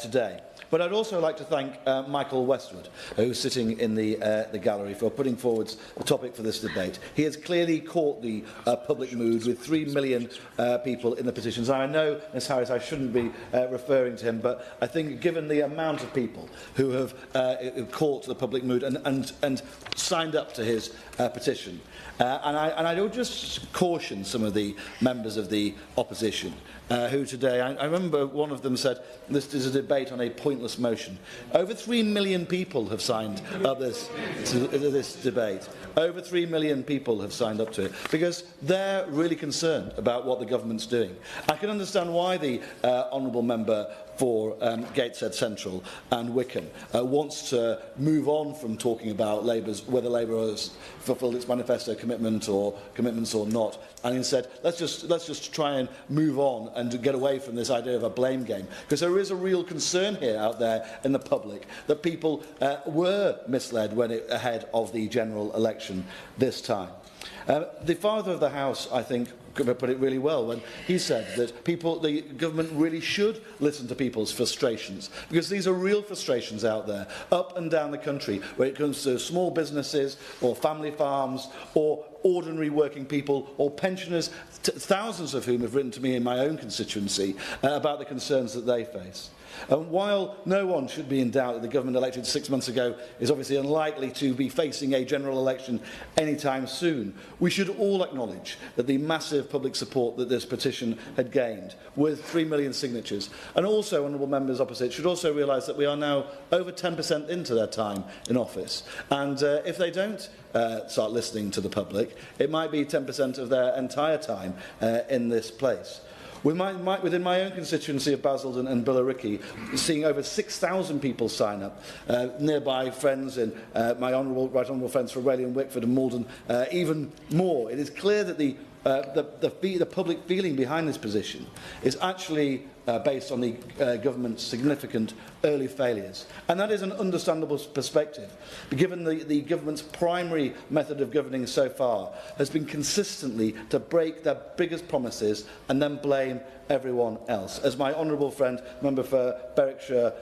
today. But I'd also like to thank Michael Westwood, who's sitting in the gallery, for putting forward the topic for this debate. He has clearly caught the public mood with 3 million people in the petitions. Now, I know, Ms Harris, I shouldn't be referring to him, but I think given the amount of people who have caught the public mood and signed up to his petition, and I would just caution some of the members of the opposition who today, I remember one of them said, this is a debate on a pointless motion. Over 3 million people have signed up to this debate. Over 3 million people have signed up to it because they're really concerned about what the government's doing. I can understand why the Honourable Member for Gateshead Central and Wickham wants to move on from talking about whether Labour has fulfilled its manifesto commitments or not, and instead let's just try and move on and get away from this idea of a blame game, because there is a real concern here out there in the public that people were misled ahead of the general election this time. The Father of the House, I think, put it really well when he said that the government really should listen to people's frustrations, because these are real frustrations out there, up and down the country, when it comes to small businesses or family farms or ordinary working people or pensioners, thousands of whom have written to me in my own constituency about the concerns that they face. And while no one should be in doubt that the government elected 6 months ago is obviously unlikely to be facing a general election anytime soon, we should all acknowledge that the massive public support that this petition had gained, with 3 million signatures, and also honourable members opposite should also realise that we are now over 10% into their time in office. And if they don't start listening to the public, it might be 10% of their entire time in this place. Within my own constituency of Basildon and Billericay, seeing over 6,000 people sign up, nearby friends and my right honourable friends from Raleigh and Wickford and Malden, even more. It is clear that the the public feeling behind this position is actually based on the government's significant early failures. And that is an understandable perspective, given the government's primary method of governing so far has been consistently to break their biggest promises and then blame everyone else. As my honourable friend, member for Berwickshire,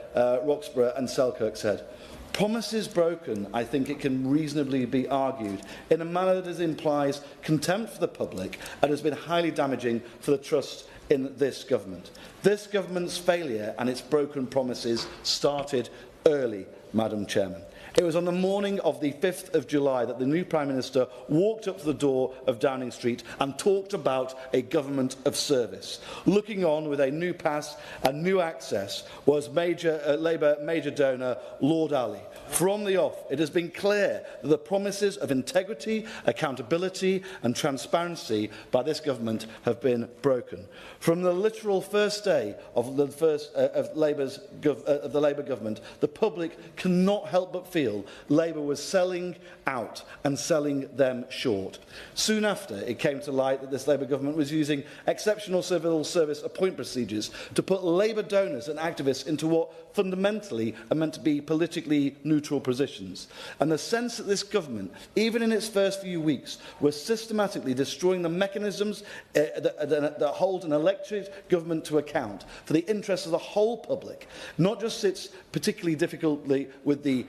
Roxburgh and Selkirk said, promises broken, I think it can reasonably be argued, in a manner that implies contempt for the public and has been highly damaging for the trust in this government. This government's failure and its broken promises started early, Madam Chairman. It was on the morning of the 5th of July that the new Prime Minister walked up to the door of Downing Street and talked about a government of service. Looking on with a new pass and new access was Labour major donor Lord Ali. From the off, it has been clear that the promises of integrity, accountability and transparency by this government have been broken. From the literal first day of the Labour government, the public cannot help but feel Labour was selling out and selling them short. Soon after, it came to light that this Labour government was using exceptional civil service appointment procedures to put Labour donors and activists into what fundamentally are meant to be politically neutral positions. And the sense that this government, even in its first few weeks, was systematically destroying the mechanisms that hold an elected government to account for the interests of the whole public, not just sits particularly difficultly with the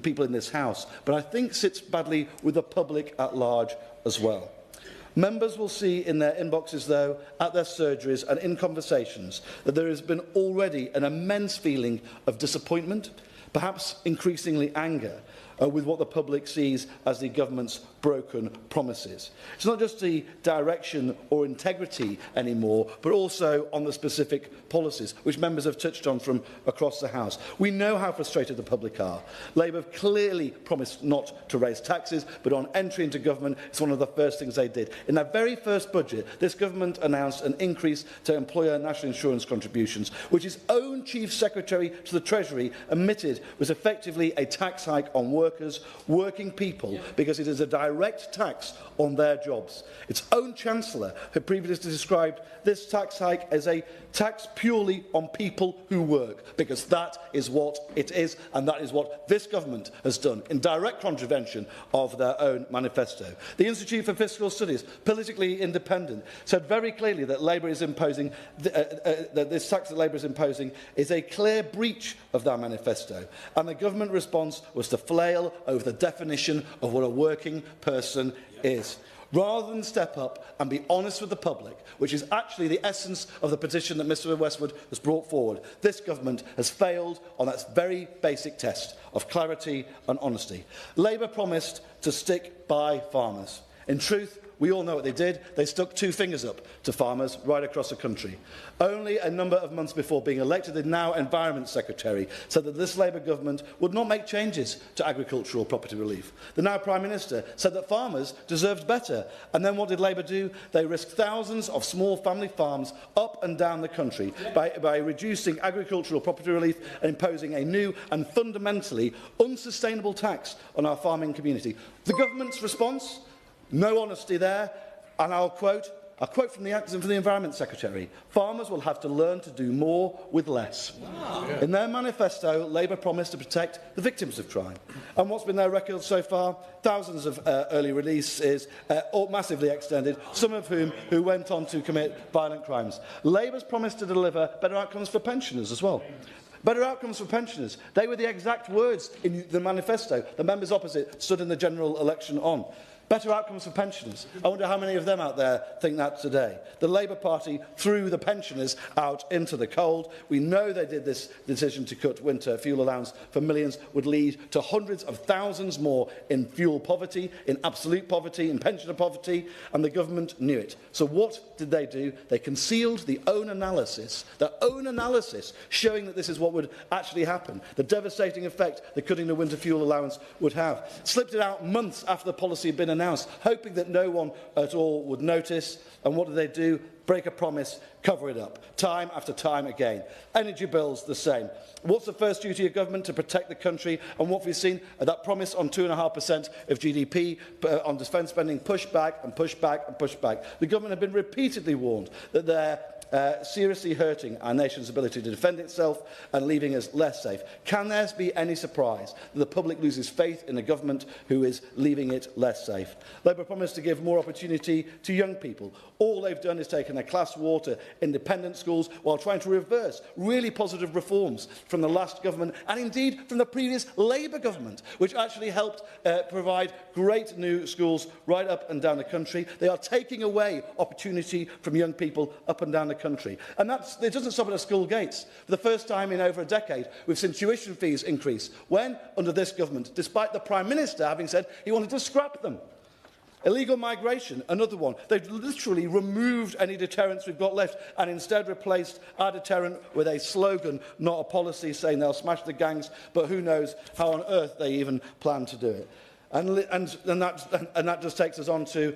people in this House, but I think sits badly with the public at large as well. Members will see in their inboxes, though, at their surgeries and in conversations, that there has been already an immense feeling of disappointment, perhaps increasingly anger, with what the public sees as the government's broken promises. It's not just the direction or integrity anymore, but also on the specific policies, which members have touched on from across the House. We know how frustrated the public are. Labour have clearly promised not to raise taxes, but on entry into government, it's one of the first things they did. In their very first budget, this government announced an increase to employer national insurance contributions, which its own Chief Secretary to the Treasury admitted was effectively a tax hike on workers, working people, because it is a direct tax on their jobs. Its own Chancellor had previously described this tax hike as a tax purely on people who work, because that is what it is, and that is what this government has done, in direct contravention of their own manifesto. The Institute for Fiscal Studies, politically independent, said very clearly that Labour is imposing, that this tax that Labour is imposing is a clear breach of their manifesto, and the government response was to flail over the definition of what a working person is. Rather than step up and be honest with the public, which is actually the essence of the petition that Mr Westwood has brought forward, this government has failed on that very basic test of clarity and honesty. Labour promised to stick by farmers. In truth, we all know what they did. They stuck two fingers up to farmers right across the country. Only a number of months before being elected, the now Environment Secretary said that this Labour government would not make changes to agricultural property relief. The now Prime Minister said that farmers deserved better. And then what did Labour do? They risked thousands of small family farms up and down the country by reducing agricultural property relief and imposing a new and fundamentally unsustainable tax on our farming community. The government's response? No honesty there, and I'll quote from the Environment Secretary: farmers will have to learn to do more with less. Wow. In their manifesto, Labour promised to protect the victims of crime. And what's been their record so far? Thousands of early releases, all massively extended, some of whom who went on to commit violent crimes. Labour's promised to deliver better outcomes for pensioners as well. Better outcomes for pensioners. They were the exact words in the manifesto the members opposite stood in the general election on. Better outcomes for pensioners. I wonder how many of them out there think that today. The Labour Party threw the pensioners out into the cold. We know they did this decision to cut winter fuel allowance for millions would lead to hundreds of thousands more in fuel poverty, in absolute poverty, in pensioner poverty, and the government knew it. So what did they do? They concealed their own analysis showing that this is what would actually happen, the devastating effect that cutting the winter fuel allowance would have. Slipped it out months after the policy had been unannounced, hoping that no one at all would notice. And what do? Break a promise, cover it up, time after time again. Energy bills, the same. What's the first duty of government? To protect the country. And what we've seen, that promise on 2.5% of GDP on defence spending, push back and push back and push back. The government have been repeatedly warned that they're seriously hurting our nation's ability to defend itself and leaving us less safe. Can there be any surprise that the public loses faith in a government who is leaving it less safe? Labour promised to give more opportunity to young people. All they've done is taken a class war to independent schools while trying to reverse really positive reforms from the last government and indeed from the previous Labour government, which actually helped provide great new schools right up and down the country. They are taking away opportunity from young people up and down the country. And it doesn't stop at the school gates. For the first time in over a decade, we've seen tuition fees increase. When, under this government, despite the Prime Minister having said he wanted to scrap them. Illegal migration, another one. They've literally removed any deterrents we've got left and instead replaced our deterrent with a slogan, not a policy, saying they'll smash the gangs, but who knows how on earth they even plan to do it. And that just takes us on to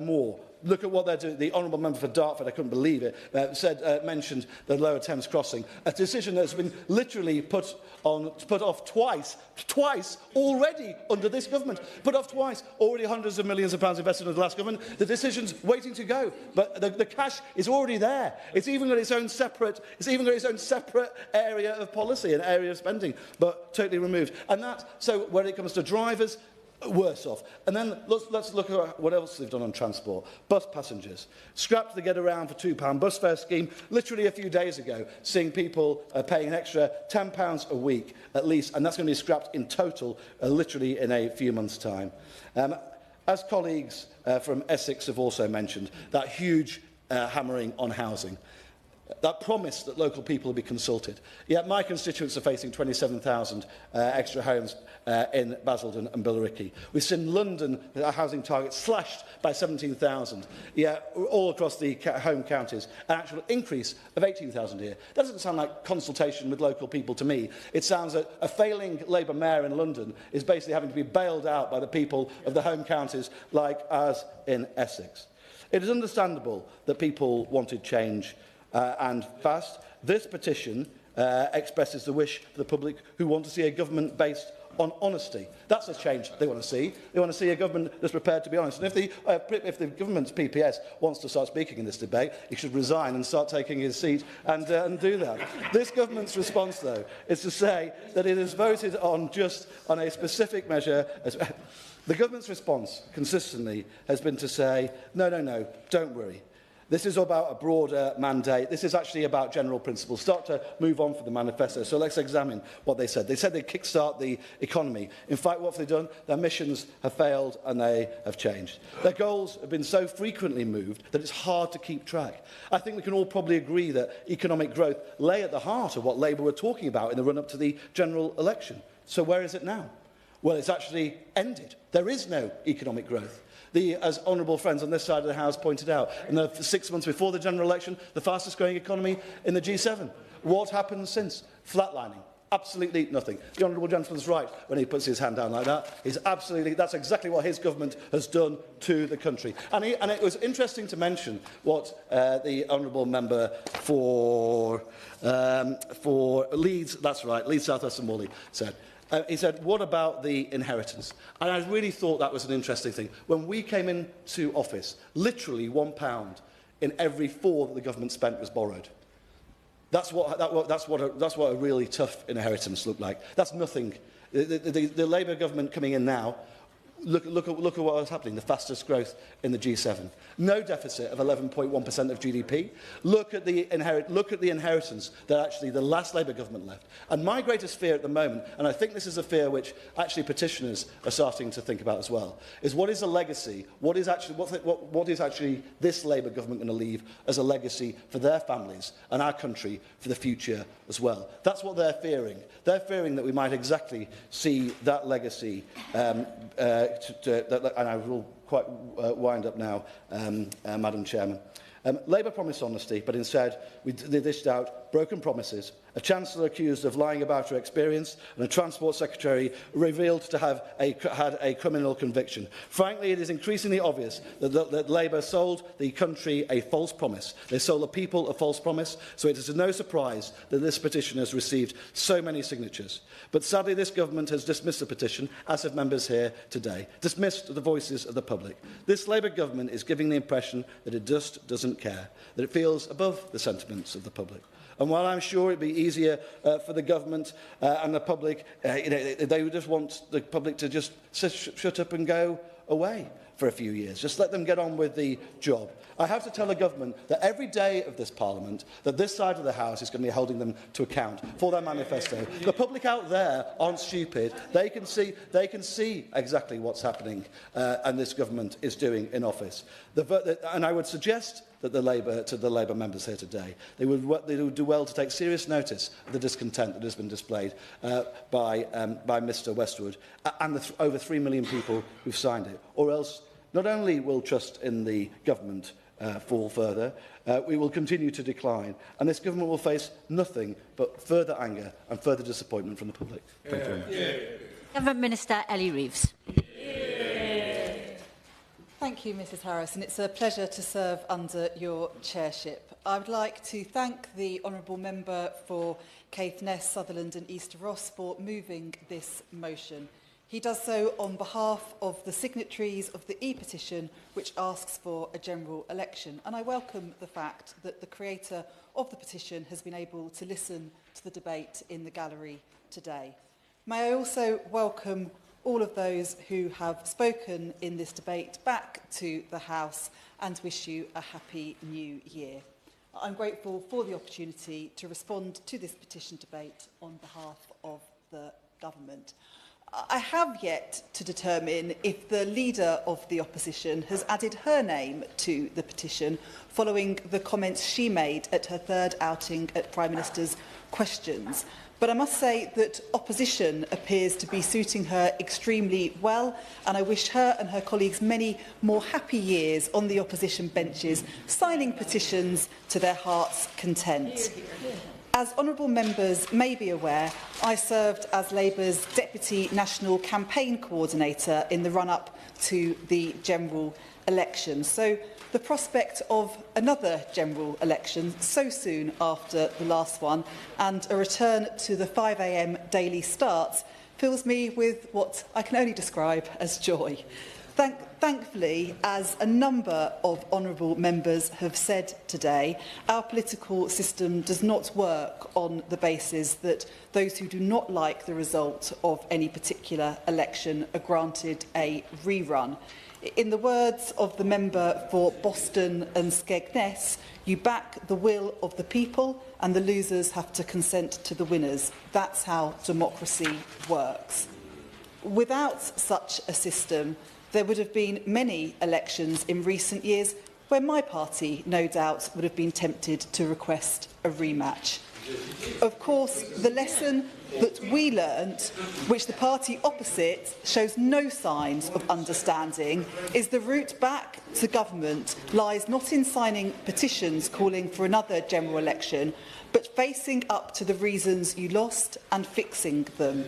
more. Look at what they're doing. The Honourable Member for Dartford, I couldn't believe it, mentioned the Lower Thames crossing, a decision that's been literally put off twice already under this government. Put off twice. Already hundreds of millions of pounds invested under the last government. The decision's waiting to go, but the cash is already there. It's even got its own separate area of policy, an area of spending, but totally removed. And so when it comes to drivers, worse off. And then let's look at what else they've done on transport. Bus passengers. Scrapped the Get Around for £2 bus fare scheme literally a few days ago, seeing people paying an extra £10 a week at least, and that's going to be scrapped in total literally in a few months' time. As colleagues from Essex have also mentioned, that huge hammering on housing. That promise that local people will be consulted. Yet my constituents are facing 27,000 extra homes in Basildon and Billericay. We've seen London, our housing target, slashed by 17,000. Yet all across the home counties, an actual increase of 18,000 a year. That doesn't sound like consultation with local people to me. It sounds that a failing Labour mayor in London is basically having to be bailed out by the people of the home counties like ours in Essex. It is understandable that people wanted change and fast. This petition expresses the wish of the public who want to see a government based on honesty. That's the change they want to see. They want to see a government that's prepared to be honest. And if the government's PPS wants to start speaking in this debate, he should resign and start taking his seat and do that. This government's response, though, is to say that it has voted on a specific measure. The government's response consistently has been to say, no, don't worry. This is about a broader mandate. This is actually about general principles. Start to move on for the manifesto. So let's examine what they said. They said they'd kickstart the economy. In fact, what have they done? Their missions have failed and they have changed. Their goals have been so frequently moved that it's hard to keep track. I think we can all probably agree that economic growth lay at the heart of what Labour were talking about in the run-up to the general election. So where is it now? Well, it's actually ended. There is no economic growth. As honourable friends on this side of the House pointed out, in the 6 months before the general election, the fastest growing economy in the G7. What happened since? Flatlining. Absolutely nothing. The honourable gentleman's right when he puts his hand down like that. That's exactly what his government has done to the country. And it was interesting to mention what the honourable member for Leeds, that's right, Leeds South West and Morley, said. He said, what about the inheritance? And I really thought that was an interesting thing. When we came into office, literally £1 in every 4 that the government spent was borrowed. That's what a really tough inheritance looked like. That's nothing. The Labour government coming in now, look at what was happening, the fastest growth in the G7. No deficit of 11.1% of GDP. Look at the inheritance that actually the last Labour government left. And my greatest fear at the moment, and I think this is a fear which actually petitioners are starting to think about as well, is what is a legacy? What is actually this Labour government going to leave as a legacy for their families and our country for the future as well? That's what they're fearing. They're fearing that we might exactly see that legacy and I will quite wind up now, Madam Chairman. Labour promised honesty, but instead they dished out broken promises a Chancellor accused of lying about her experience, and a Transport Secretary revealed to have had a criminal conviction. Frankly, it is increasingly obvious that Labour sold the country a false promise. They sold the people a false promise, so it is no surprise that this petition has received so many signatures. But sadly, this government has dismissed the petition, as have members here today, dismissed the voices of the public. This Labour government is giving the impression that it just doesn't care, that it feels above the sentiments of the public. And while I'm sure it would be easier for the government and the public, they would just want the public to just shut up and go away for a few years. Just let them get on with the job. I have to tell the government that every day of this Parliament, that this side of the House is going to be holding them to account for their manifesto. The public out there aren't stupid. They can see exactly what's happening and this government is doing in office. And I would suggest that the Labour members here today, they would do well to take serious notice of the discontent that has been displayed by Mr Westwood and the over 3 million people who've signed it. Or else, not only will trust in the government fall further, we will continue to decline, and this government will face nothing but further anger and further disappointment from the public. Thank you very much. Government Minister Ellie Reeves. Thank you, Mrs Harris, and it's a pleasure to serve under your chairship. I would like to thank the Honourable Member for Caithness, Sutherland and East Ross for moving this motion. He does so on behalf of the signatories of the e-petition, which asks for a general election. And I welcome the fact that the creator of the petition has been able to listen to the debate in the gallery today. May I also welcome all of those who have spoken in this debate back to the House and wish you a happy new year. I'm grateful for the opportunity to respond to this petition debate on behalf of the government. I have yet to determine if the leader of the opposition has added her name to the petition following the comments she made at her third outing at Prime Minister's Questions. But I must say that opposition appears to be suiting her extremely well, and I wish her and her colleagues many more happy years on the opposition benches, signing petitions to their heart's content. As honourable members may be aware, I served as Labour's Deputy National Campaign Coordinator in the run-up to the general election. So the prospect of another general election so soon after the last one and a return to the 5 a.m. daily starts fills me with what I can only describe as joy. Thankfully, as a number of honourable members have said today, our political system does not work on the basis that those who do not like the result of any particular election are granted a rerun. In the words of the member for Boston and Skegness, you back the will of the people and the losers have to consent to the winners. That's how democracy works. Without such a system, there would have been many elections in recent years where my party, no doubt, would have been tempted to request a rematch. Of course, the lesson that we learnt, which the party opposite shows no signs of understanding, is the route back to government lies not in signing petitions calling for another general election, but facing up to the reasons you lost and fixing them.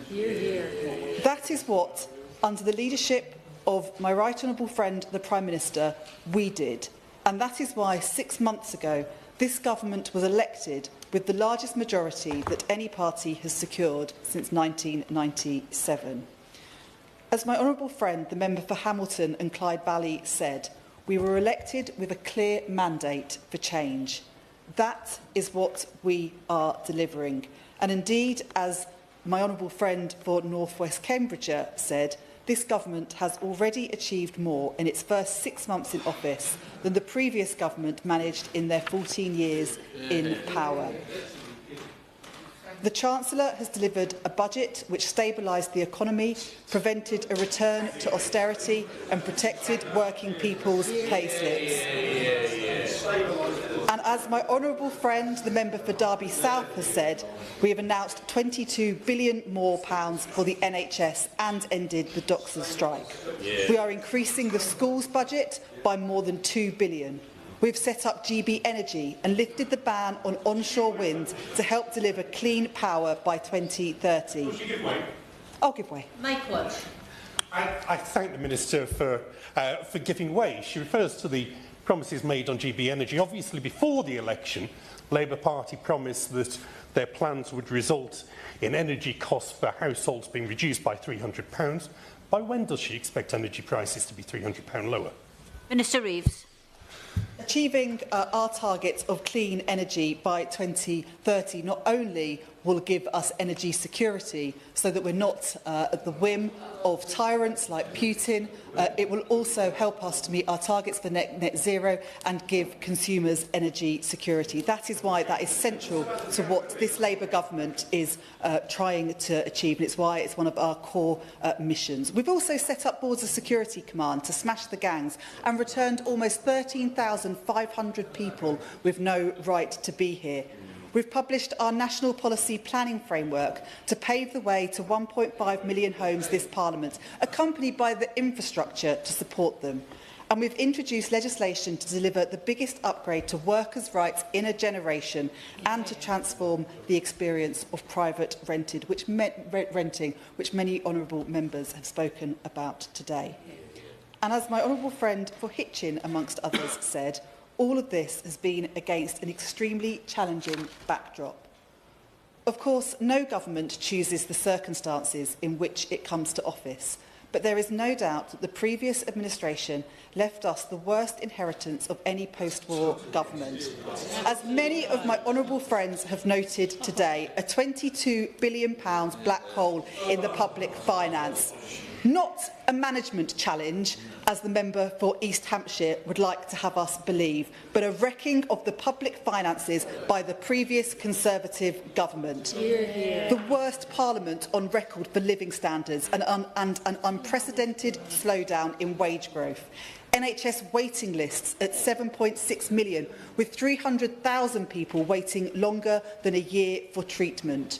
That is what, under the leadership of my right honourable friend, the Prime Minister, we did. And that is why 6 months ago, this government was elected with the largest majority that any party has secured since 1997. As my honourable friend, the member for Hamilton and Clyde Valley, said, we were elected with a clear mandate for change. That is what we are delivering. And indeed, as my honourable friend for North West Cambridgeshire said, this government has already achieved more in its first 6 months in office than the previous government managed in their 14 years in power. The Chancellor has delivered a budget which stabilised the economy, prevented a return to austerity and protected working people's payslips. And as my honourable friend, the member for Derby South, has said, we have announced £22 billion more for the NHS and ended the doctors' strike. We are increasing the schools budget by more than £2 billion. We've set up GB Energy and lifted the ban on onshore wind to help deliver clean power by 2030. I'll give way. Mike Wood. I thank the Minister for giving way. She refers to the promises made on GB Energy. Obviously, before the election, Labour Party promised that their plans would result in energy costs for households being reduced by £300. By when does she expect energy prices to be £300 lower? Minister Reeves. Achieving our targets of clean energy by 2030 not only will give us energy security so that we're not at the whim of tyrants like Putin, it will also help us to meet our targets for net zero and give consumers energy security. That is why that is central to what this Labour government is trying to achieve, and it's why it's one of our core missions. We've also set up Border Security Command to smash the gangs and returned almost 13,500 people with no right to be here. We've published our National Policy Planning Framework to pave the way to 1.5 million homes this Parliament, accompanied by the infrastructure to support them. And we've introduced legislation to deliver the biggest upgrade to workers' rights in a generation and to transform the experience of private renting, which many honourable members have spoken about today. And as my honourable friend for Hitchin, amongst others, said, all of this has been against an extremely challenging backdrop. Of course, no government chooses the circumstances in which it comes to office, but there is no doubt that the previous administration left us the worst inheritance of any post-war government. As many of my honourable friends have noted today, a £22 billion black hole in the public finance. Not a management challenge, as the member for East Hampshire would like to have us believe, but a wrecking of the public finances by the previous Conservative government. The worst Parliament on record for living standards and an unprecedented slowdown in wage growth. NHS waiting lists at 7.6 million, with 300,000 people waiting longer than a year for treatment.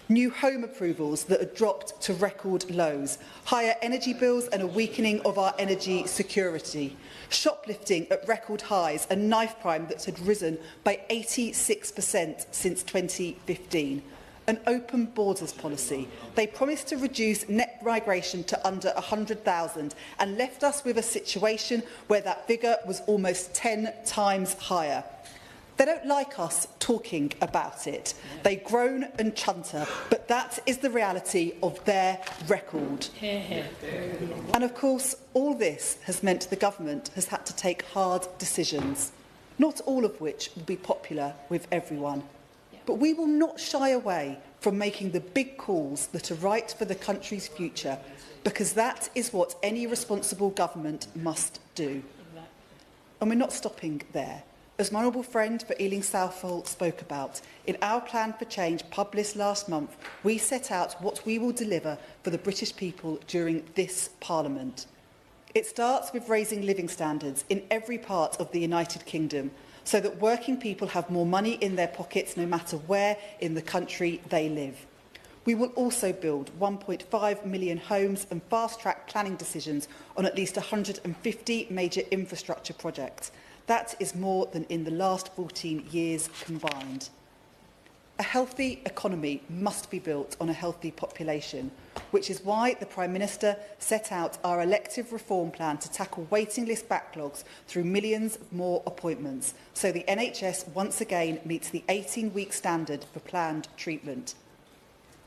New home approvals that had dropped to record lows, higher energy bills and a weakening of our energy security, shoplifting at record highs and knife crime that had risen by 86% since 2015. An open borders policy. They promised to reduce net migration to under 100,000 and left us with a situation where that figure was almost 10 times higher. They don't like us talking about it. They groan and chunter, but that is the reality of their record. And of course, all this has meant the government has had to take hard decisions, not all of which will be popular with everyone. But we will not shy away from making the big calls that are right for the country's future, because that is what any responsible government must do. And we're not stopping there. As my honourable friend for Ealing Southall spoke about, in our plan for change published last month, we set out what we will deliver for the British people during this Parliament. It starts with raising living standards in every part of the United Kingdom, so that working people have more money in their pockets no matter where in the country they live. We will also build 1.5 million homes and fast-track planning decisions on at least 150 major infrastructure projects. That is more than in the last 14 years combined. A healthy economy must be built on a healthy population, which is why the Prime Minister set out our elective reform plan to tackle waiting list backlogs through millions of more appointments, so the NHS once again meets the 18-week standard for planned treatment.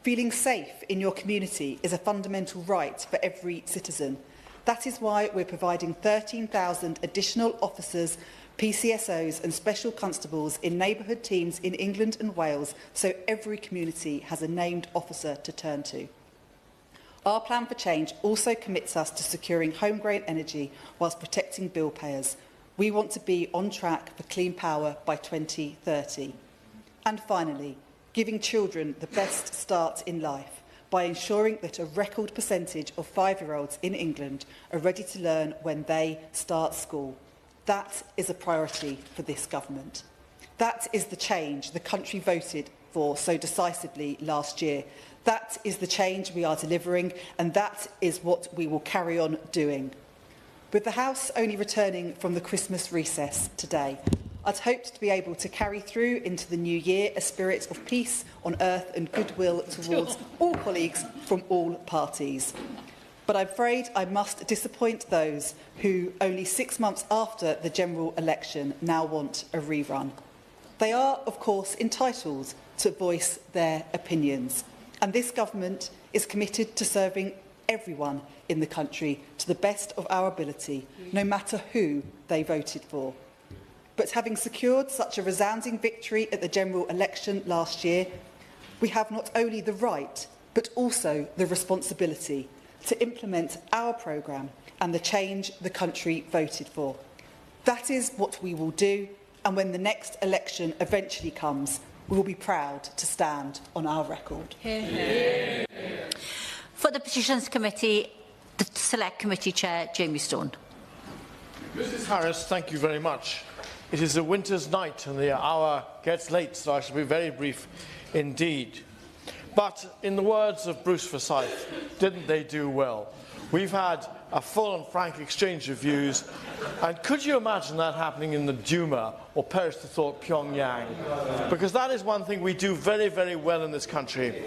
Feeling safe in your community is a fundamental right for every citizen. That is why we're providing 13,000 additional officers, PCSOs and special constables in neighbourhood teams in England and Wales, so every community has a named officer to turn to. Our plan for change also commits us to securing homegrown energy whilst protecting bill payers. We want to be on track for clean power by 2030. And finally, giving children the best start in life by ensuring that a record percentage of 5-year-olds in England are ready to learn when they start school. That is a priority for this government. That is the change the country voted for so decisively last year. That is the change we are delivering, and that is what we will carry on doing. With the House only returning from the Christmas recess today, I'd hoped to be able to carry through into the new year a spirit of peace on earth and goodwill towards all colleagues from all parties. But I'm afraid I must disappoint those who, only 6 months after the general election, now want a rerun. They are, of course, entitled to voice their opinions, and this government is committed to serving everyone in the country to the best of our ability, no matter who they voted for. But having secured such a resounding victory at the general election last year, we have not only the right, but also the responsibility to implement our programme and the change the country voted for. That is what we will do, and when the next election eventually comes, we will be proud to stand on our record. Yeah. For the Petitions Committee, the Select Committee Chair, Jamie Stone. Mrs Harris, thank you very much. It is a winter's night and the hour gets late, so I shall be very brief indeed. But in the words of Bruce Forsyth, didn't they do well? We've had a full and frank exchange of views, and could you imagine that happening in the Duma or perish the thought Pyongyang? Because that is one thing we do very, very well in this country.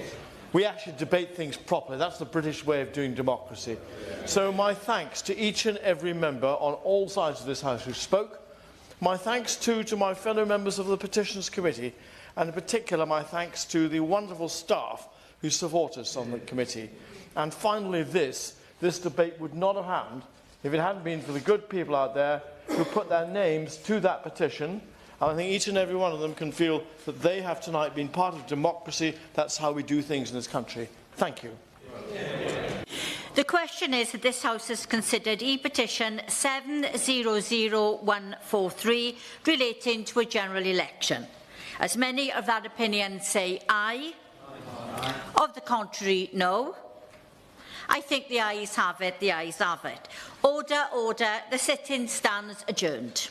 We actually debate things properly. That's the British way of doing democracy. So my thanks to each and every member on all sides of this House who spoke. My thanks too to my fellow members of the Petitions Committee, and in particular my thanks to the wonderful staff who support us on the committee. And finally this debate would not have happened if it hadn't been for the good people out there who put their names to that petition. And I think each and every one of them can feel that they have tonight been part of democracy. That's how we do things in this country. Thank you. The question is that this House has considered e-petition 700143 relating to a general election. As many of that opinion say aye. Of the contrary, no. I think the ayes have it, the ayes have it. Order, order. The sit-in stands adjourned.